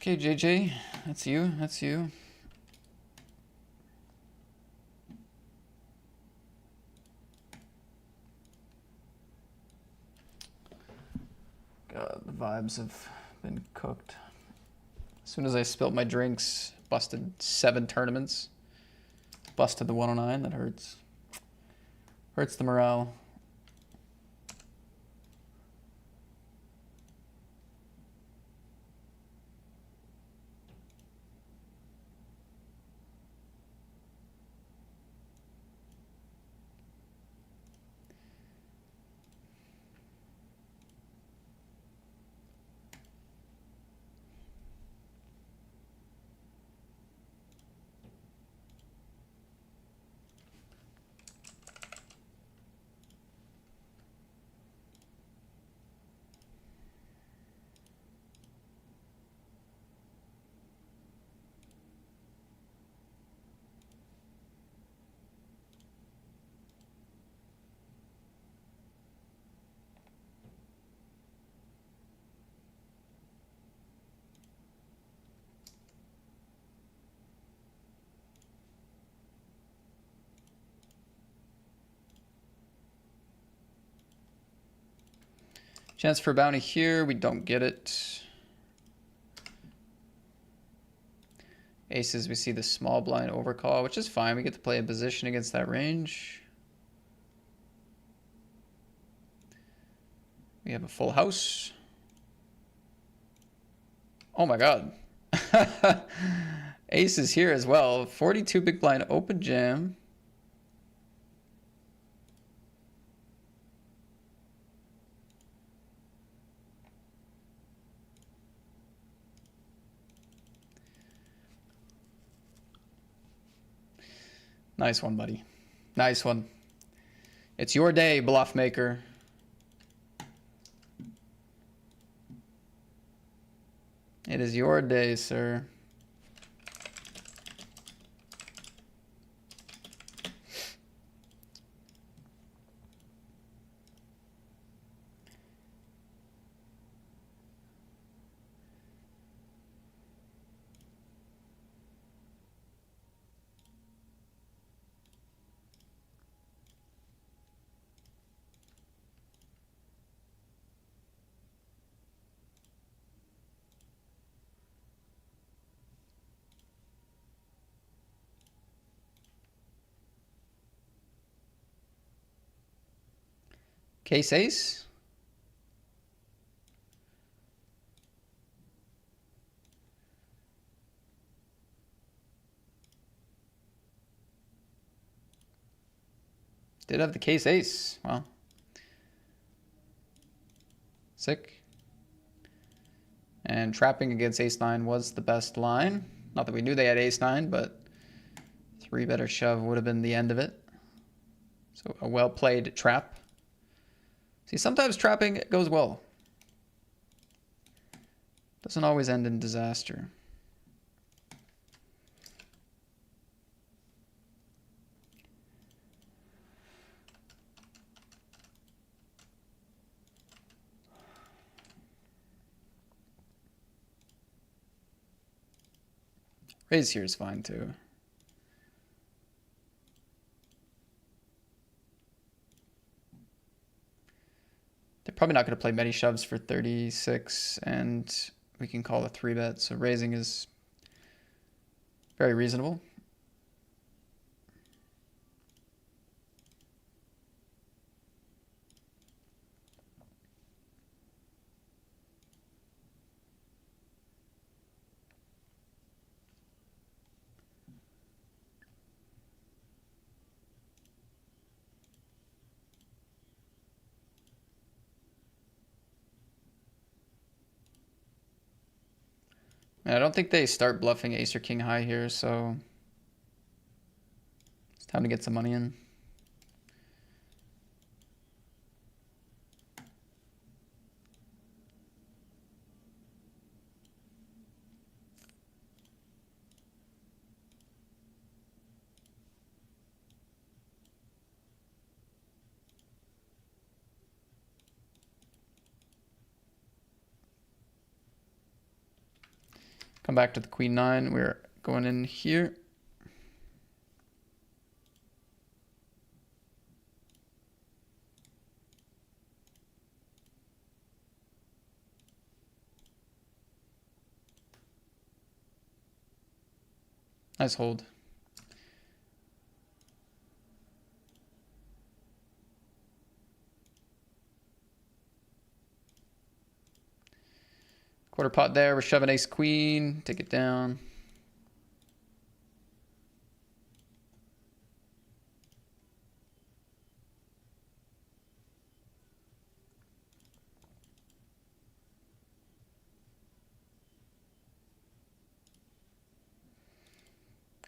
Okay, JJ, that's you. That's you. God, the vibes have been cooked. As soon as I spilt my drinks, busted 7 tournaments. Busted the 109. That hurts. Hurts the morale. Chance for bounty here. We don't get it. Aces, we see the small blind overcall, which is fine. We get to play a position against that range. We have a full house. Oh my god. Aces here as well. 42 big blind open jam. Nice one, buddy. Nice one. It's your day, bluff maker. It is your day, sir. Case ace. Did have the case ace. Well. Sick. And trapping against ace-9 was the best line. Not that we knew they had ace-9, but 3-better shove would have been the end of it. So a well-played trap. See, sometimes trapping goes well. Doesn't always end in disaster. Raise here is fine too. They're probably not going to play many shoves for 36, and we can call a 3-bet, so raising is very reasonable. I don't think they start bluffing ace or king high here, so it's time to get some money in. Come back to the queen nine. We're going in here. Nice hold. Quarter pot there. We're shoving ace queen. Take it down.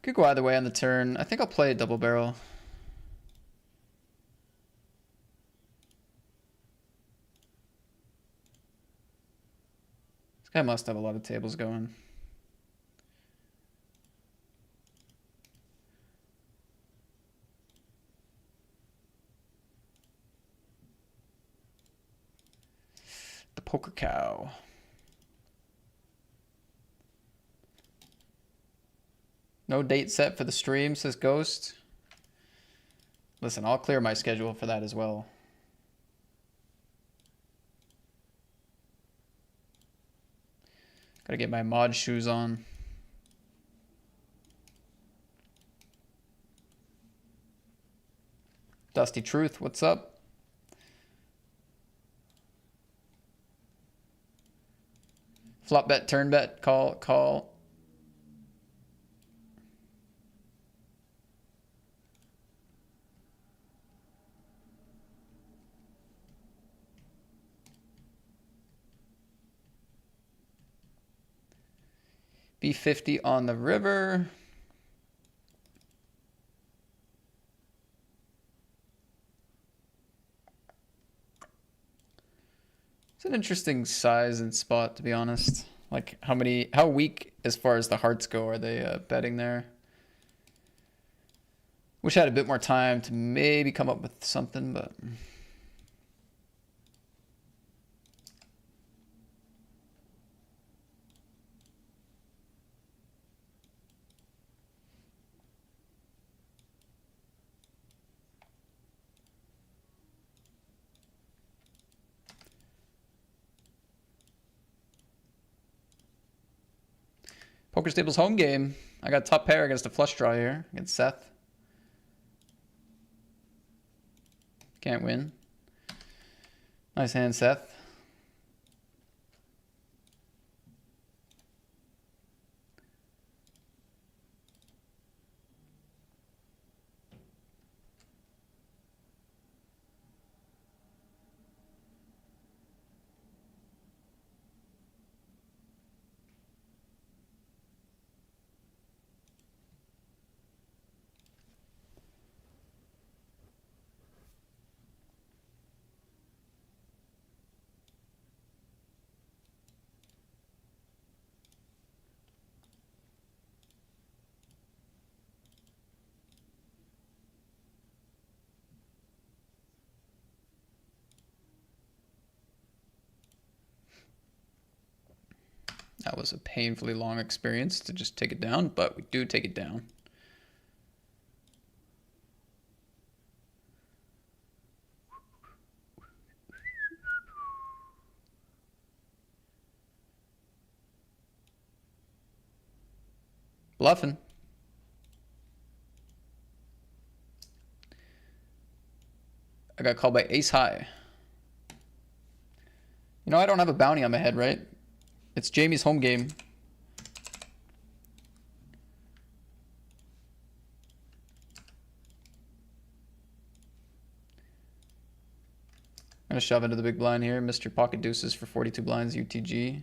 Could go either way on the turn. I think I'll play a double barrel. This guy must have a lot of tables going. The poker cow. No date set for the stream, says Ghost. Listen, I'll clear my schedule for that as well. Gotta get my mod shoes on. Dusty Truth, what's up? Flop bet, turn bet, call, call. B50 on the river. It's an interesting size and spot, to be honest. Like how weak as far as the hearts go are they betting there? Wish I had a bit more time to maybe come up with something, but... Poker Stable's home game. I got top pair against a flush draw here against Seth. Can't win. Nice hand, Seth. That was a painfully long experience to just take it down, but we do take it down. Bluffing. I got called by ace high. You know, I don't have a bounty on my head, right? It's Jamie's home game. I'm gonna shove into the big blind here. Mr. Pocket Deuces for 42 blinds, UTG.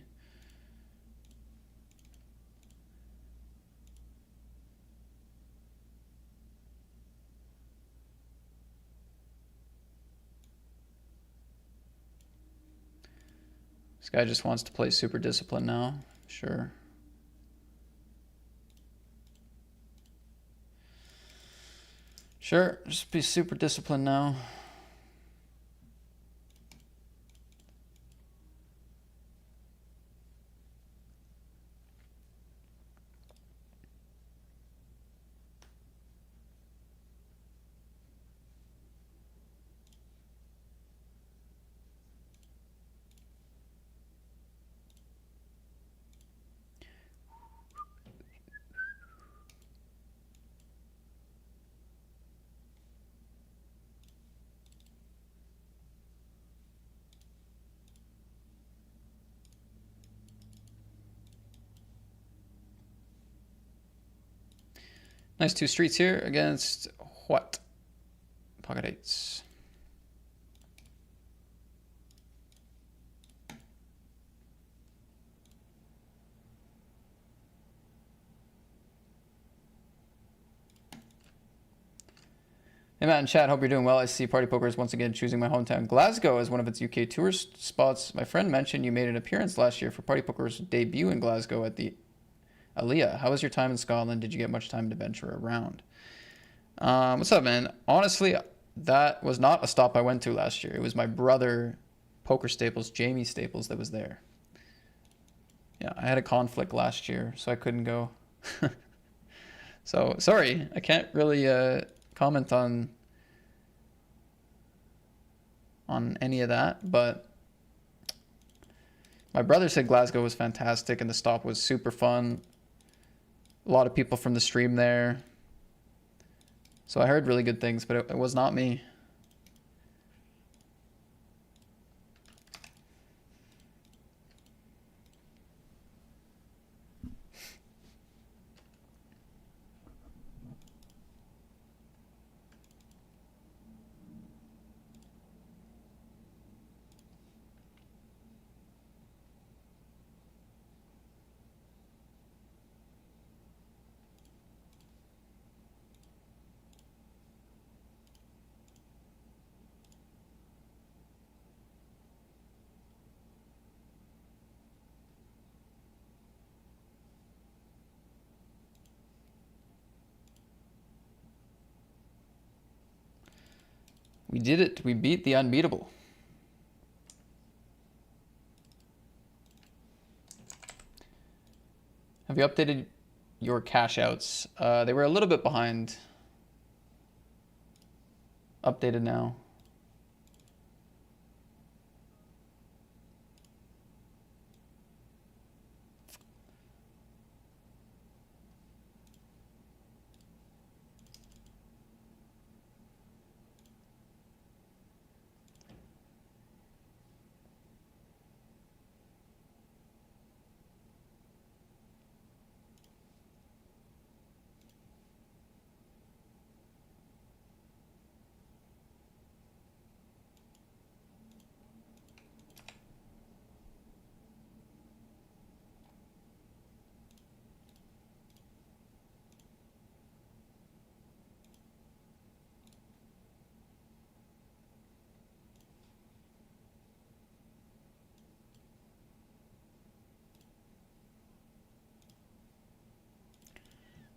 This guy just wants to play super disciplined now. Sure. Sure, just be super disciplined now. Nice 2 streets here against what? Pocket eights. Hey Matt and chat, hope you're doing well. I see Party Poker is once again choosing my hometown Glasgow as one of its UK tourist spots. My friend mentioned you made an appearance last year for Party Poker's debut in Glasgow at the Aliyah. How was your time in Scotland? Did you get much time to venture around? What's up, man? Honestly, that was not a stop I went to last year. It was my brother, Poker Staples, Jamie Staples, that was there. Yeah, I had a conflict last year, so I couldn't go. So, sorry, I can't really comment on any of that, but my brother said Glasgow was fantastic and the stop was super fun. A lot of people from the stream there. So I heard really good things, but it was not me. We did it. We beat the unbeatable. Have you updated your cash outs? They were a little bit behind. Updated now.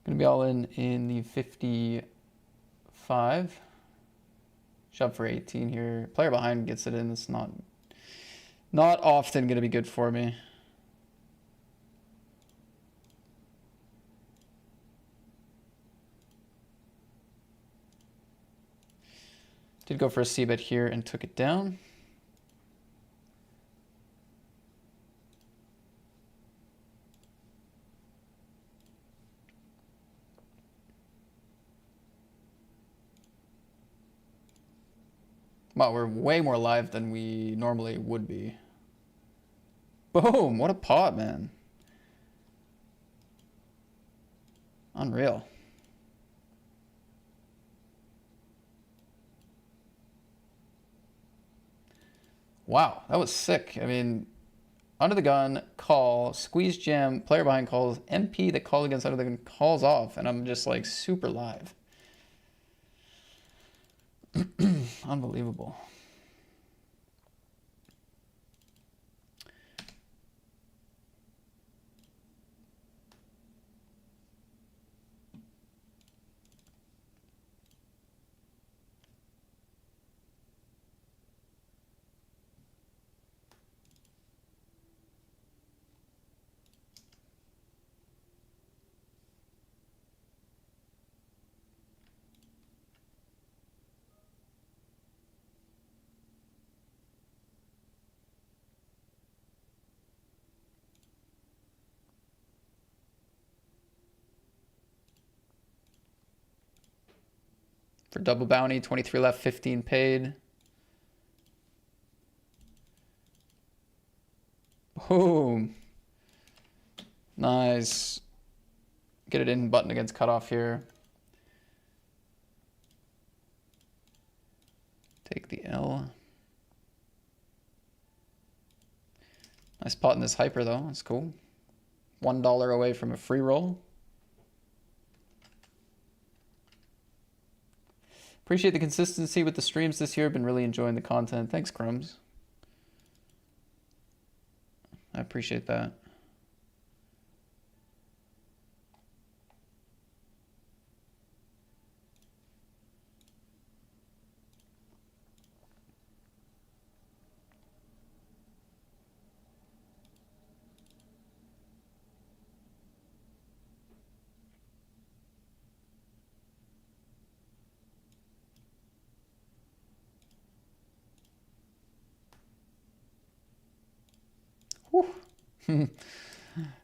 Gonna be all in the 55. Shove for 18 here. Player behind gets it in. It's not often gonna be good for me. Did go for a c-bet here and took it down. Wow, we're way more live than we normally would be. Boom! What a pot, man. Unreal. Wow, that was sick. I mean, under the gun, call, squeeze jam, player behind calls, MP that called against under the gun calls off, and I'm just like super live. Unbelievable. For double bounty, 23 left, 15 paid. Boom. Nice. Get it in button against cutoff here. Take the L. Nice pot in this hyper though. That's cool. $1 away from a free roll. Appreciate the consistency with the streams this year. Been really enjoying the content. Thanks, Crumbs. I appreciate that. Whew.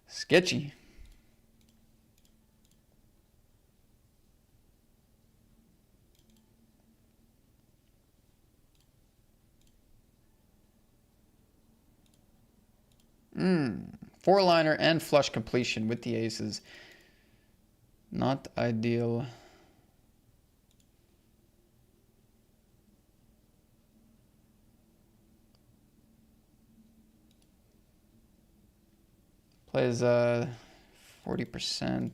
Sketchy. Four-liner and flush completion with the aces. Not ideal. Plays 40%.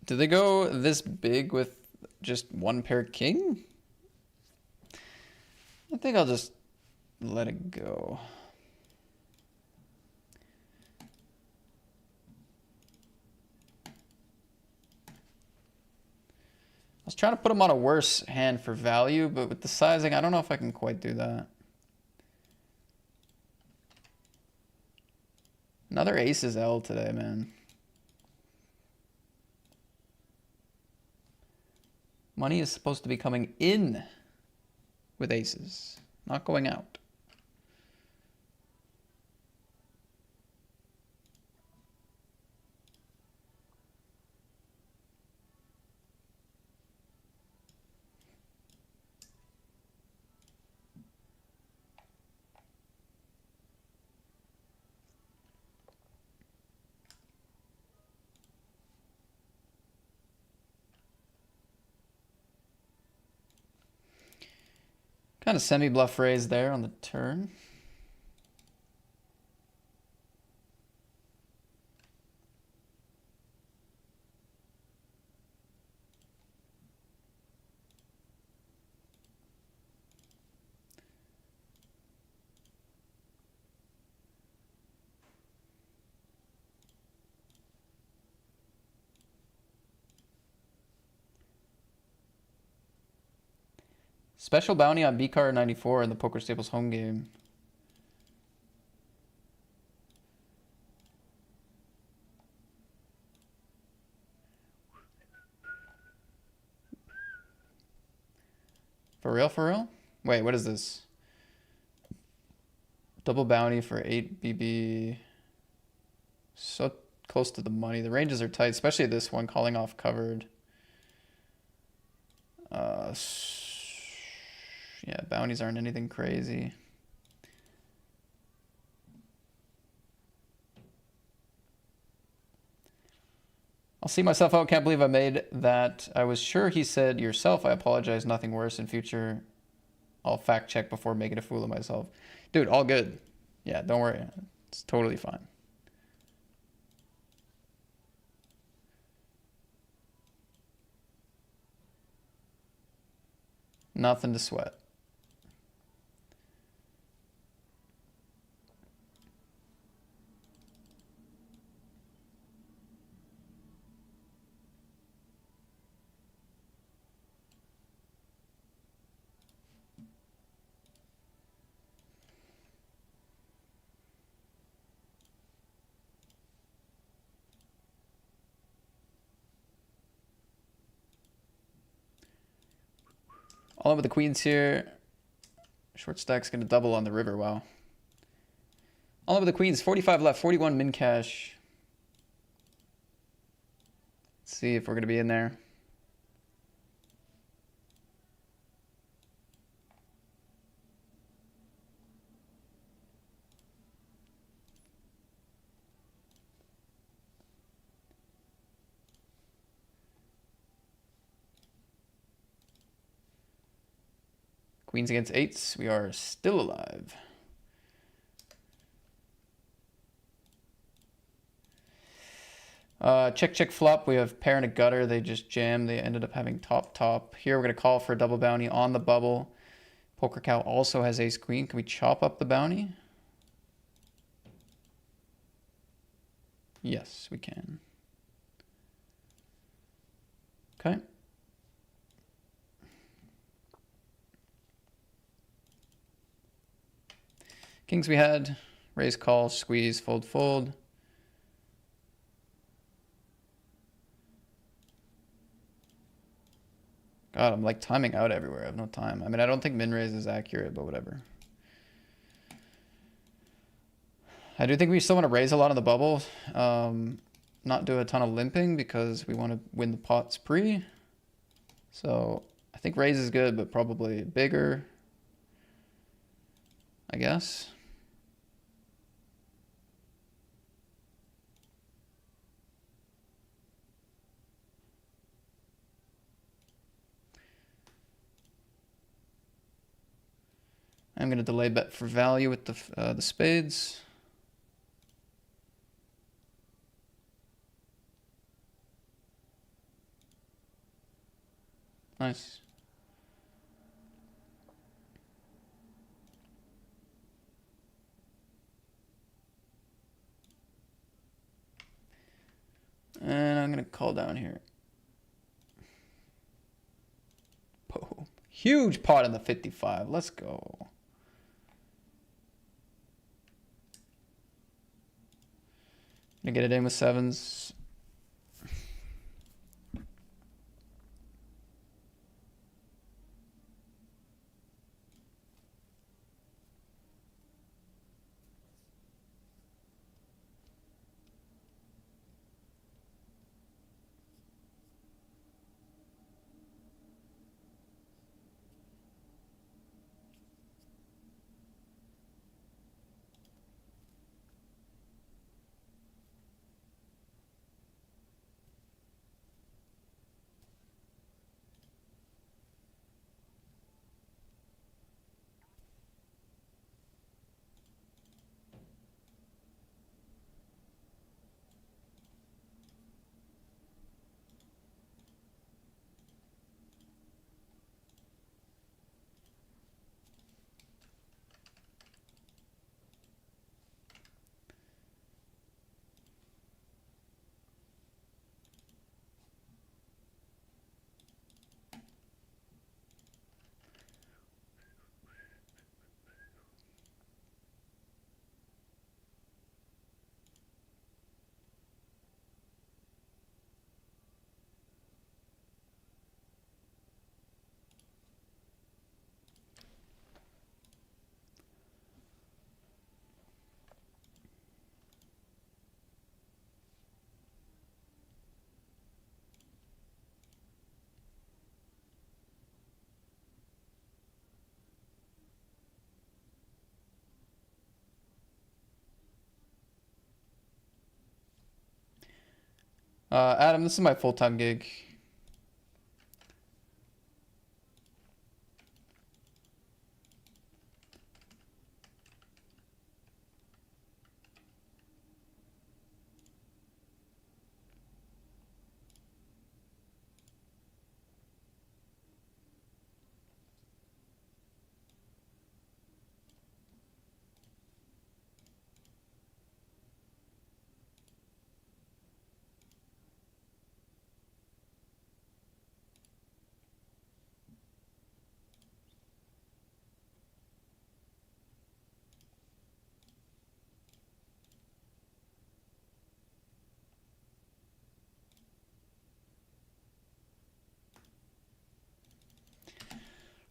Do they go this big with just one pair king? I think I'll just let it go. I was trying to put him on a worse hand for value, but with the sizing, I don't know if I can quite do that. Another aces L today, man. Money is supposed to be coming in with aces, not going out. Kind of semi-bluff raise there on the turn. Special bounty on BCAR 94 in the Poker Staples home game. For real, for real? Wait, what is this? Double bounty for 8 BB. So close to the money. The ranges are tight, especially this one, calling off covered. Yeah, bounties aren't anything crazy. I'll see myself out. Can't believe I made that. I was sure he said yourself. I apologize. Nothing worse in future. I'll fact check before making a fool of myself. Dude, all good. Yeah, don't worry. It's totally fine. Nothing to sweat. All in with the queens here. Short stack's going to double on the river. Wow. All in with the queens. 45 left. 41 min cash. Let's see if we're going to be in there. Queens against eights. We are still alive. Check, check, flop. We have pair and a gutter. They just jammed. They ended up having top, top. Here we're going to call for a double bounty on the bubble. Poker Cow also has ace queen. Can we chop up the bounty? Yes, we can. Okay. Kings we had. Raise, call, squeeze, fold, fold. God, I'm like timing out everywhere. I have no time. I mean, I don't think min raise is accurate, but whatever. I do think we still want to raise a lot on the bubble. Not do a ton of limping because we want to win the pots pre. So I think raise is good, but probably bigger, I guess. I'm going to delay bet for value with the spades. Nice. And I'm going to call down here. Boom. Huge pot in the 55. Let's go. Gonna get it in with sevens. Adam, this is my full-time gig.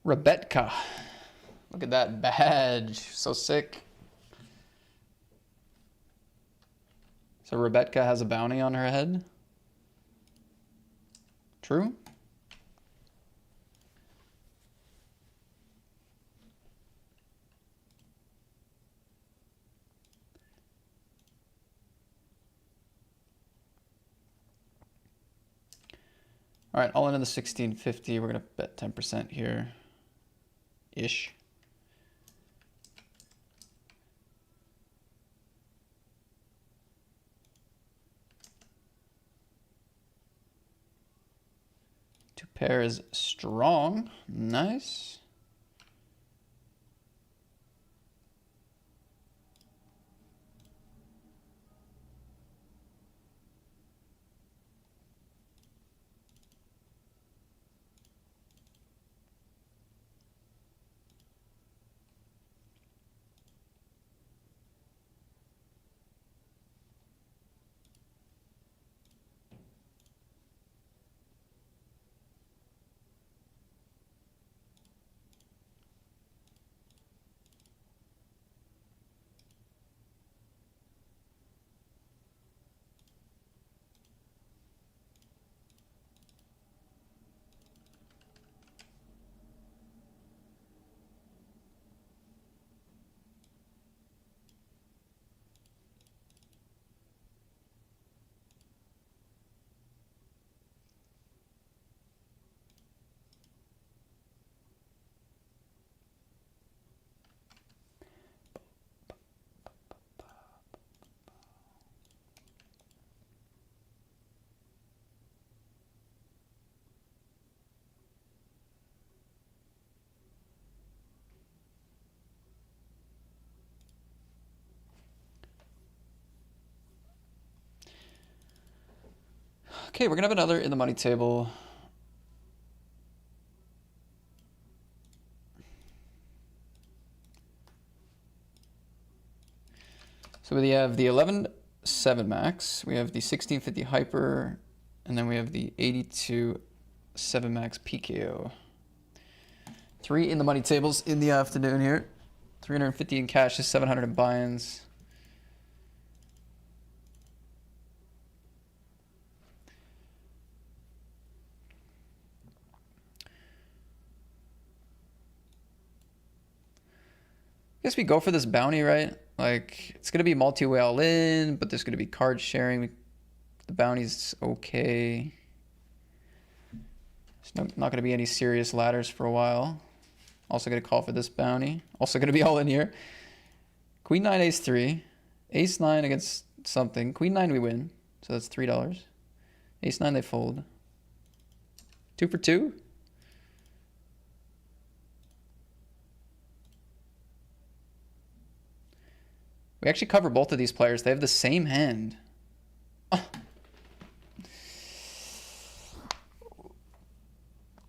Rebecca. Look at that badge. So sick. So Rebecca has a bounty on her head? True? All right, all in the 1650. We're going to bet 10% here. ish. Two pair is strong. Nice. Okay, we're gonna have another in the money table. So we have the 11-7 max, we have the 1650 hyper, and then we have the 82 7 max PKO. 3 in the money tables in the afternoon here. 350 in cash is 700 in buy-ins. I guess we go for this bounty, right? Like, it's going to be multi-way all in, but there's going to be card sharing. The bounty's okay. There's not going to be any serious ladders for a while. Also going to call for this bounty. Also going to be all in here. Queen 9, Ace 3. Ace 9 against something. Queen 9 we win. So that's $3. Ace 9 they fold. 2 for 2. We actually cover both of these players. They have the same hand.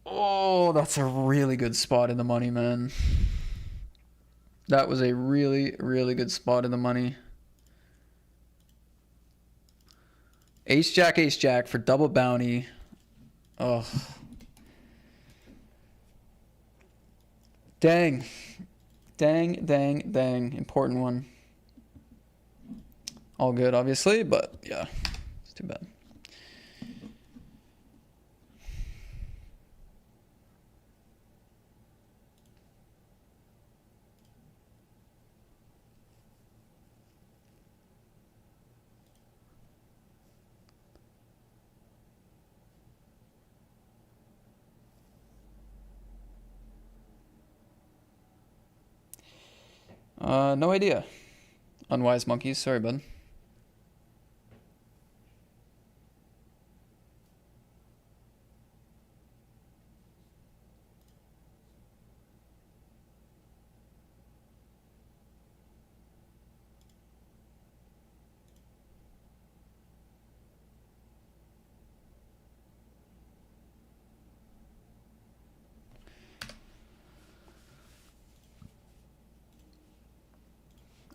Oh, that's a really good spot in the money, man. That was a really, really good spot in the money. Ace Jack for double bounty. Oh. Dang. Dang. Important one. All good, obviously, but yeah, it's too bad. No idea. Unwise monkeys. Sorry, bud.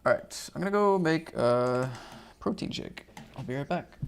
All right, I'm gonna go make a protein shake. I'll be right back.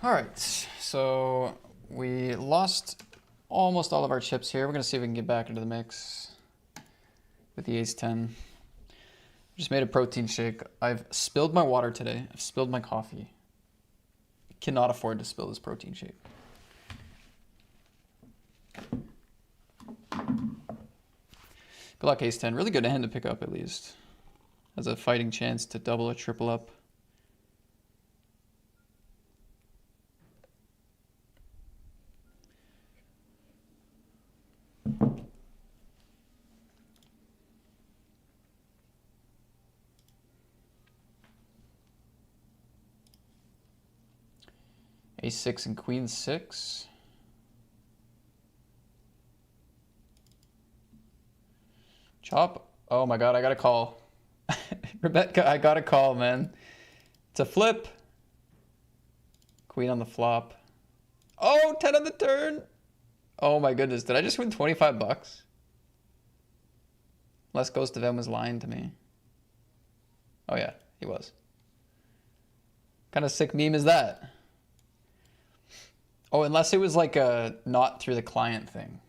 All right, so we lost almost all of our chips here. We're gonna see if we can get back into the mix with the ace-10. Just made a protein shake. I've spilled my water today. I've spilled my coffee. Cannot afford to spill this protein shake. Good luck, ace-10. Really good hand to pick up, at least. Has a fighting chance to double or triple up. Ace-6 and queen-6. Chop. Oh my god, I got a call. Rebecca, I got a call, man. It's a flip. Queen on the flop. Oh, 10 on the turn. Oh my goodness, did I just win 25 bucks? Les Ghost of M was lying to me. Oh yeah, he was. What kind of sick meme is that? Oh, unless it was like a not through the client thing.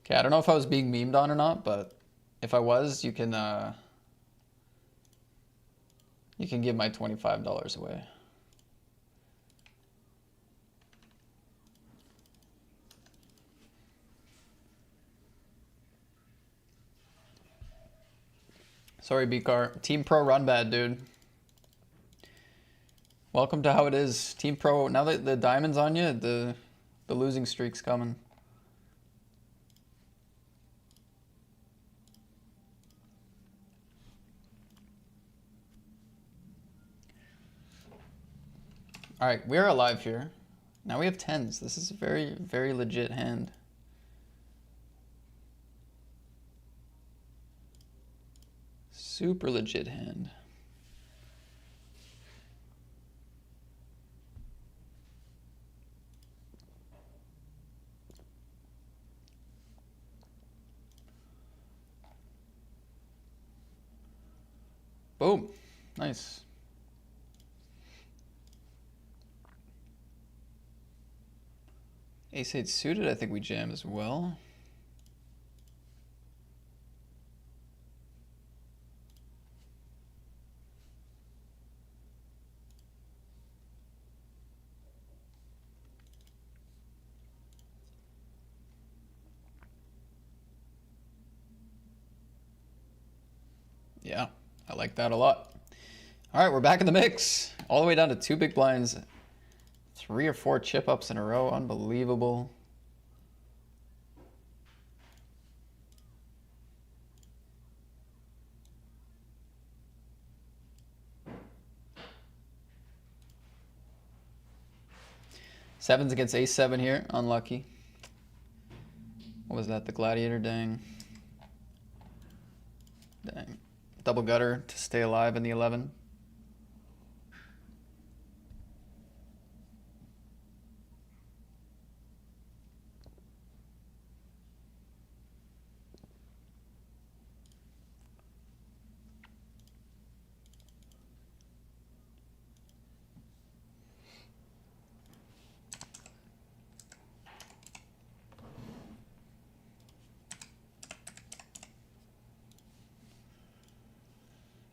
Okay, I don't know if I was being memed on or not, but if I was, you can give my $25 away. Sorry, B-Car. Team Pro run bad, dude. Welcome to how it is. Team Pro, now that the diamond's on you, the losing streak's coming. All right, we're alive here. Now we have 10s. This is a very, very legit hand. Super legit hand. Boom. Nice. Ace-8 suited, I think we jam as well. Yeah, I like that a lot. All right, we're back in the mix. All the way down to 2 big blinds. 3 or 4 chip ups in a row. Unbelievable. Sevens against ace-7 here. Unlucky. What was that? The gladiator? Dang. Dang. Double gutter to stay alive in the 11.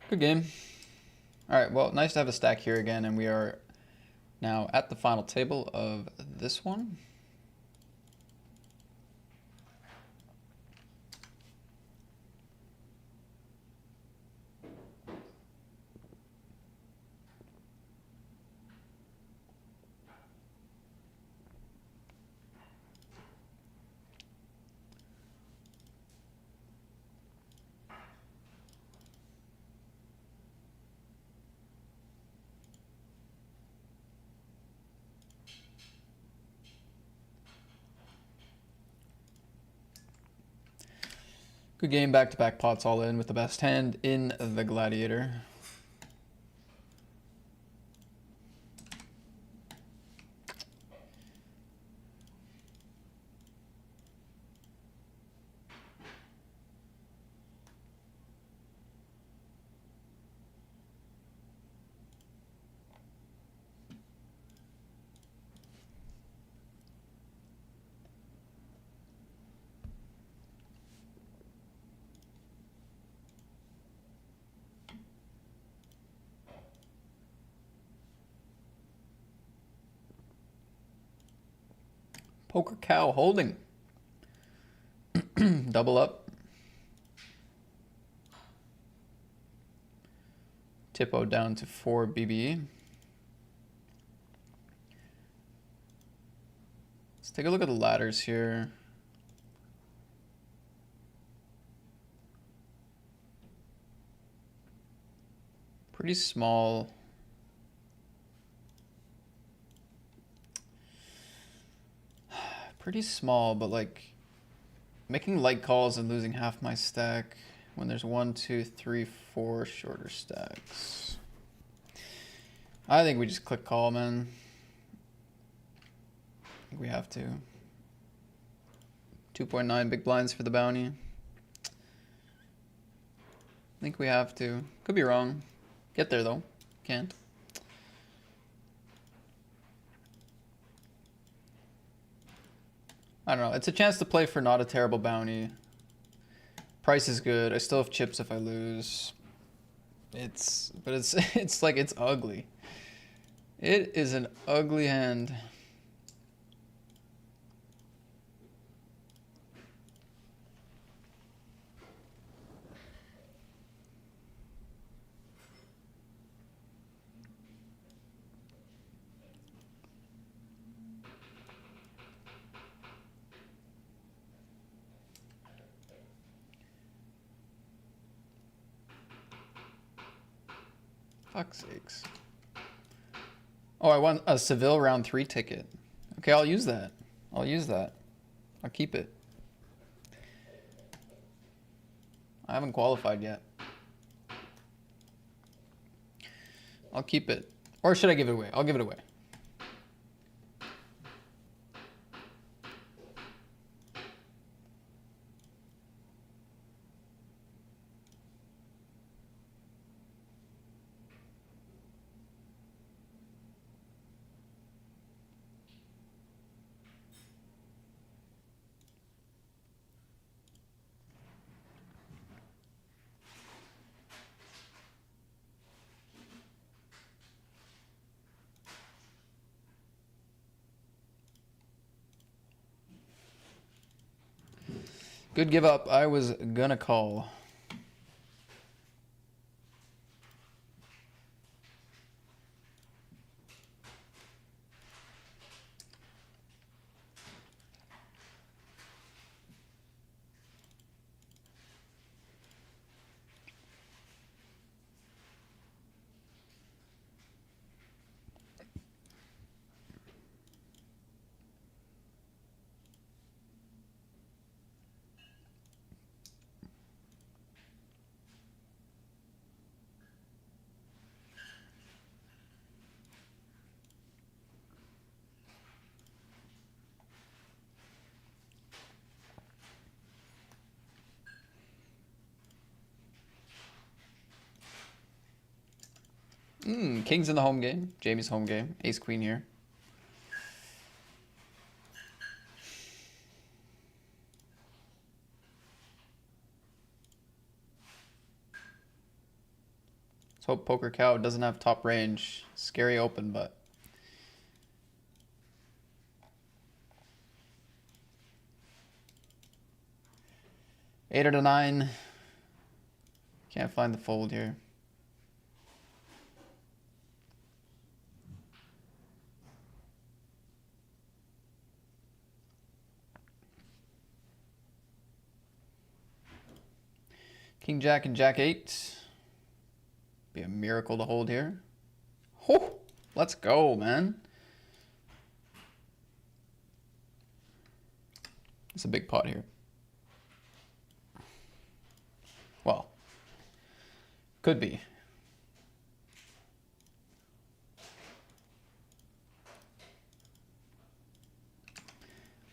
Good game. All right, well, nice to have a stack here again, and we are now at the final table of this one. Good game, back-to-back pots all in with the best hand in the gladiator. Poker cow holding. Double up. Tipo down to 4 BB. Let's take a look at the ladders here. Pretty small. Pretty small, but like making light calls and losing half my stack when there's 1, 2, 3, 4 shorter stacks. I think we just click call, man. I think we have to. 2.9 big blinds for the bounty. I think we have to. Could be wrong. Get there though. Can't. I don't know. It's a chance to play for not a terrible bounty. Price is good. I still have chips if I lose. It's like it's ugly. It is an ugly hand. Fuck's sakes. Oh, I want a Seville round 3 ticket. Okay, I'll use that. I'll use that. I'll keep it. I haven't qualified yet. I'll keep it. Or should I give it away? I'll give it away. Good give up. I was gonna call. King's in the home game. Jamie's home game. Ace queen here. Let's hope Poker Cow doesn't have top range. Scary open, but. Eight or to 9. Can't find the fold here. King Jack and Jack 8. Be a miracle to hold here. Oh, let's go, man. It's a big pot here. Well, could be.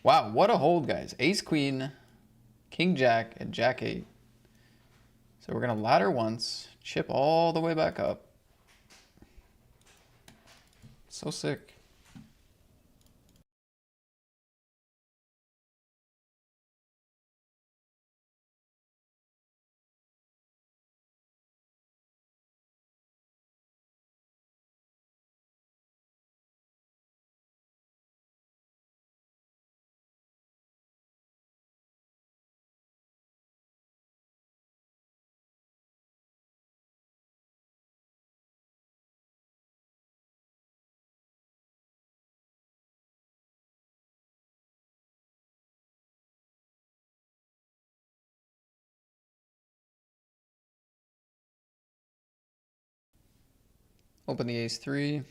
Wow, what a hold, guys. Ace Queen, King Jack, and Jack 8. So we're going to ladder once, chip all the way back up. So sick. Open the ace-3.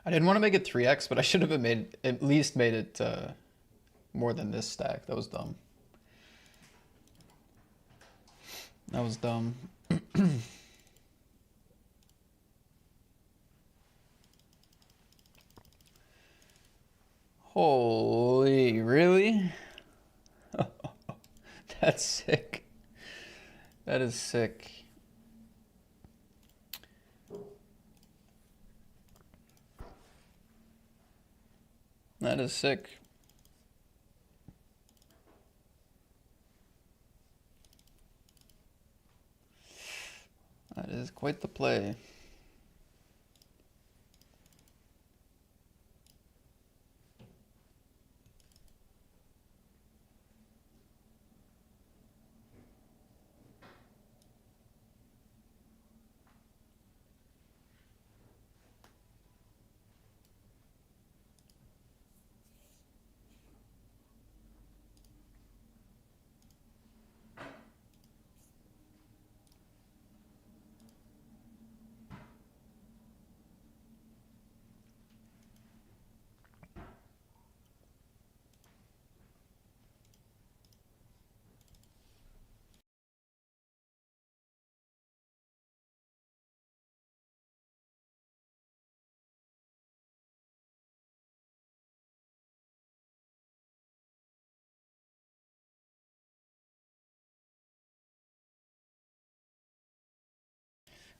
I didn't want to make it 3x, but I should have made at least made it more than this stack. That was dumb. That was dumb. Holy, really? That's sick. That is sick. That is sick. That is quite the play.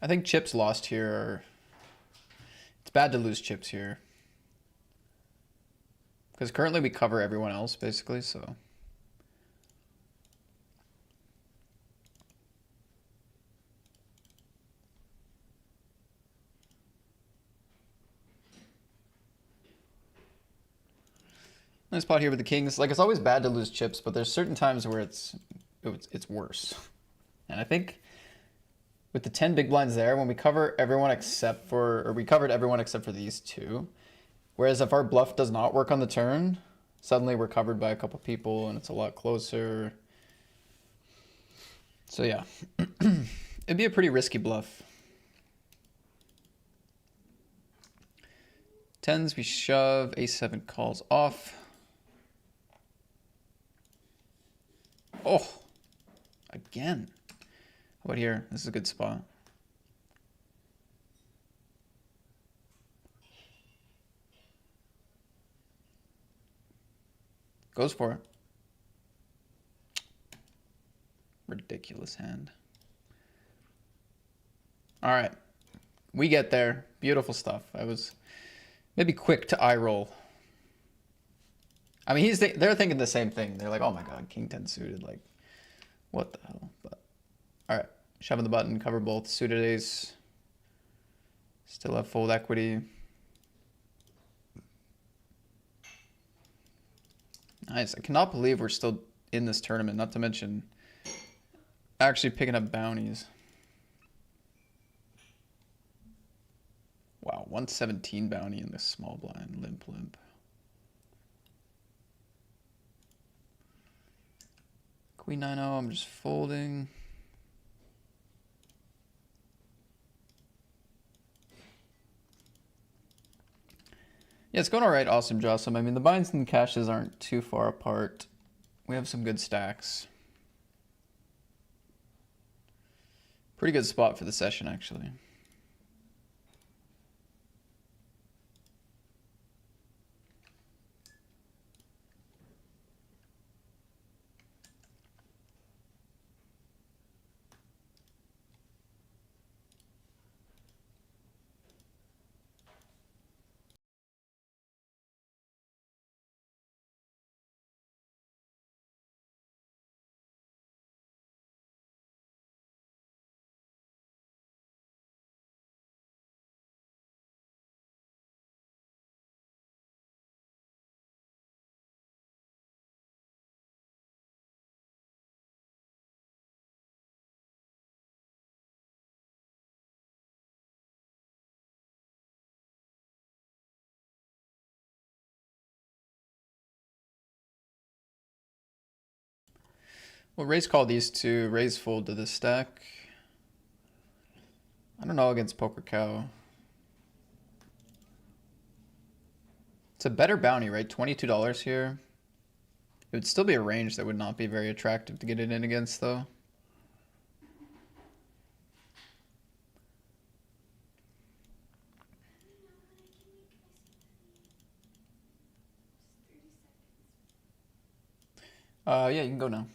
I think chips lost here are... It's bad to lose chips here. Because currently we cover everyone else, basically, so... Nice spot here with the kings. Like, it's always bad to lose chips, but there's certain times where it's worse. And I think with the 10 big blinds there, when we cover everyone except for... Or we covered everyone except for these two. Whereas if our bluff does not work on the turn, suddenly we're covered by a couple people and it's a lot closer. So yeah, it'd be a pretty risky bluff. Tens, we shove, a7 calls off. Oh, again. How about here? This is a good spot. Goes for it. Ridiculous hand. All right. We get there. Beautiful stuff. I was maybe quick to eye roll. I mean, they're thinking the same thing. They're like, oh my God, King 10 suited. Like, what the hell? But all right. Shoving the button, cover both. Suited ace. Still have fold equity. Nice. I cannot believe we're still in this tournament, not to mention actually picking up bounties. Wow, 117 bounty in this small blind. Limp, limp. Queen 9-0, I'm just folding. Yeah, it's going all right, Awesome Jossum. I mean, the binds and caches aren't too far apart. We have some good stacks. Pretty good spot for the session, actually. Well, raise call these two, raise fold to this stack. I don't know against Poker Cow. It's a better bounty, right? $22 here. It would still be a range that would not be very attractive to get it in against, though. Yeah, you can go now.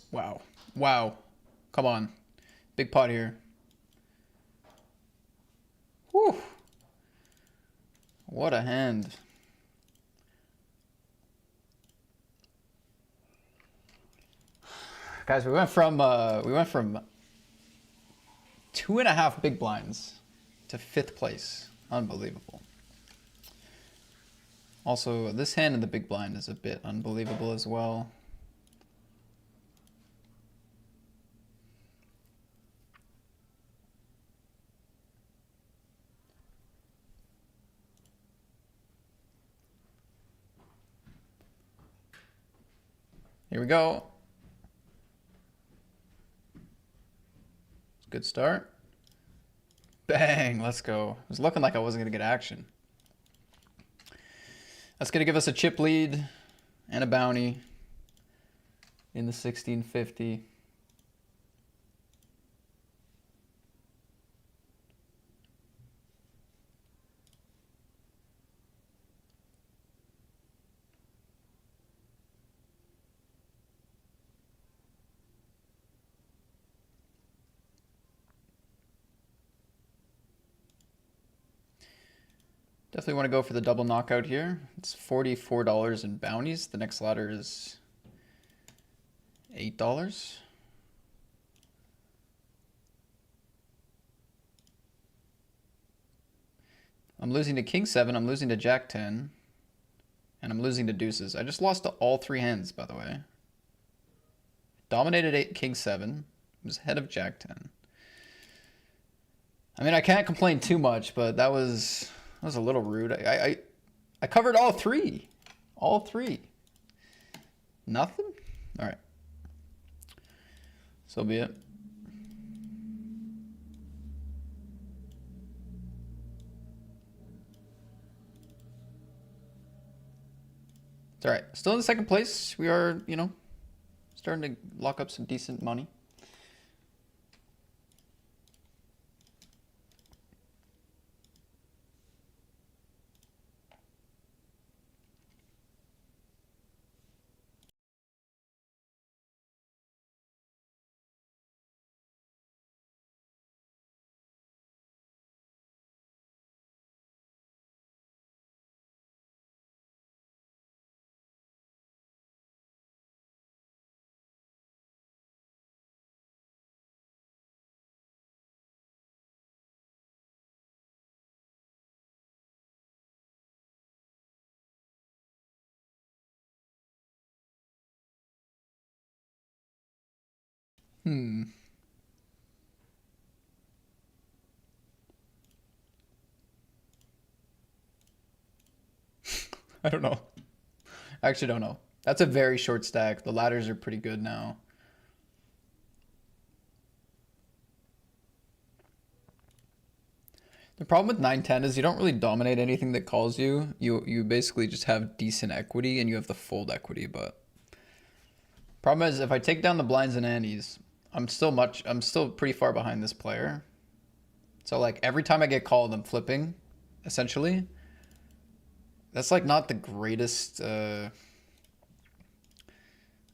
Wow. Wow. Come on. Big pot here. Whew. What a hand. Guys, we went from 2.5 big blinds to 5th place. Unbelievable. Also, this hand in the big blind is a bit unbelievable as well. Here we go. Good start. Bang, let's go. It was looking like I wasn't going to get action. That's going to give us a chip lead and a bounty in the 1650. Definitely want to go for the double knockout here. It's $44 in bounties. The next ladder is $8. I'm losing to King 7, I'm losing to Jack 10, and I'm losing to deuces. I just lost to all 3 hands, by the way. Dominated King 7, was ahead of Jack 10. I mean, I can't complain too much, but that was a little rude. I covered all 3. All 3. Nothing? All right. So be it. It's all right. Still in the 2nd place. We are, starting to lock up some decent money. I don't know. I actually don't know. That's a very short stack. The ladders are pretty good now. The problem with 9-10 is you don't really dominate anything that calls you. You basically just have decent equity and you have the fold equity, but problem is if I take down the blinds and antes, I'm still pretty far behind this player. So like every time I get called, I'm flipping, essentially. That's like not the greatest that's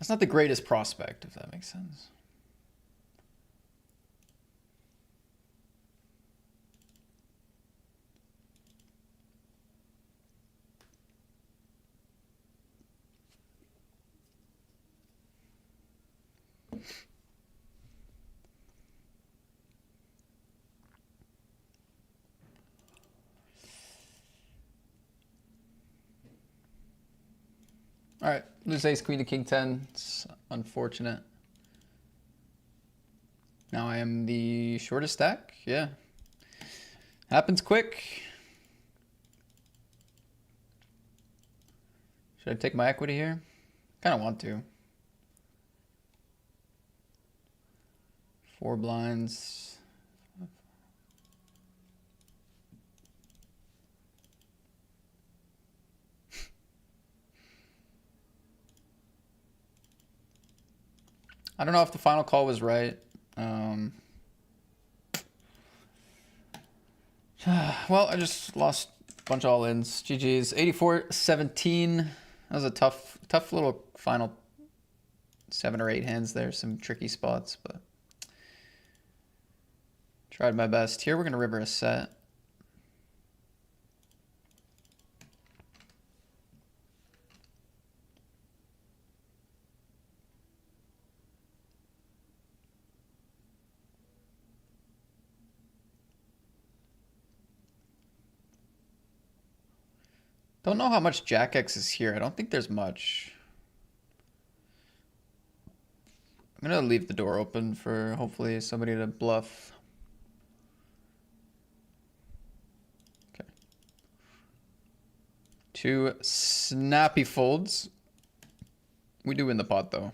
not the greatest prospect, if that makes sense. All right, lose ace, queen to king 10. It's unfortunate. Now I am the shortest stack. Yeah. Happens quick. Should I take my equity here? Kind of want to. 4 blinds. I don't know if the final call was right. Well, I just lost a bunch of all-ins. GG's. 84-17. That was a tough little final 7 or 8 hands there. Some tricky spots, but tried my best. Here we're going to river a set. Don't know how much Jack X is here. I don't think there's much. I'm going to leave the door open for hopefully somebody to bluff. Okay. 2 snappy folds. We do win the pot though.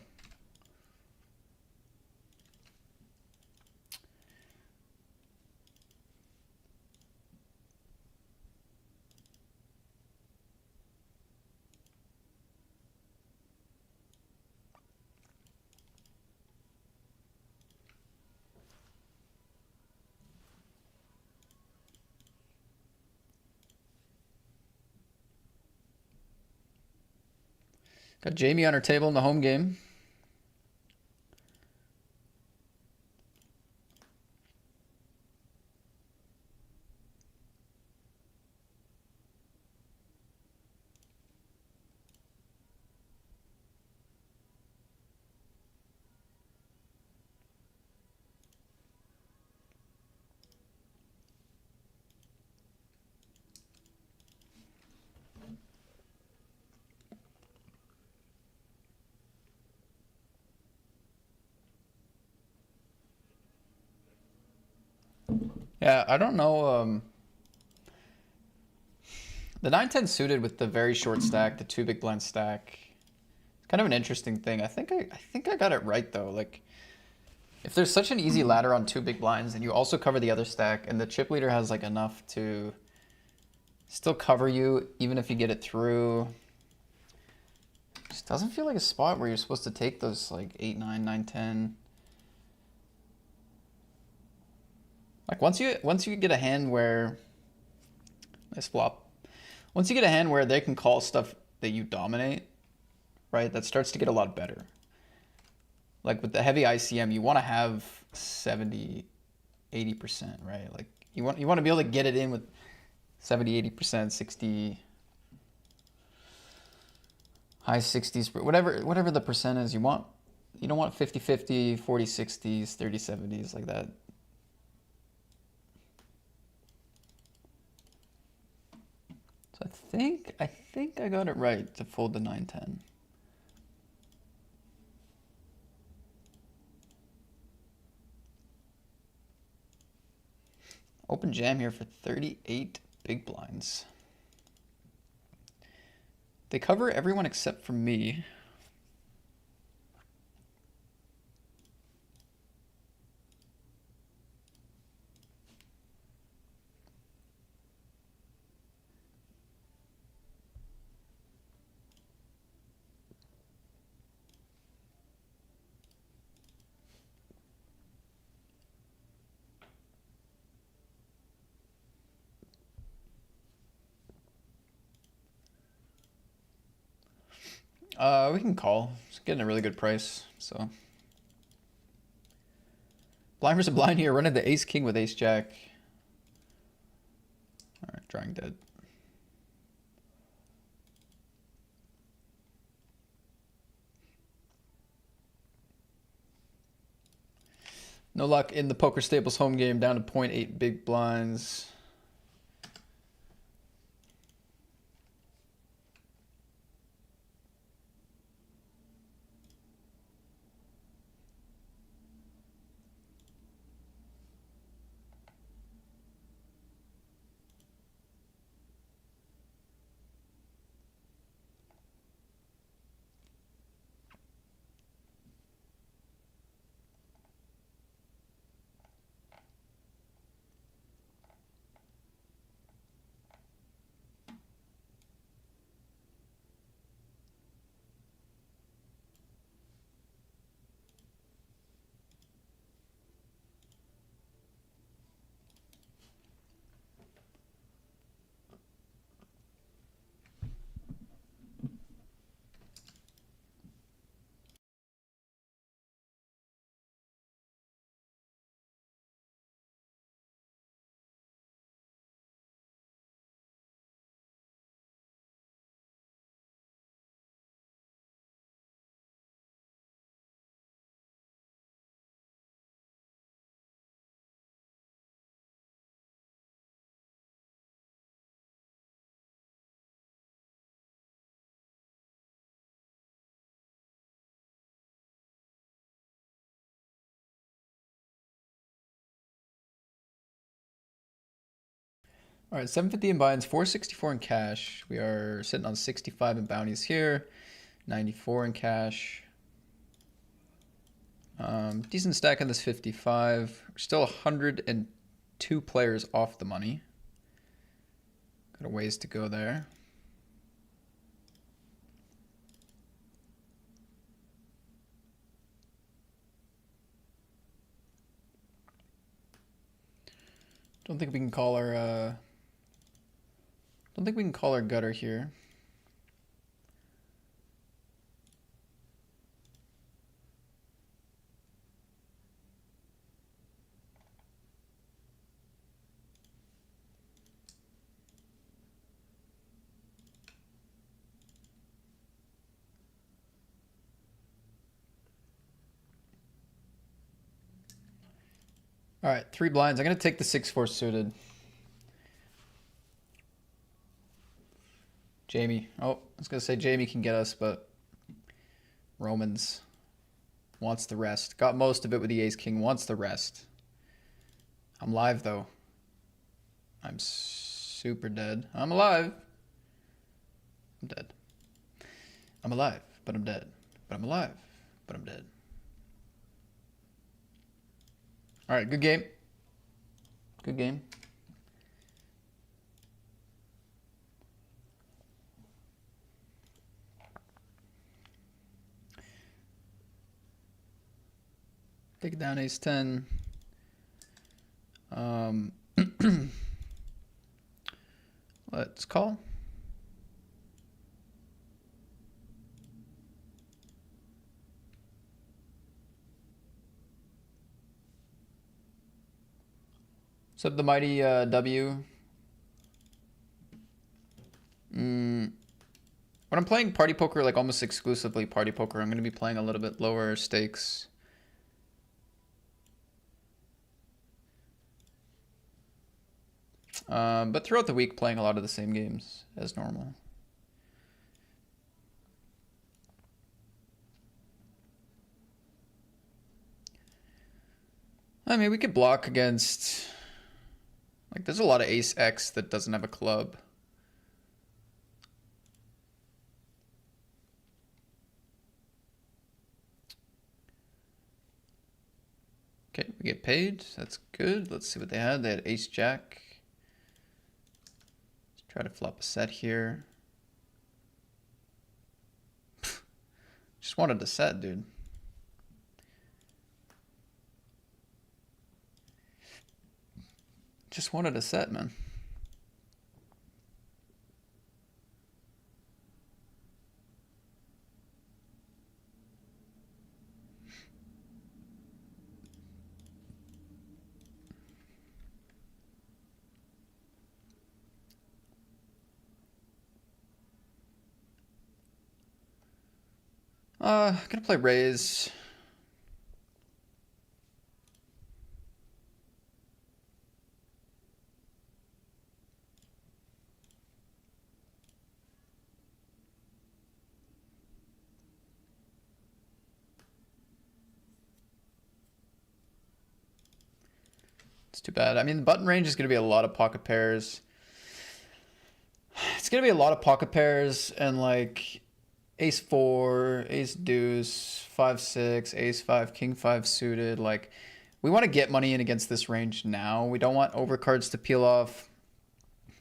Got Jamie on our table in the home game. Yeah, I don't know. The 9-10 suited with the very short stack, the 2 big blind stack. It's kind of an interesting thing. I think I got it right though. Like, if there's such an easy ladder on 2 big blinds, and you also cover the other stack, and the chip leader has like enough to still cover you, even if you get it through. Just doesn't feel like a spot where you're supposed to take those like 8-9, 9-10. Like once you get a hand where nice flop. Once you get a hand where they can call stuff that you dominate, right? That starts to get a lot better. Like with the heavy ICM, you want to have 70, 80%, right? Like you want to be able to get it in with 70, 80%, 60, high 60s, whatever the percent is you want. You don't want 50-50, 40-60s, 30-70s like that. So I think I got it right to fold the 9-10. Open jam here for 38 big blinds. They cover everyone except for me. We can call. It's getting a really good price, so. Blind versus blind here, running the ace king with ace jack. Alright, drawing dead. No luck in the Poker Staples home game, down to 0.8 big blinds. All right, 750 in binds, 464 in cash. We are sitting on 65 in bounties here, 94 in cash. Decent stack on this 55. We're still 102 players off the money. Got a ways to go there. Don't think we can call our gutter here. All right, 3 blinds. I'm gonna take the 6-4 suited. Jamie. Oh, I was gonna say Jamie can get us, but Romans wants the rest. Got most of it with the ace king. Wants the rest. I'm live though. I'm super dead. I'm alive. I'm dead. I'm alive, but I'm dead. But I'm alive, but I'm dead. All right, good game. Good game. Take it down, ace 10. Let's call. What's up, the mighty W? When I'm playing party poker, like almost exclusively party poker, I'm going to be playing a little bit lower stakes. But throughout the week, playing a lot of the same games as normal. I mean, we could block against Like, there's a lot of ace X that doesn't have a club. Okay, we get paid. That's good. Let's see what they had. They had ace jack. Let's try to flop a set here. Just wanted to set, dude. Just wanted a set, man. Gonna play raise. It's too bad. I mean, the button range is gonna be a lot of pocket pairs. It's gonna be a lot of pocket pairs and like ace 4, ace deuce, 5-6, ace 5, king 5 suited. Like, we want to get money in against this range now. We don't want overcards to peel off.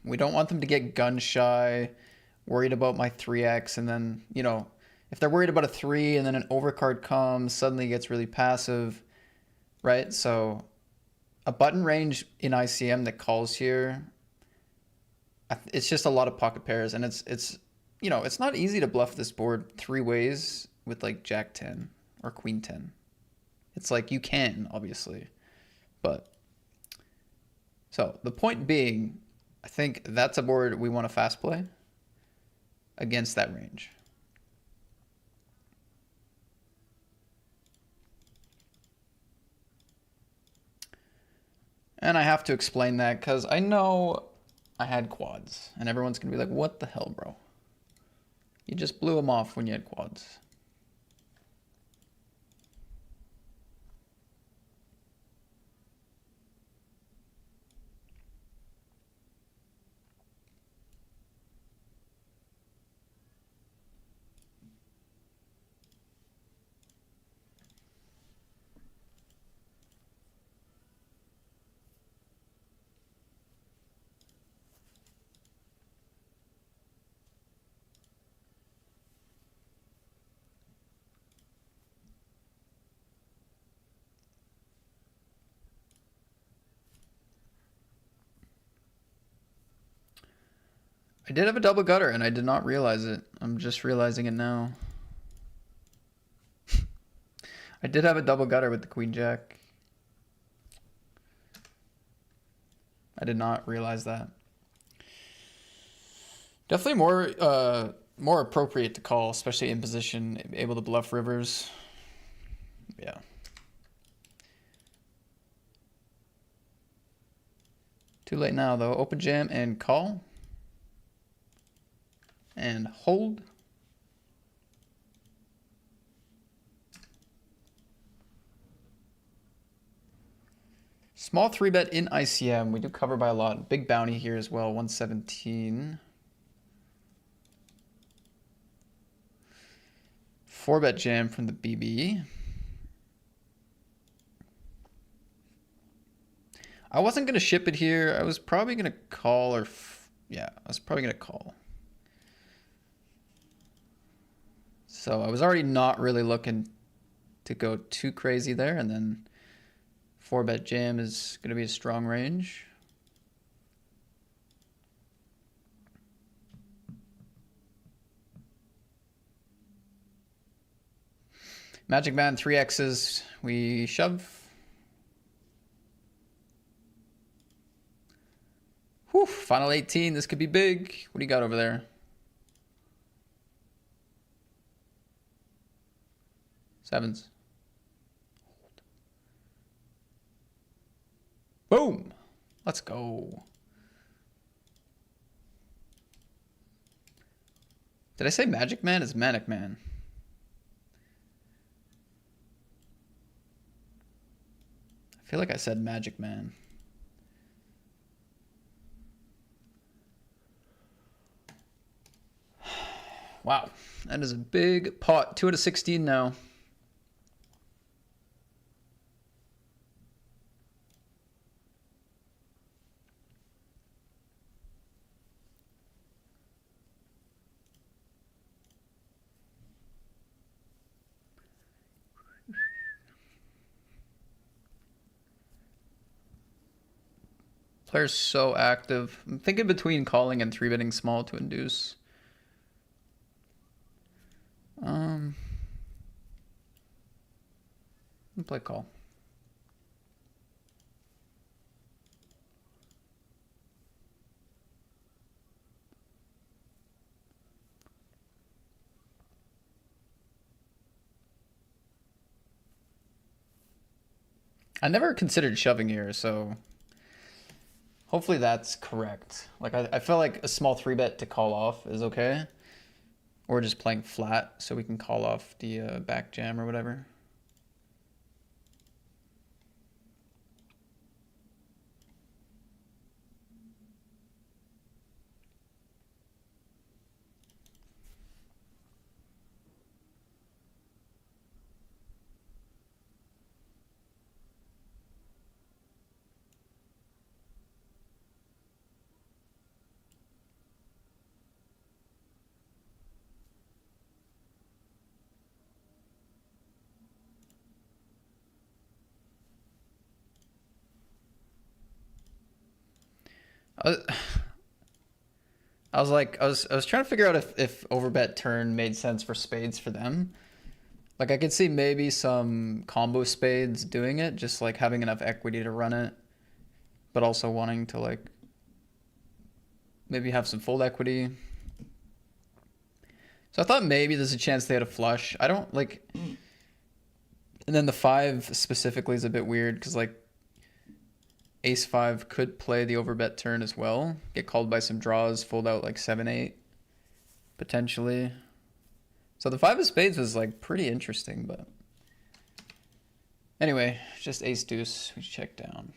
We don't want them to get gun shy, worried about my 3x, and then, you know, if they're worried about a 3 and then an overcard comes, suddenly it gets really passive, right? So a button range in ICM that calls here, it's just a lot of pocket pairs, and it's you know, it's not easy to bluff this board 3 ways with like Jack 10 or Queen 10. It's like you can, obviously. But so the point being, I think that's a board we want to fast play against that range. And I have to explain that because I know I had quads, and everyone's going to be like, what the hell, bro? You just blew them off when you had quads. I did have a double gutter, and I did not realize it. I'm just realizing it now. I did have a double gutter with the queen jack. I did not realize that. Definitely more appropriate to call, especially in position, able to bluff rivers. Yeah. Too late now, though. Open jam and call. And hold. Small 3-bet in ICM. We do cover by a lot. Big bounty here as well, 117. 4-bet jam from the BB. I wasn't going to ship it here. I was probably going to call or... yeah, I was probably going to call. So I was already not really looking to go too crazy there. And then 4-bet jam is going to be a strong range. Magic Man, 3Xs. We shove. Whew, final 18. This could be big. What do you got over there? Sevens. Boom. Let's go. Did I say Magic Man? It's Manic Man. I feel like I said Magic Man. Wow, that is a big pot. 2 out of 16 now. Player's so active. I'm thinking between calling and 3-betting small to induce. I'll play call. I never considered shoving here, so hopefully that's correct. Like I feel like a small 3-bet to call off is okay. Or just playing flat so we can call off the back jam or whatever. I was trying to figure out if overbet turn made sense for spades for them. Like I could see maybe some combo spades doing it, just like having enough equity to run it, but also wanting to like maybe have some fold equity. So I thought maybe there's a chance they had a flush. I don't like, and then the 5 specifically is a bit weird because like ace 5 could play the overbet turn as well, get called by some draws, fold out like 7-8 potentially. So the 5 of spades was like pretty interesting, but anyway, just ace deuce, we check down.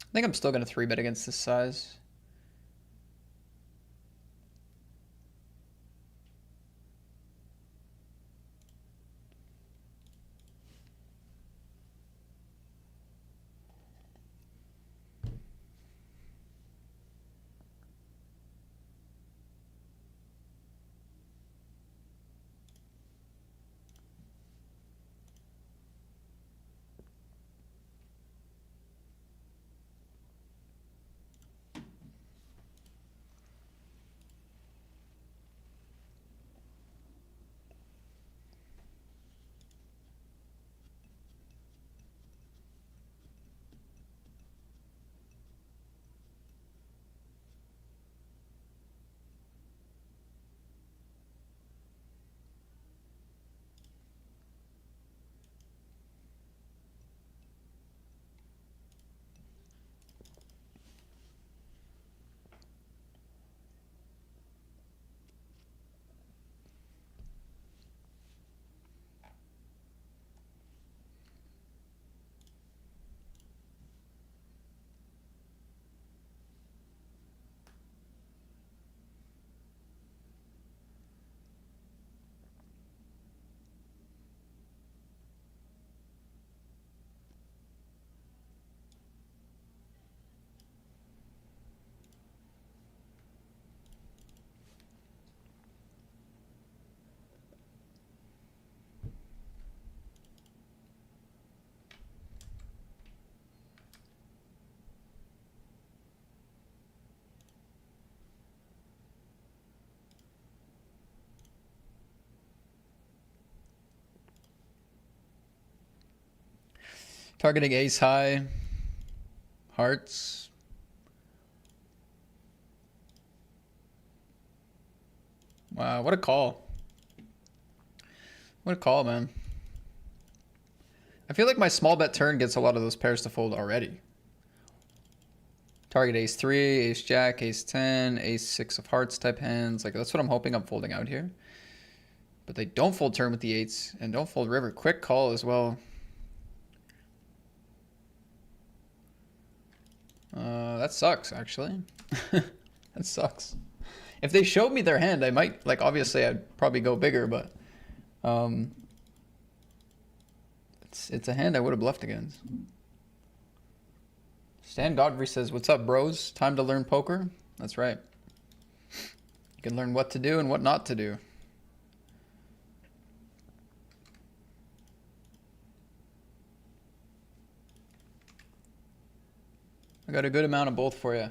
I think I'm still going to 3-bet against this size. Targeting ace high, hearts. Wow, what a call. What a call, man. I feel like my small bet turn gets a lot of those pairs to fold already. Target ace 3, ace jack, ace 10, ace 6 of hearts type hands. Like, that's what I'm hoping I'm folding out here. But they don't fold turn with the eights and don't fold river. Quick call as well. That sucks, actually. That sucks. If they showed me their hand, I might, like, obviously I'd probably go bigger, but it's a hand I would have bluffed against. Stan Godfrey says, "What's up, bros? Time to learn poker?" That's right. You can learn what to do and what not to do. I got a good amount of both for you.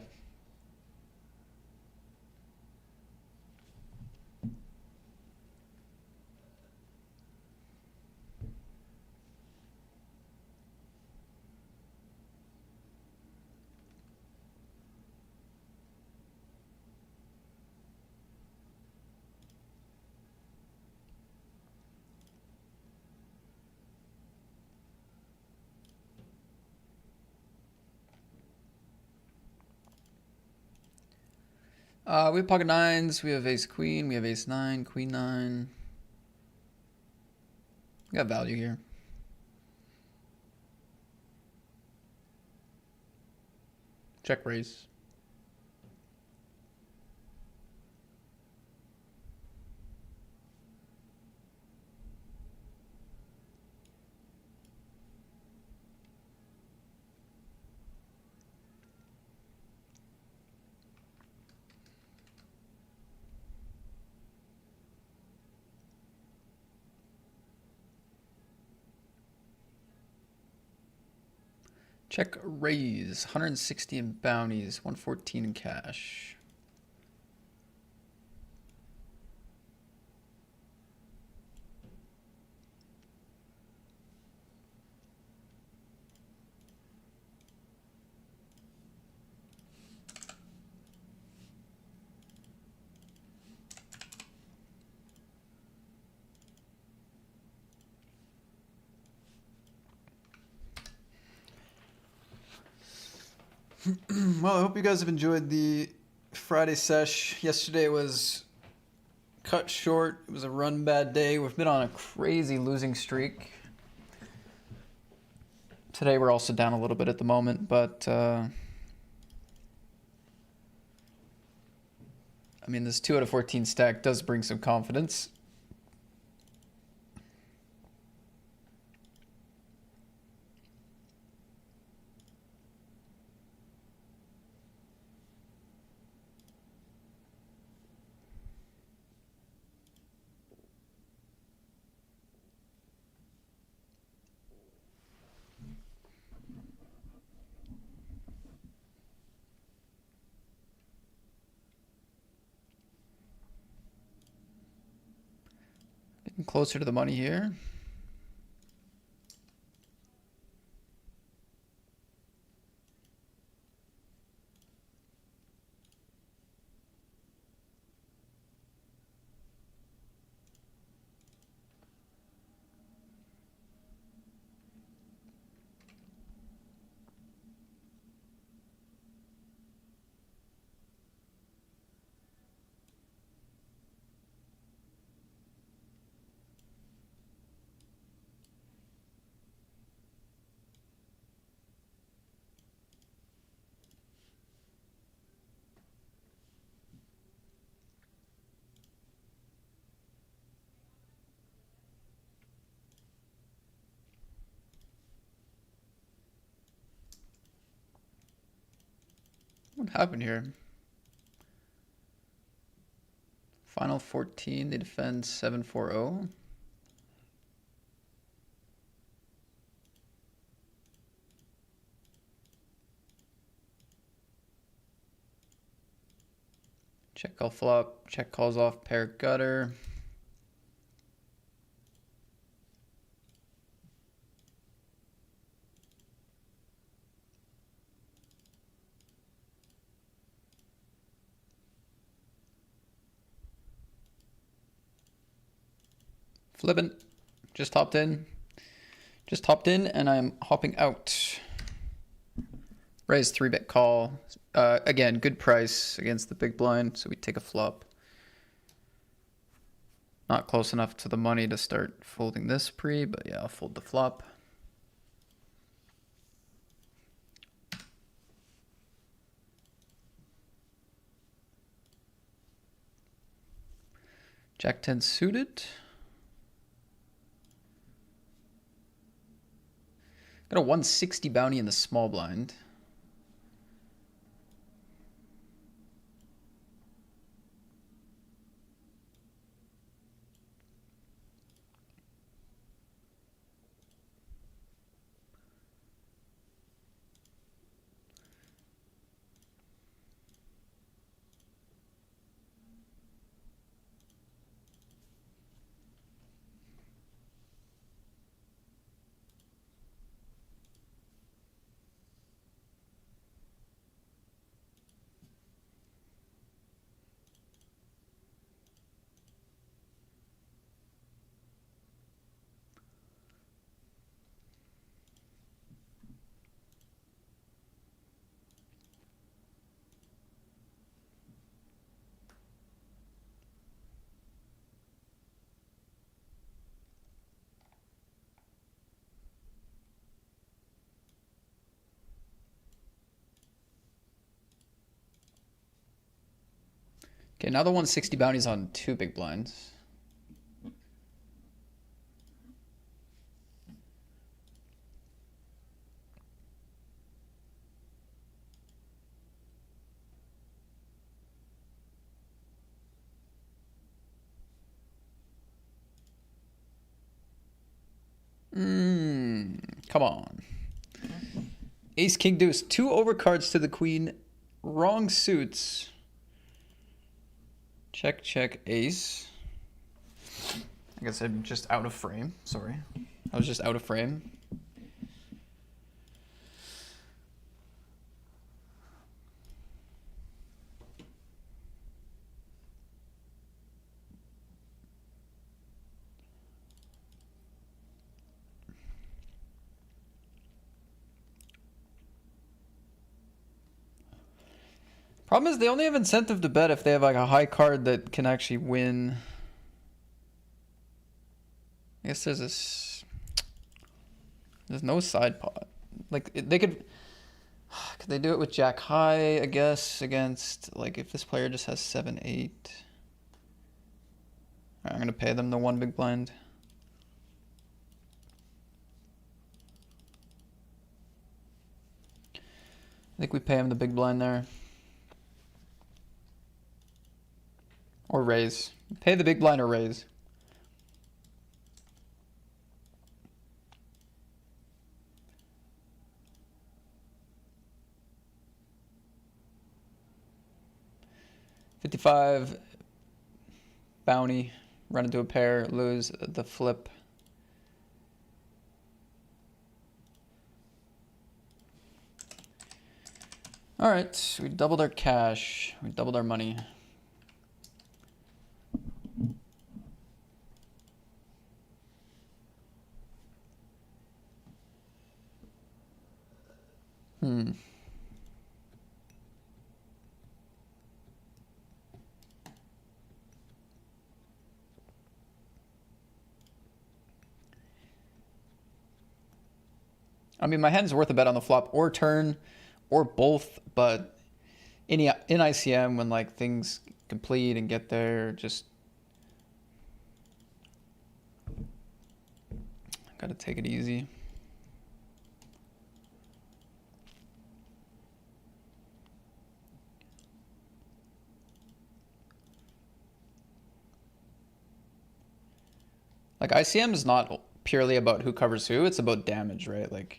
We have pocket nines, we have ace queen, we have ace 9, queen 9. We got value here. Check raise. Check raise. 160 in bounties, 114 in cash. Well, I hope you guys have enjoyed the Friday sesh. Yesterday was cut short. It was a run bad day. We've been on a crazy losing streak. Today we're also down a little bit at the moment, but I mean, this 2 out of 14 stack does bring some confidence. Getting closer to the money here. What happened here? Final 14, they defend 7-4-0. Check call flop, check calls off, pair gutter. Flippin', just hopped in. Just hopped in and I'm hopping out. Raise 3-bet call. Again, good price against the big blind, so we take a flop. Not close enough to the money to start folding this pre, but yeah, I'll fold the flop. Jack 10 suited. Got a 160 bounty in the small blind. Okay, now the 160 bounty's on 2 big blinds. Come on. Ace, king, deuce. 2 overcards to the queen. Wrong suits. Check, check, ace. I guess I'm just out of frame. Sorry. I was just out of frame. Problem is they only have incentive to bet if they have like a high card that can actually win. I guess there's no side pot. Like they could they do it with Jack high, I guess, against like if this player just has 7-8. Alright, I'm gonna pay them the 1 big blind. I think we pay him the big blind there. Or raise. Pay the big blind or raise. $55 bounty. Run into a pair. Lose the flip. Alright, we doubled our cash. We doubled our money. I mean, my hand's worth a bet on the flop or turn or both, but in ICM when like things complete and get there, just gotta take it easy. Like ICM is not purely about who covers who, it's about damage, right? Like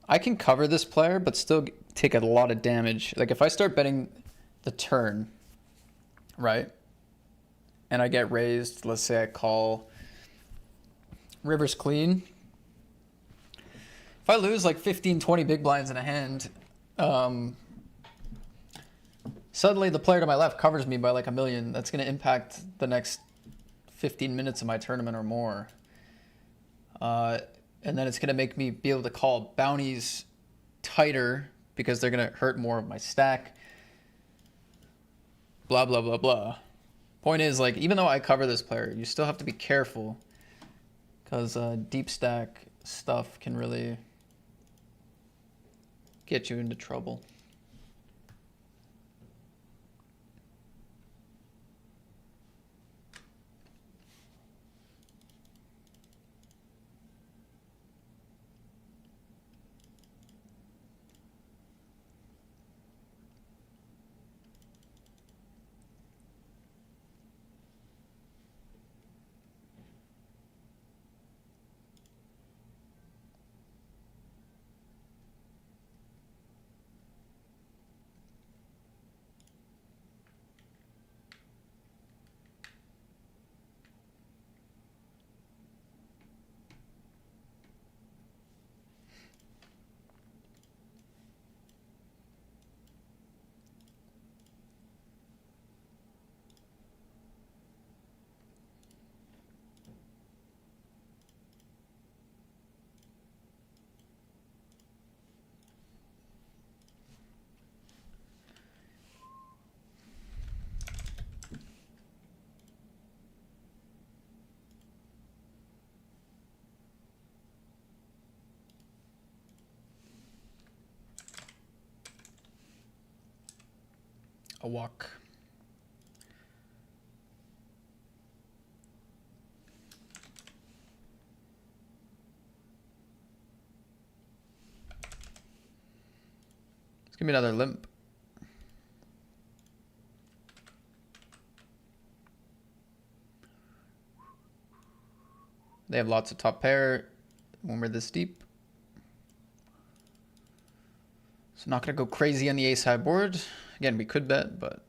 I can cover this player, but still take a lot of damage. Like if I start betting the turn, right? And I get raised, let's say I call river's clean. If I lose like 15, 20 big blinds in a hand, suddenly the player to my left covers me by like 1 million. That's going to impact the next 15 minutes of my tournament or more. And then it's going to make me be able to call bounties tighter because they're going to hurt more of my stack. Blah, blah, blah, blah. Point is, like, even though I cover this player, you still have to be careful because deep stack stuff can really get you into trouble. A walk. It's gonna be another limp. They have lots of top pair when we're this deep. So not gonna go crazy on the ace high board. Again, we could bet, but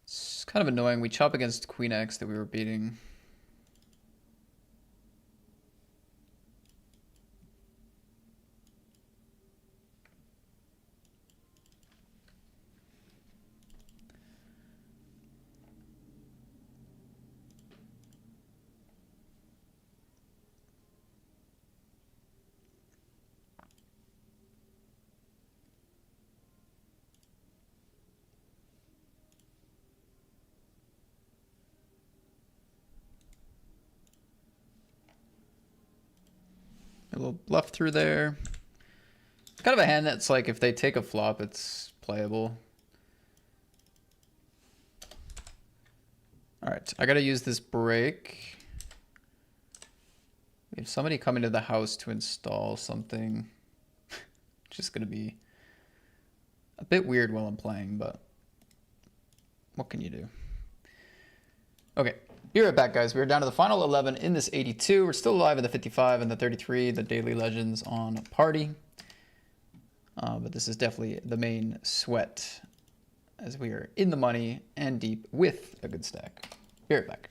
it's kind of annoying. We chop against Queen X that we were beating. A little bluff through there. Kind of a hand that's like if they take a flop, it's playable. All right, I gotta use this break. We have somebody coming to the house to install something. Just gonna be a bit weird while I'm playing, but what can you do? Okay, be right back, guys. We're down to the final 11 in this 82. We're still alive in the 55 and the 33, the daily legends on party. But this is definitely the main sweat as we are in the money and deep with a good stack. Be right back.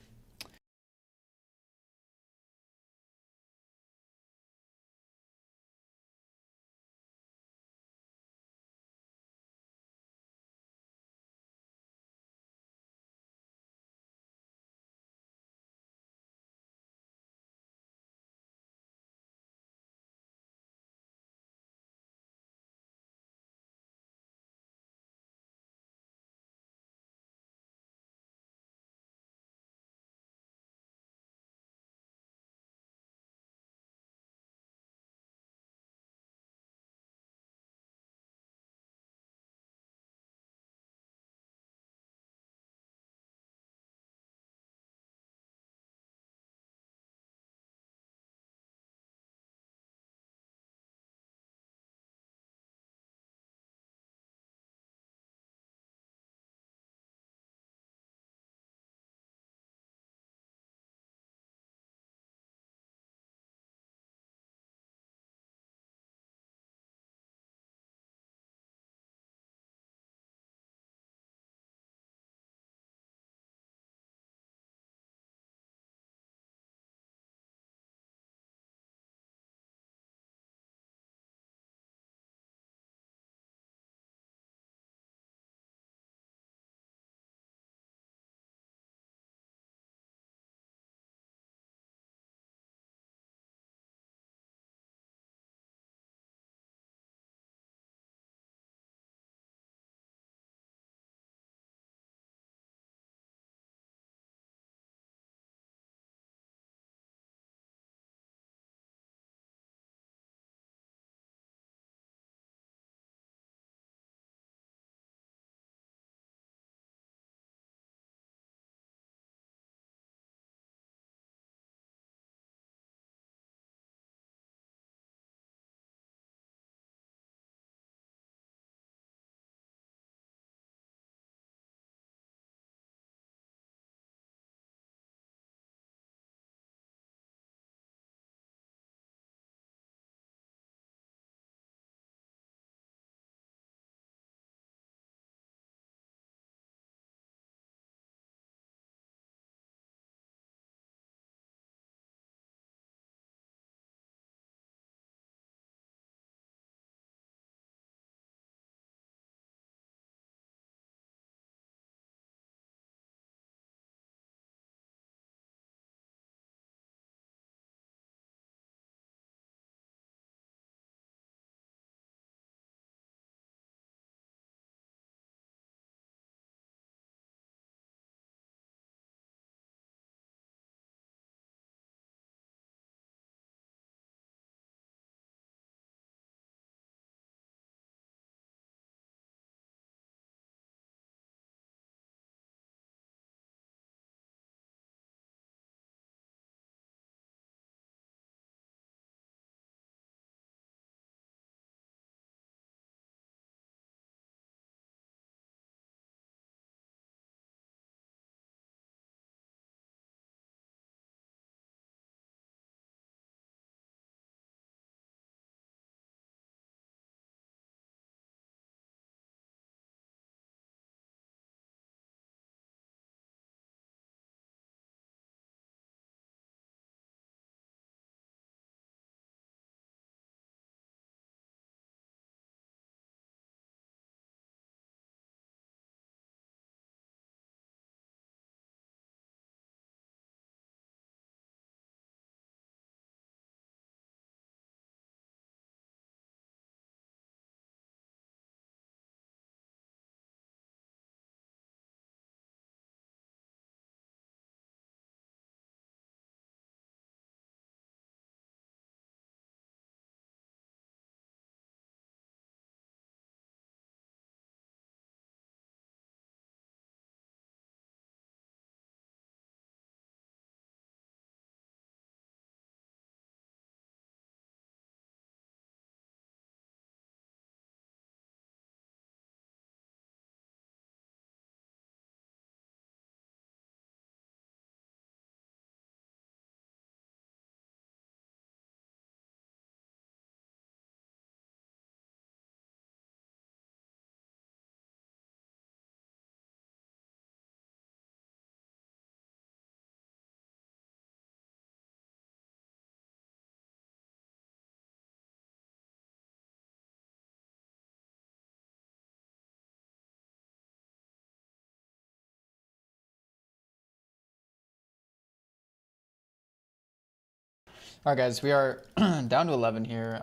All right, guys, we are down to 11 here.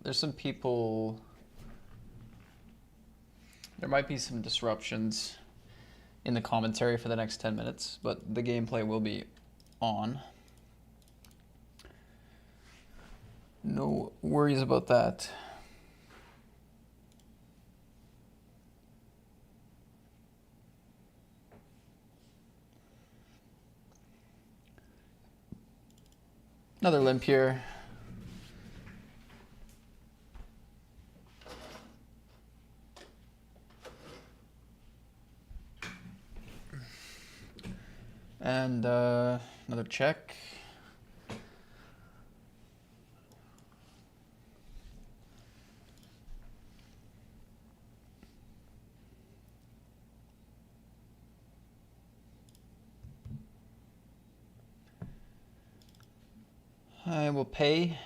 There's some people, there might be some disruptions in the commentary for the next 10 minutes, but the gameplay will be on. No worries about that. Another limp here. And another check. I will pay.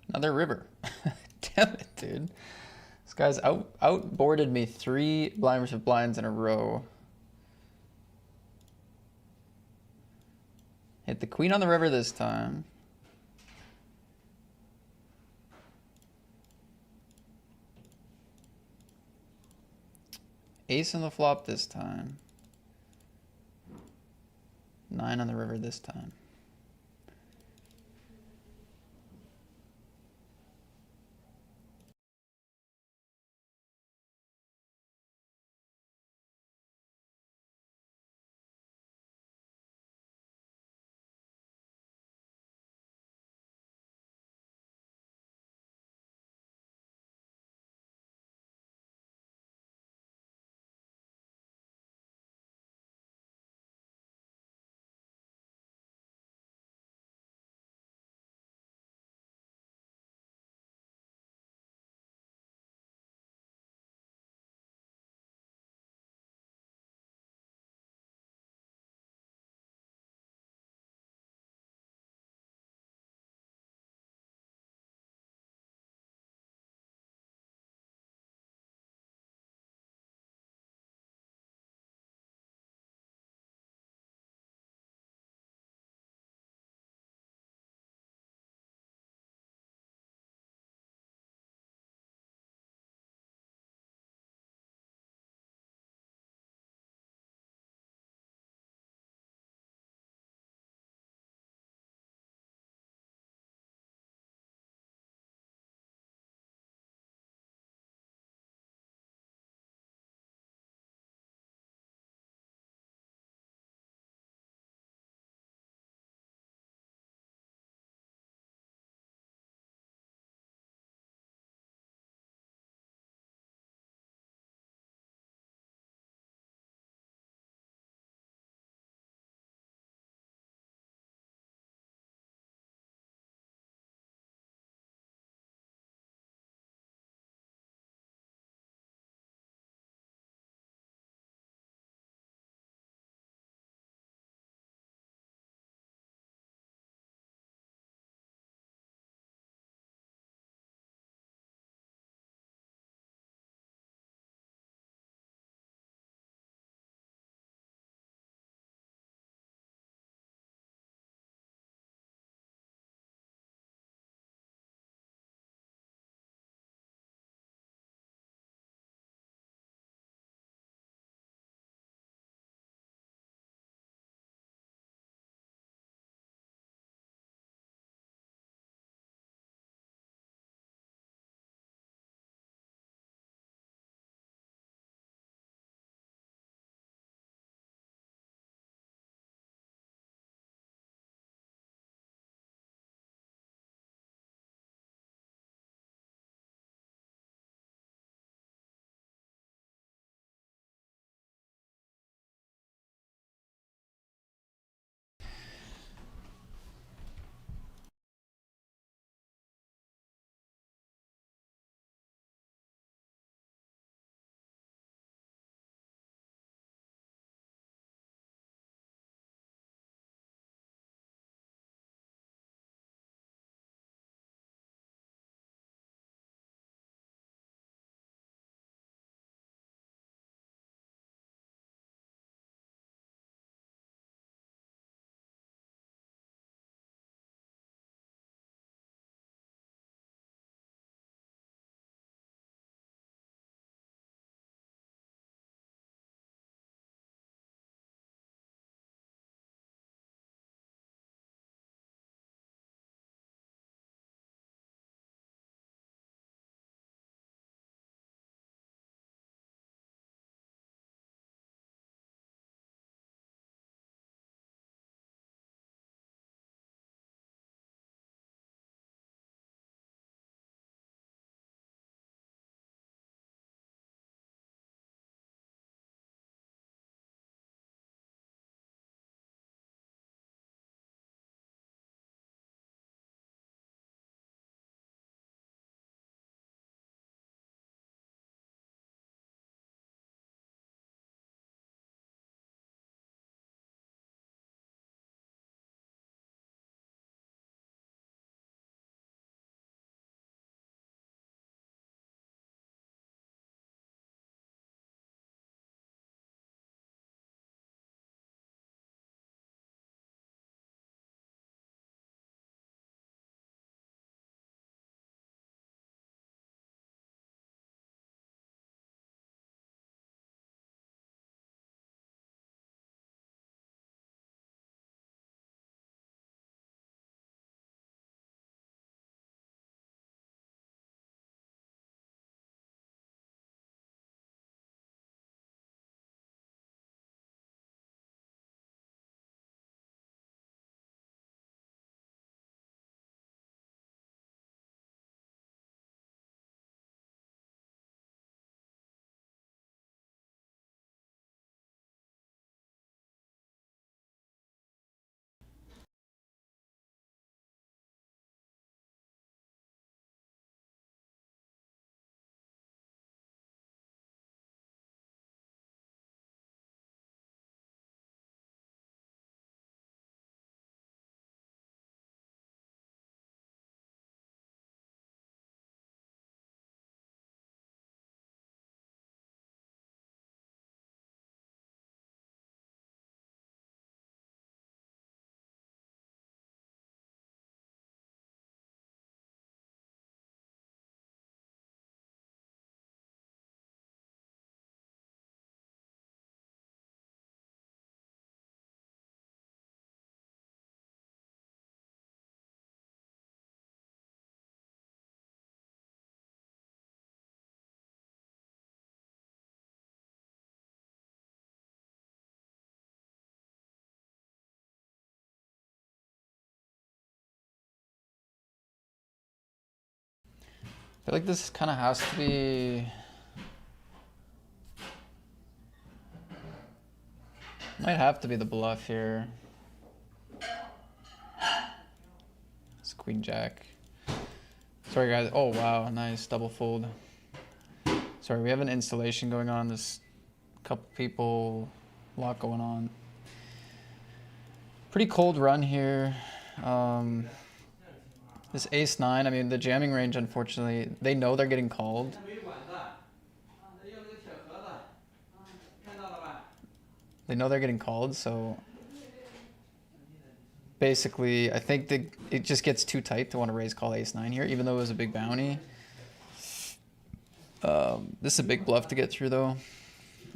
Another river. Damn it, dude. This guy's outboarded me 3 blind versus blinds in a row. Hit the queen on the river this time. Ace on the flop this time. 9 on the river this time. feel like this kind of has to be... Might have to be the bluff here. It's queen jack. Sorry guys. Oh wow, nice double fold. Sorry, we have an installation going on. There's a couple people, a lot going on. Pretty cold run here. This ace nine, I mean the jamming range, unfortunately, they know they're getting called. They know they're getting called, so basically I think it just gets too tight to want to raise call ace nine here, even though it was a big bounty. This is a big bluff to get through though.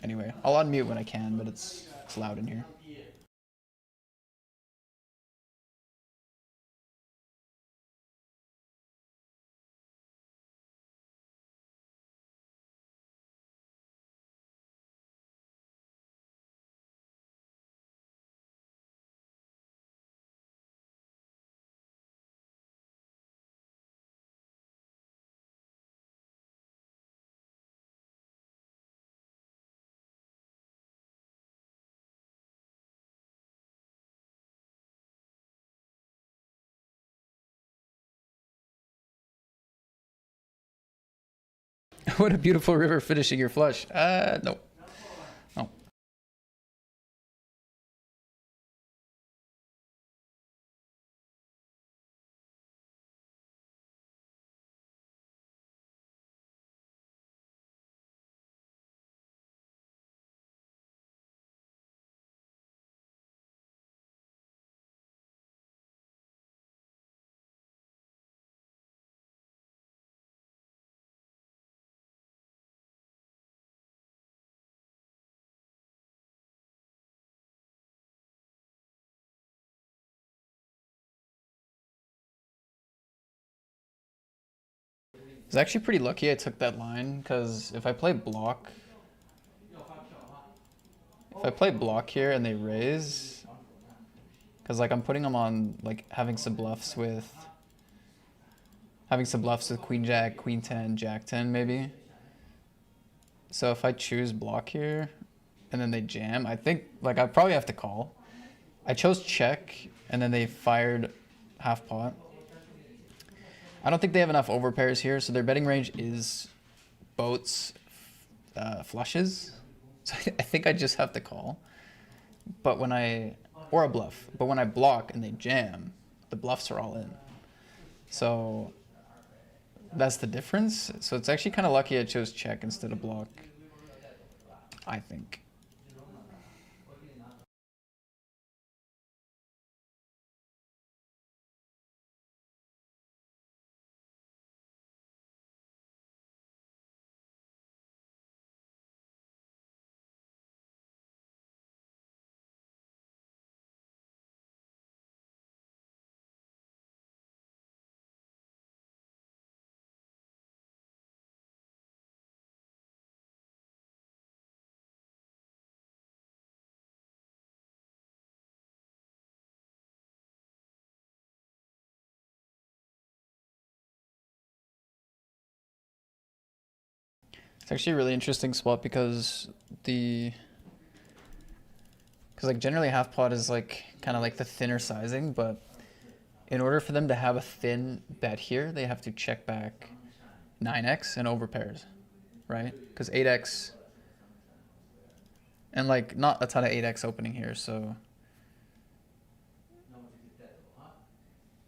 Anyway, I'll unmute when I can, but it's loud in here. What a beautiful river finishing your flush. No. No. I was actually pretty lucky I took that line, because if I play block here and they raise, because like I'm putting them on like having some bluffs with queen jack, queen 10, jack 10 maybe. So if I choose block here and then they jam, I think like I probably have to call. I chose check and then they fired half pot. I don't think they have enough overpairs here, so their betting range is boats, flushes. So I think I just have to call. But when or a bluff. But when I block and they jam, the bluffs are all in. So that's the difference. So it's actually kind of lucky I chose check instead of block, I think. It's actually a really interesting spot because like generally half pot is like kind of like the thinner sizing, but in order for them to have a thin bet here, they have to check back 9x and overpairs, right? Because 8x and like not a ton of 8x opening here, so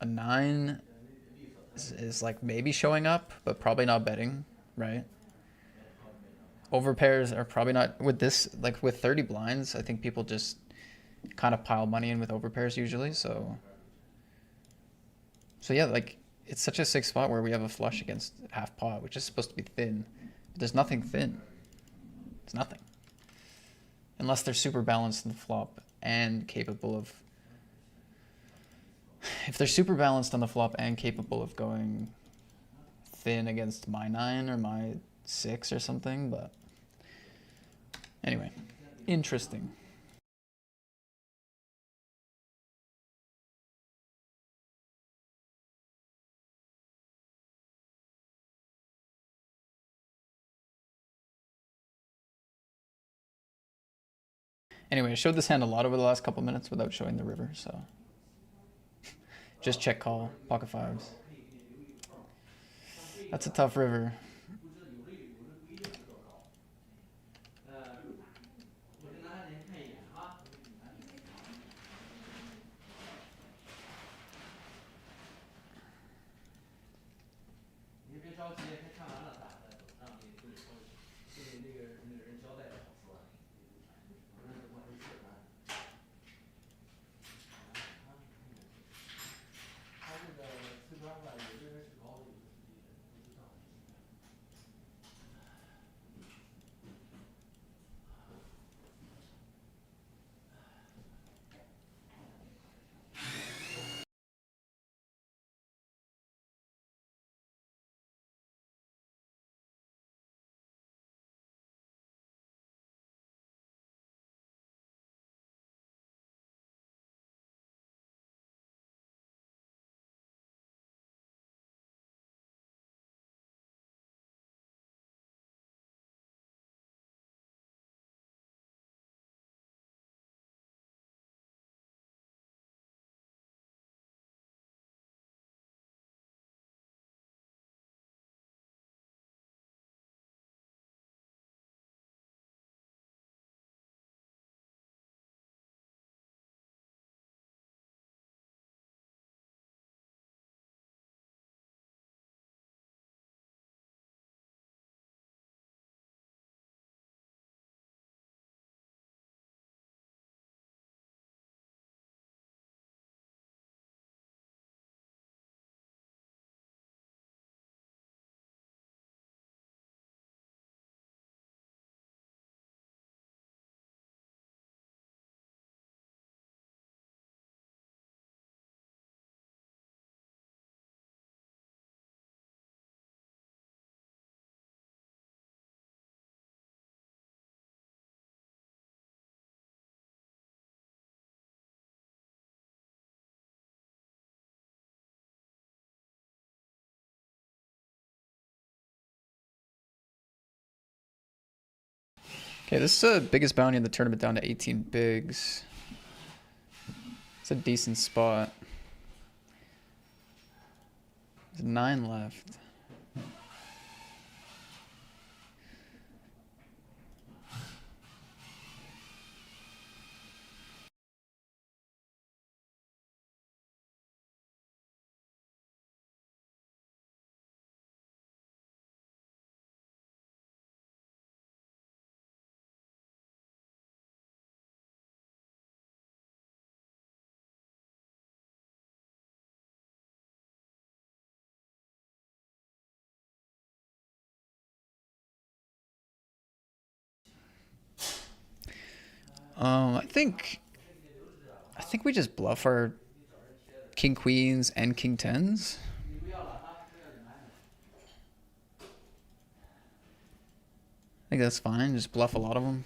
a 9 is like maybe showing up, but probably not betting, right? Overpairs are probably not with this, like with 30 blinds. I think people just kind of pile money in with overpairs usually. So yeah, like it's such a sick spot where we have a flush against half pot, which is supposed to be thin. But there's nothing thin. It's nothing. Unless they're super balanced in the flop and capable of... If they're super balanced on the flop and capable of going thin against my 9 or my 6 or something, but anyway, interesting. Anyway, I showed this hand a lot over the last couple minutes without showing the river, so just check call, pocket fives. That's a tough river. Okay, this is the biggest bounty in the tournament down to 18 bigs. It's a decent spot. There's 9 left. I think we just bluff our king queens and king tens. I think that's fine. Just bluff a lot of them.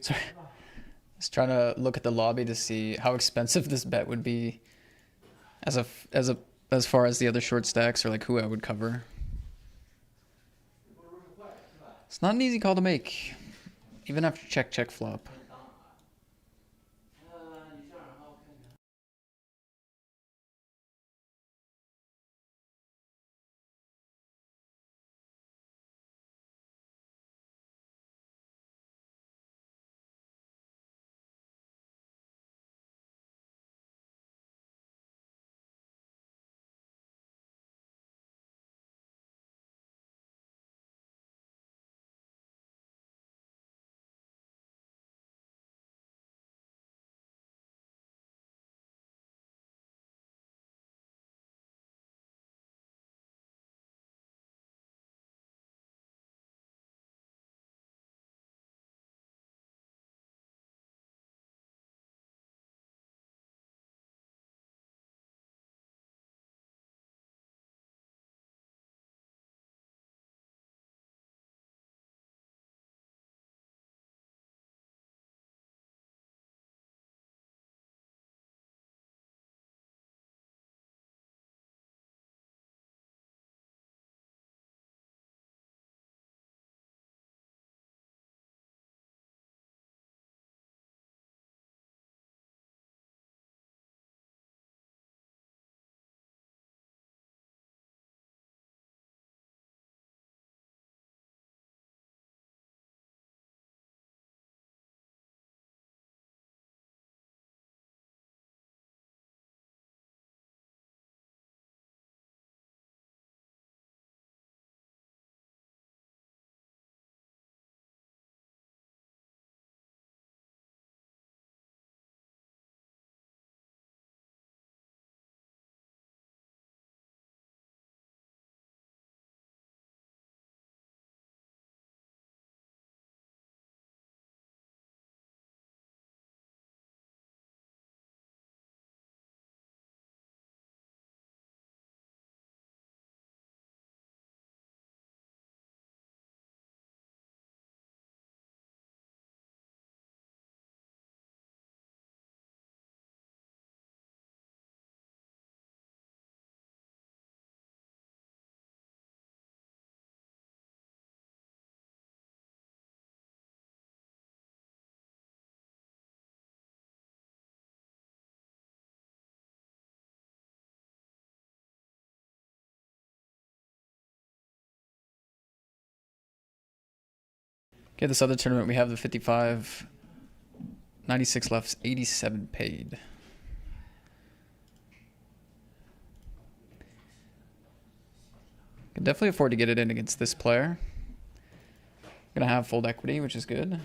Sorry. Just trying to look at the lobby to see how expensive this bet would be as as far as the other short stacks or like who I would cover. It's not an easy call to make, even after check flop. Okay, this other tournament we have the 55, 96 left, 87 paid. Can definitely afford to get it in against this player. Gonna have fold equity, which is good.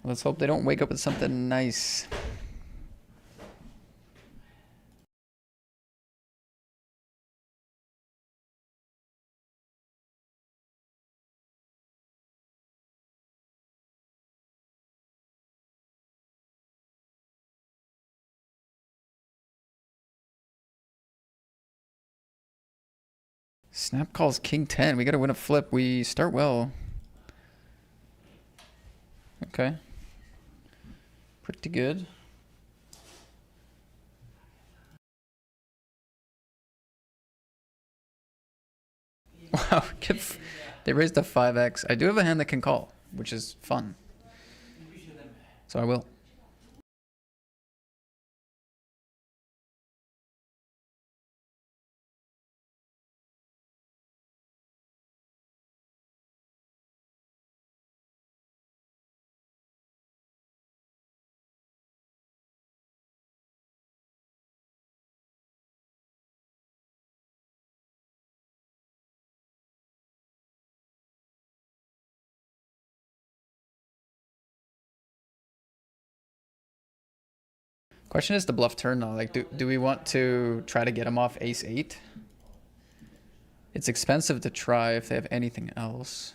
Let's hope they don't wake up with something nice. Snap calls king 10. We gotta win a flip. We start well. Okay. Pretty good. Wow, they raised a 5x. I do have a hand that can call, which is fun. So I will. Question is the bluff turn though. Like, do we want to try to get him off ace 8? It's expensive to try if they have anything else.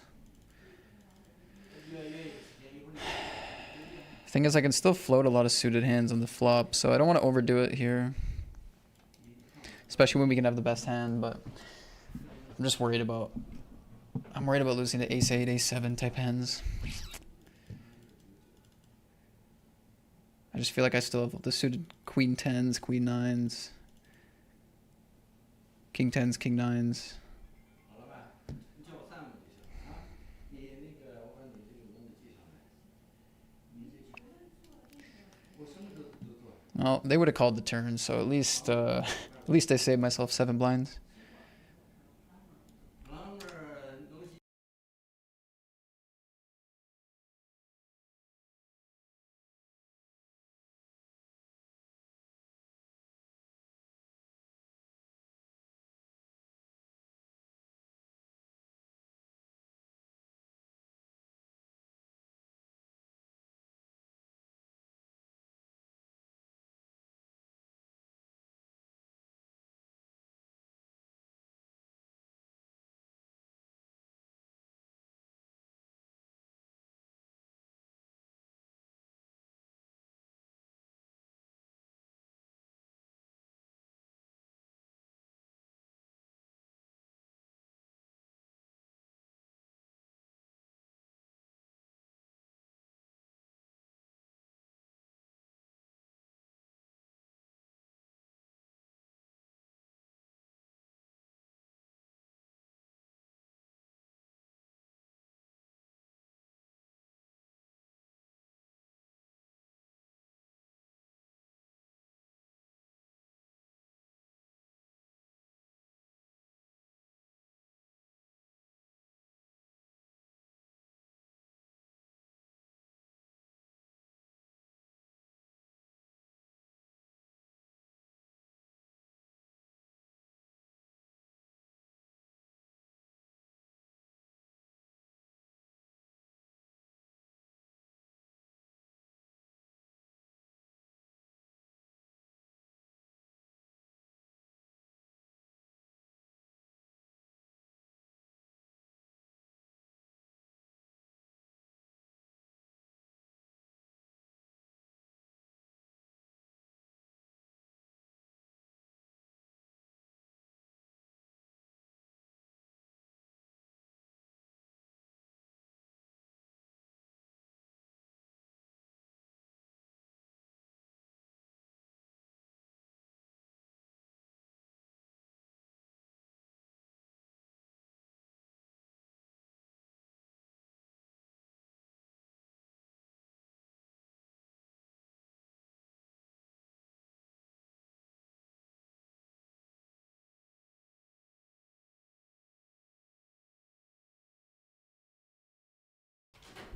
Thing is, I can still float a lot of suited hands on the flop, so I don't want to overdo it here. especially when we can have the best hand. But I'm just worried about. I'm worried about losing to ace 8, ace 7 type hands. I just feel like I still have the suited queen 10s, queen 9s, king 10s, king 9s. Well, they would have called the turn, so at least I saved myself 7 blinds.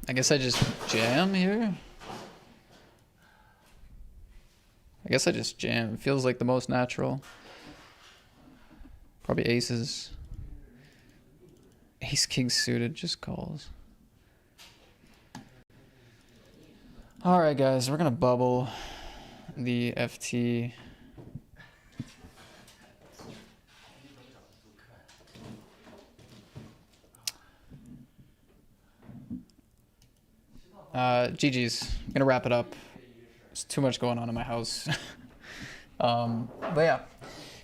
I guess I just jam here. I guess I just jam. It feels like the most natural. Probably aces. Ace king suited just calls. Alright guys, we're gonna bubble the FT. GG's. I'm gonna wrap it up. There's too much going on in my house. But yeah,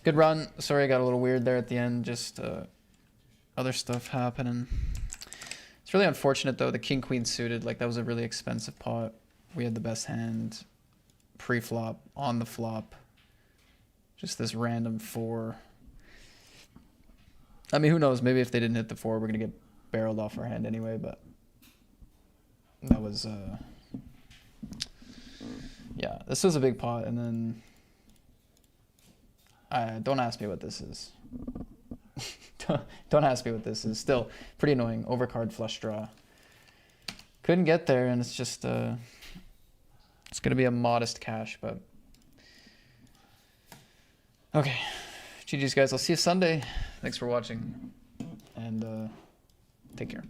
good run. Sorry I got a little weird there at the end. Just other stuff happening. It's really unfortunate though. The king queen suited, like that was a really expensive pot. We had the best hand pre-flop, on the flop. Just this random 4. I mean, who knows? Maybe if they didn't hit the 4, we're gonna get barreled off our hand anyway. But that was yeah, this was a big pot, and then don't ask me what this is. Don't ask me what this is. Still pretty annoying. Overcard flush draw. Couldn't get there, and it's just it's gonna be a modest cash, but okay. GG's guys. I'll see you Sunday. Thanks for watching, and take care.